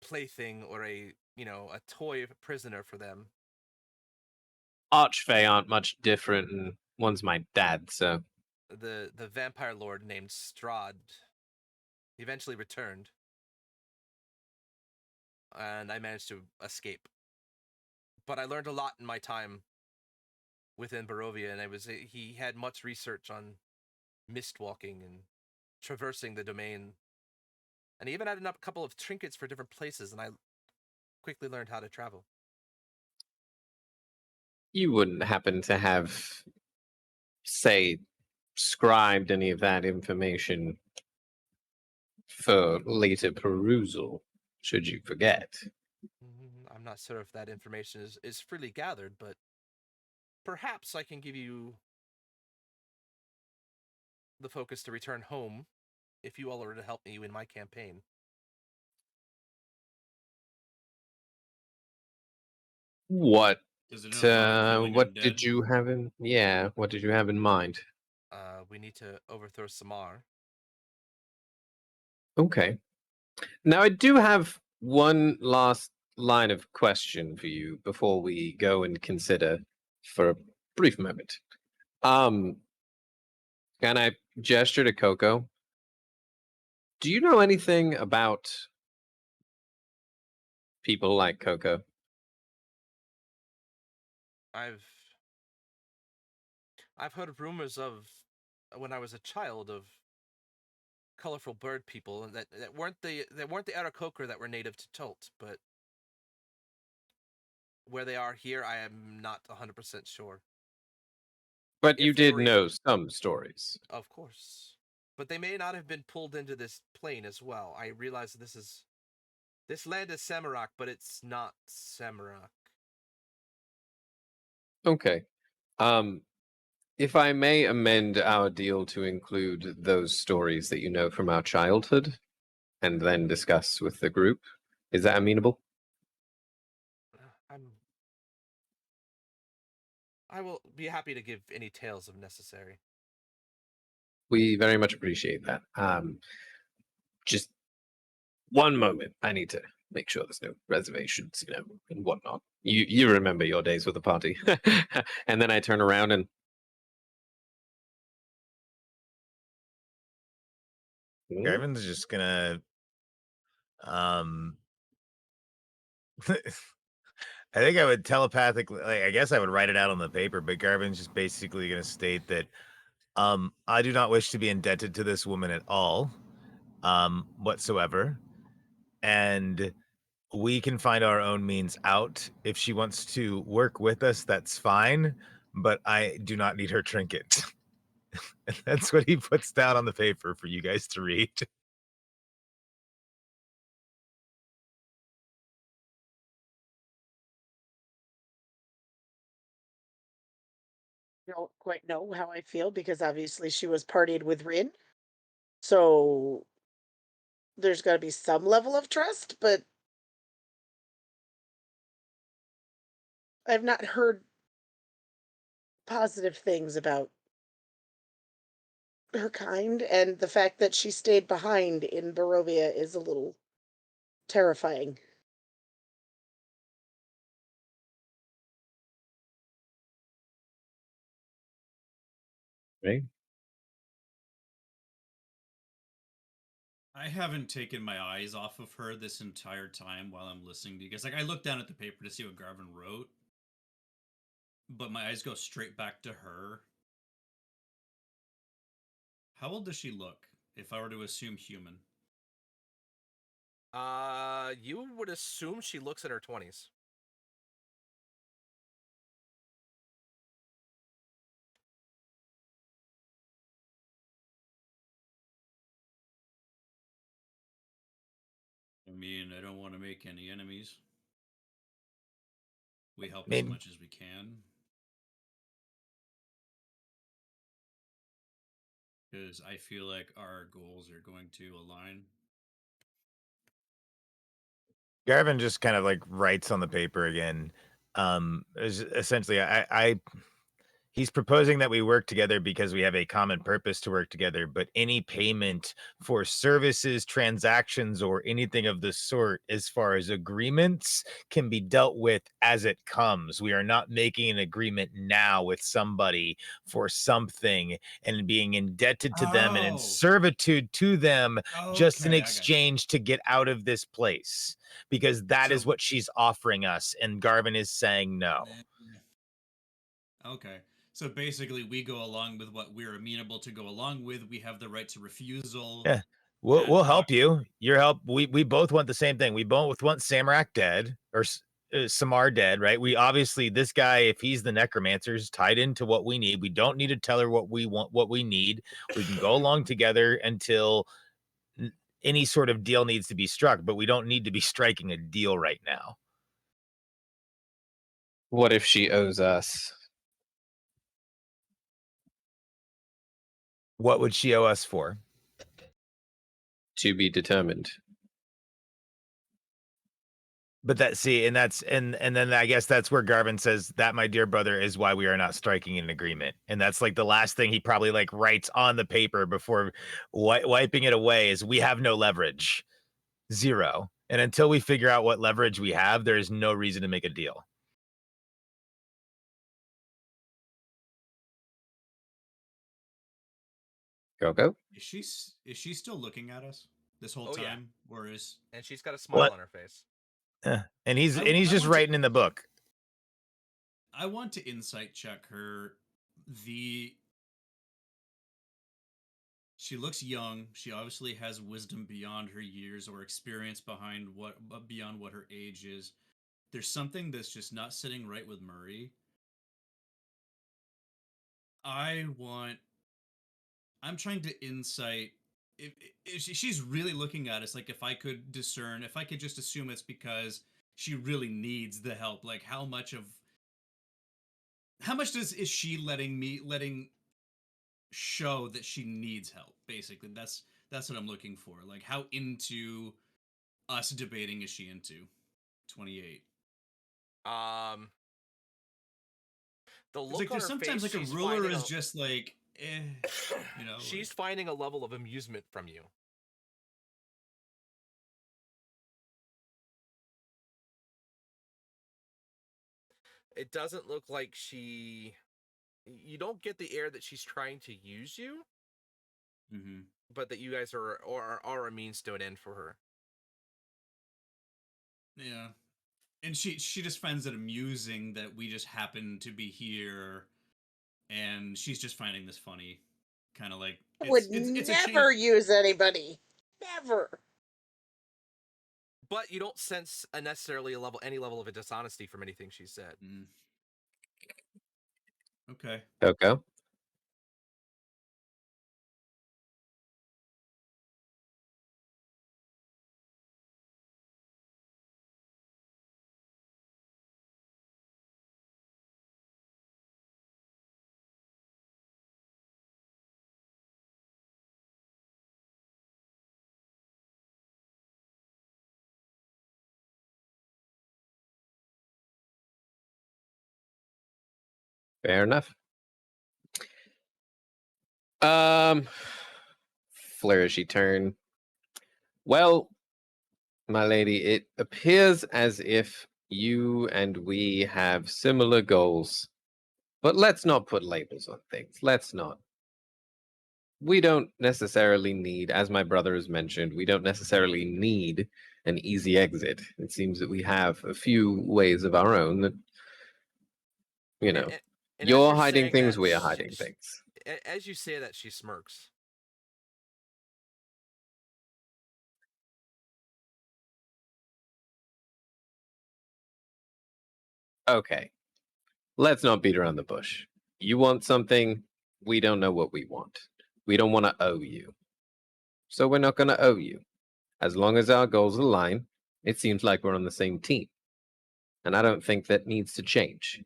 plaything or a a toy prisoner for them. Archfey aren't much different, and one's my dad, so The vampire lord named Strahd eventually returned, and I managed to escape. But I learned a lot in my time within Barovia, and he had much research on mist walking and traversing the domain, and he even had a couple of trinkets for different places, and I quickly learned how to travel. you wouldn't happen to have, say, scribed any of that information for later perusal, should you forget. I'm not sure if that information is freely gathered, but perhaps I can give you the focus to return home if you all are to help me in my campaign. What Does it involve killing what undead? did you have in what did you have in mind? We need to overthrow Samar. Okay. Now I do have one last line of question for you before we go and consider for a brief moment. Um and I gesture to Coco. Do you know anything about people like Coco? I've I've heard rumors of when I was a child of colorful bird people, and that weren't the Aarakocra that were native to Tolt, but where they are here, I am not 100% sure. But you If they did were, know some stories. of course, but they may not have been pulled into this plane as well. I realize this land is Samarak, but it's not Samarak. Okay. Um if I may amend our deal to include those stories that you know from our childhood and then discuss with the group, is that amenable? I'm. I will be happy to give any tales if necessary. We very much appreciate that. Just one moment. I need to make sure there's no reservations, and whatnot. You remember your days with the party. And then I turn around and Garvin's just gonna um I think I would telepathically, like, I guess I would write it out on the paper, but Garvin's just basically gonna state that I do not wish to be indebted to this woman at all, whatsoever. And we can find our own means out. If she wants to work with us, that's fine, but I do not need her trinket. And that's what he puts down on the paper for you guys to read. Don't quite know how I feel because obviously she was partied with Rin. So there's got to be some level of trust, but I've not heard positive things about her kind, and the fact that she stayed behind in Barovia is a little terrifying. right? I haven't taken my eyes off of her this entire time while I'm listening to you guys. Like, I look down at the paper to see what Garvin wrote, but my eyes go straight back to her. How old does she look, if I were to assume human? You would assume she looks in her 20s. I mean, I don't want to make any enemies. We help I mean, as much as we can. Because I feel like our goals are going to align. Garvin just kind of like writes on the paper again. Essentially, I He's proposing that we work together because we have a common purpose to work together, but any payment for services, transactions, or anything of the sort, as far as agreements, can be dealt with as it comes. We are not making an agreement now with somebody for something and being indebted to them and in Oh. servitude to them just in Okay, I got you. exchange to get out of this place, because that is So- what she's offering us. And Garvin is saying no. Okay. So basically, we go along with what we're amenable to go along with. We have the right to refusal. Yeah. We'll And help you. Your help. We both want the same thing. We both want Samrak dead or Samar dead, right? We obviously, this guy, if he's the necromancer, is tied into what we need. We don't need to tell her what we want, what we need. We can go along together until any sort of deal needs to be struck, but we don't need to be striking a deal right now. What if she owes us? What would she owe us for? To be determined. But that, see, and that's and then I guess that's where Garvin says that, my dear brother, is why we are not striking an agreement. And that's like the last thing he probably like writes on the paper before wiping it away is, we have no leverage. Zero. And until we figure out what leverage we have, there is no reason to make a deal. Go. is she still looking at us this whole Oh, yeah. time? Or is And she's got a smile What? on her face. And he's I just want to- writing in the book. I want to insight check her. She looks young. She obviously has wisdom beyond her years or experience beyond what her age is. There's something that's just not sitting right with Murray. I'm trying to insight if she's really looking at us. Like, if I could discern, if I could just assume it's because she really needs the help. Like, how much is she letting show that she needs help? Basically, that's what I'm looking for. Like, how into us debating is she into 28? The It's look like on there's her sometimes face, like a she's ruler finding is just like, she's like- finding a level of amusement from you. It doesn't look like you don't get the air that she's trying to use you, Mhm. but that you guys are a means to an end for her. Yeah. And she just finds it amusing that we just happen to be here, and she's just finding this funny, kind of like I would it's a never change. use anybody. Never. But you don't sense any level of a dishonesty from anything she said. Mm. Okay. Go. Fair enough. Flourishy turn. Well, my lady, it appears as if you and we have similar goals. But let's not put labels on things. Let's not. We don't necessarily need, as my brother has mentioned, we don't necessarily need an easy exit. It seems that we have a few ways of our own that, you know, And as you're hiding saying things, that, we are hiding things. As you say that, she smirks. Okay, let's not beat around the bush. You want something, we don't know what we want. We don't want to owe you. So we're not going to owe you. As long as our goals align, it seems like we're on the same team. And I don't think that needs to change.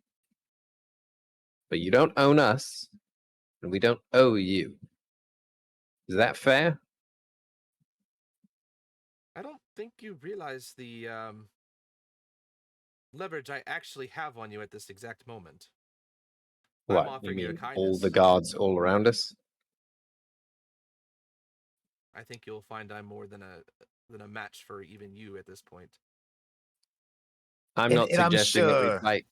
But you don't own us, and we don't owe you. Is that fair? I don't think you realize the leverage I actually have on you at this exact moment. I'm What, you offering you a mean all the kindness. guards all around us? I think you'll find I'm more than a match for even you at this point. I'm And, not and I'm suggesting that we sure, fight.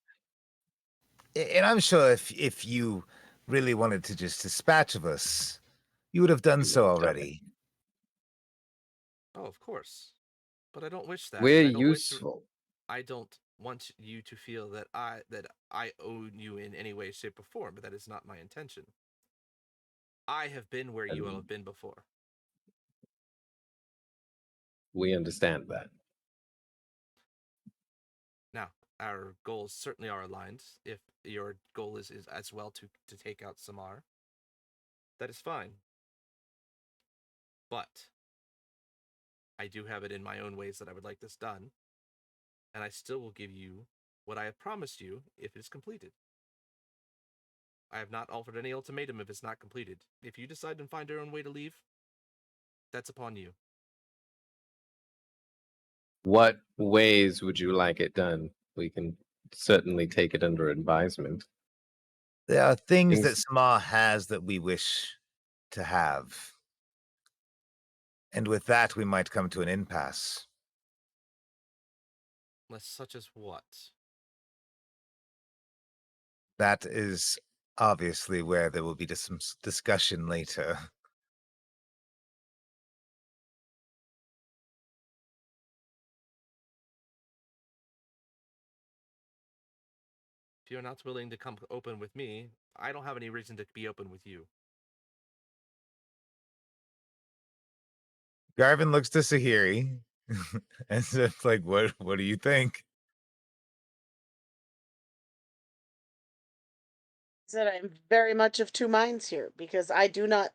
and I'm sure if you really wanted to just dispatch of us, you would have done You so wouldn't tell me. already. Oh, of course. But I don't wish that. We're and useful. I don't want you to feel that I owe you in any way, shape, or form, but that is not my intention. I have been where you all And have been before. we understand that. Now, our goals certainly are aligned. If your goal is as well to take out Samar, that is fine. But I do have it in my own ways that I would like this done, and I still will give you what I have promised you if it is completed. I have not offered any ultimatum if it's not completed. If you decide to find your own way to leave, that's upon you. What ways would you like it done? We can certainly take it under advisement. There are things that Things Samar has that we wish to have. And with that, we might come to an impasse. Such as what? That is obviously where there will be some discussion later. If you're not willing to come open with me, I don't have any reason to be open with you. Garvin looks to Sahiri as if like, what do you think? Said I'm very much of two minds here because I do not,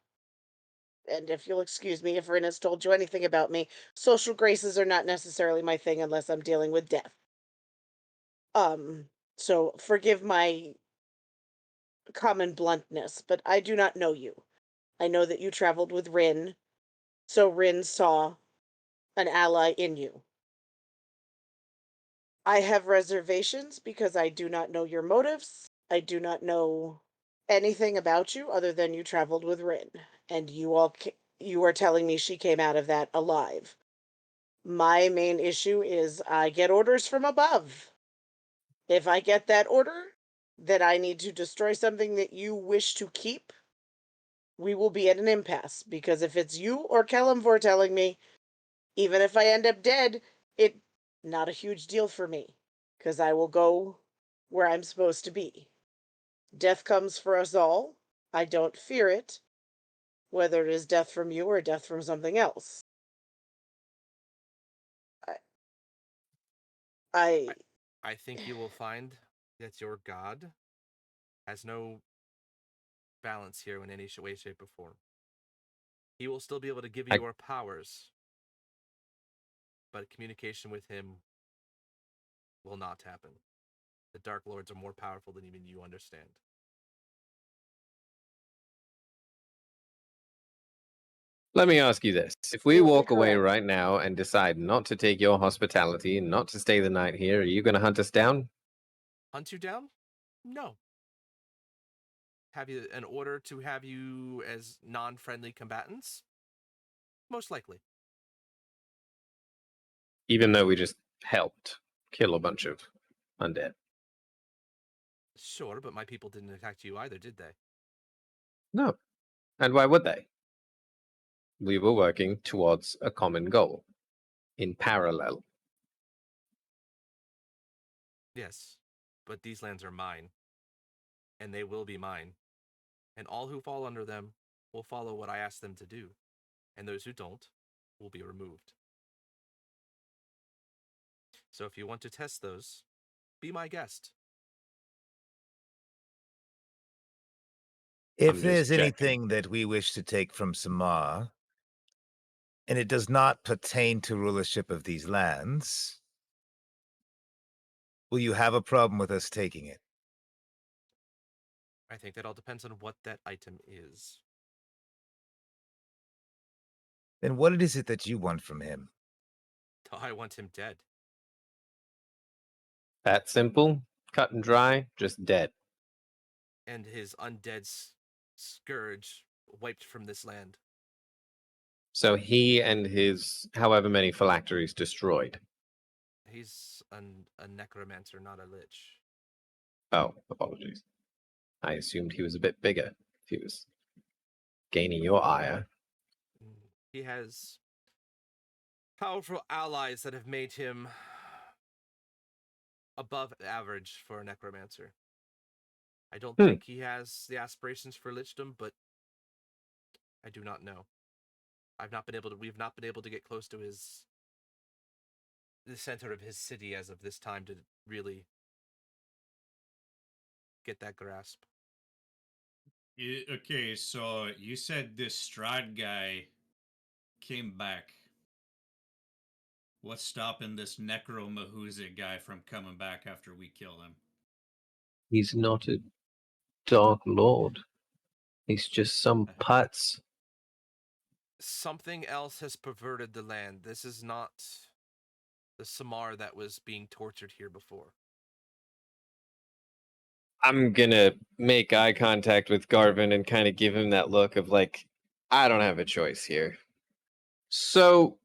and if you'll excuse me if Rin has told you anything about me, social graces are not necessarily my thing unless I'm dealing with death. So forgive my common bluntness, but I do not know you. I know that you traveled with Rin, so Rin saw an ally in you. I have reservations because I do not know your motives. I do not know anything about you other than you traveled with Rin, and you are telling me she came out of that alive. My main issue is I get orders from above. If I get that order that I need to destroy something that you wish to keep, we will be at an impasse because if it's you or Kellamvor telling me, even if I end up dead, it not a huge deal for me because I will go where I'm supposed to be. Death comes for us all. I don't fear it, whether it is death from you or death from something else. I, I I think you will find that your god has no balance here in any way, shape, or form. He will still be able to give you I, your powers, but communication with him will not happen. The Dark Lords are more powerful than even you understand. let me ask you this. If we Absolutely walk away correct. right now and decide not to take your hospitality and not to stay the night here, are you going to hunt us down? Hunt you down? No. Have you an order to have you as non-friendly combatants? Most likely. Even though we just helped kill a bunch of undead? Sure, but my people didn't attack you either, did they? No. And why would they? We were working towards a common goal in parallel. Yes, but these lands are mine, and they will be mine. And all who fall under them will follow what I ask them to do, and those who don't will be removed. So if you want to test those, be my guest. If I'm there's just checking. anything that we wish to take from Samar, and it does not pertain to rulership of these lands, will you have a problem with us taking it? I think that all depends on what that item is. Then what is it that you want from him? I want him dead. That simple, cut and dry, just dead. and his undead scourge wiped from this land. So he and his however many phylacteries destroyed. He's a necromancer, not a lich. Oh, apologies. I assumed he was a bit bigger. If he was gaining your ire. He has powerful allies that have made him above average for a necromancer. I don't think he has the aspirations for lichdom, but I do not know. We've not been able to get close to the center of his city as of this time to really get that grasp. Okay, so you said this Strahd guy came back. What's stopping this Necro Mahuza guy from coming back after we kill him? He's not a Dark Lord. He's just some putz. Something else has perverted the land. This is not the Samar that was being tortured here before. I'm gonna make eye contact with Garvin and kind of give him that look of like, I don't have a choice here. So,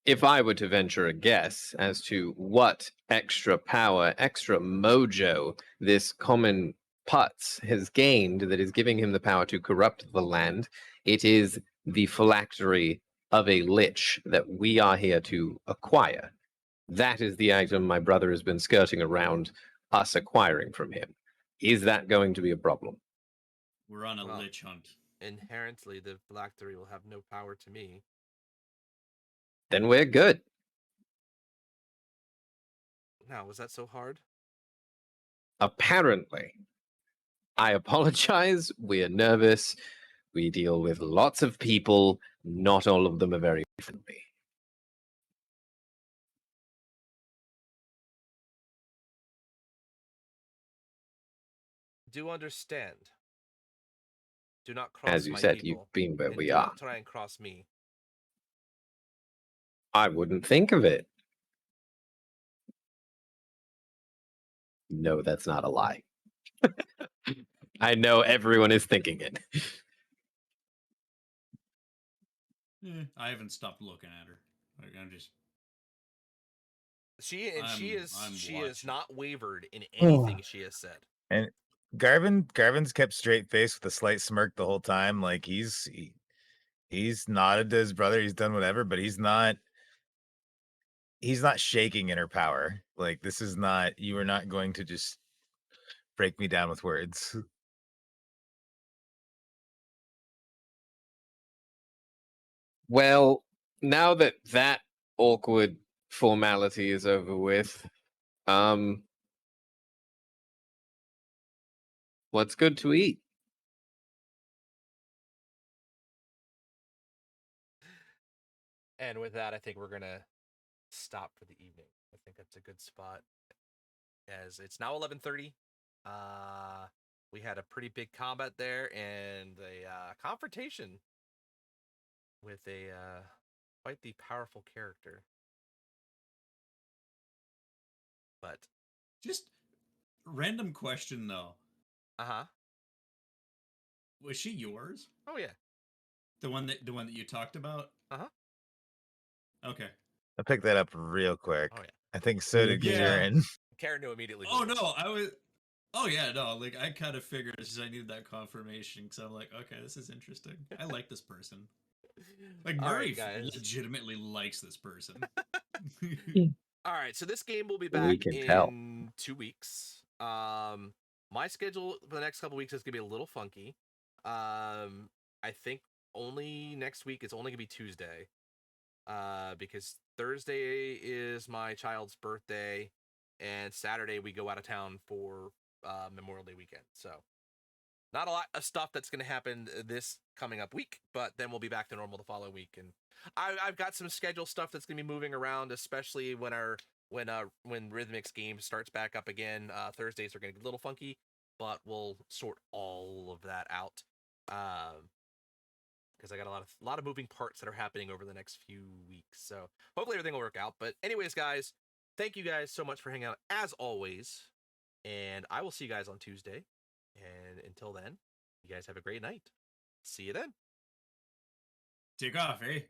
if I were to venture a guess as to what extra power, extra mojo this common putz has gained that is giving him the power to corrupt the land, it is the phylactery of a lich that we are here to acquire. That is the item my brother has been skirting around us acquiring from him. Is that going to be a problem? We're on a Well, lich hunt. Inherently, the phylactery will have no power to me. Then we're good. Now, was that so hard? Apparently. I apologize. We're nervous. We deal with lots of people. Not all of them are very friendly. Do understand. Do not cross As you my said, people. you've been where And we do are. not try and cross me. I wouldn't think of it. No, that's not a lie. I know everyone is thinking it. I haven't stopped looking at her. Like, I'm just. She has watching. not wavered in anything she has said. And Garvin's kept straight face with a slight smirk the whole time. Like he's nodded to his brother. He's done whatever, but he's not shaking in her power. Like this is not, you are not going to just break me down with words. Well, now that that awkward formality is over with, what's good to eat? And with that, I think we're gonna stop for the evening. I think that's a good spot. As it's now 11:30. We had a pretty big combat there and a confrontation with a quite the powerful character. But Just random question though. uh-huh. Was she yours? Oh yeah. The one that you talked about? Uh-huh. Okay. I picked that up real quick. Oh yeah. I think so did Yeah. Kieran. Karen knew immediately. Oh no, I was. Oh yeah, no. Like I kind of figured just I needed that confirmation because I'm like, okay, this is interesting. I like this person. Like All Murray right, guys. legitimately likes this person. All right, so this game will be We back can in tell. 2 weeks. My schedule for the next couple weeks is gonna be a little funky. I think only next week it's only gonna be Tuesday. Because Thursday is my child's birthday, and Saturday we go out of town for Memorial Day weekend. So not a lot of stuff that's going to happen this coming up week, but then we'll be back to normal the following week. And I've got some schedule stuff that's going to be moving around, especially when Rhythmic's game starts back up again. Thursdays are going to get a little funky, but we'll sort all of that out. Because I got a lot of moving parts that are happening over the next few weeks. So hopefully everything will work out. But anyways, guys, thank you guys so much for hanging out as always. And I will see you guys on Tuesday. And until then, you guys have a great night. See you then. Take off, eh?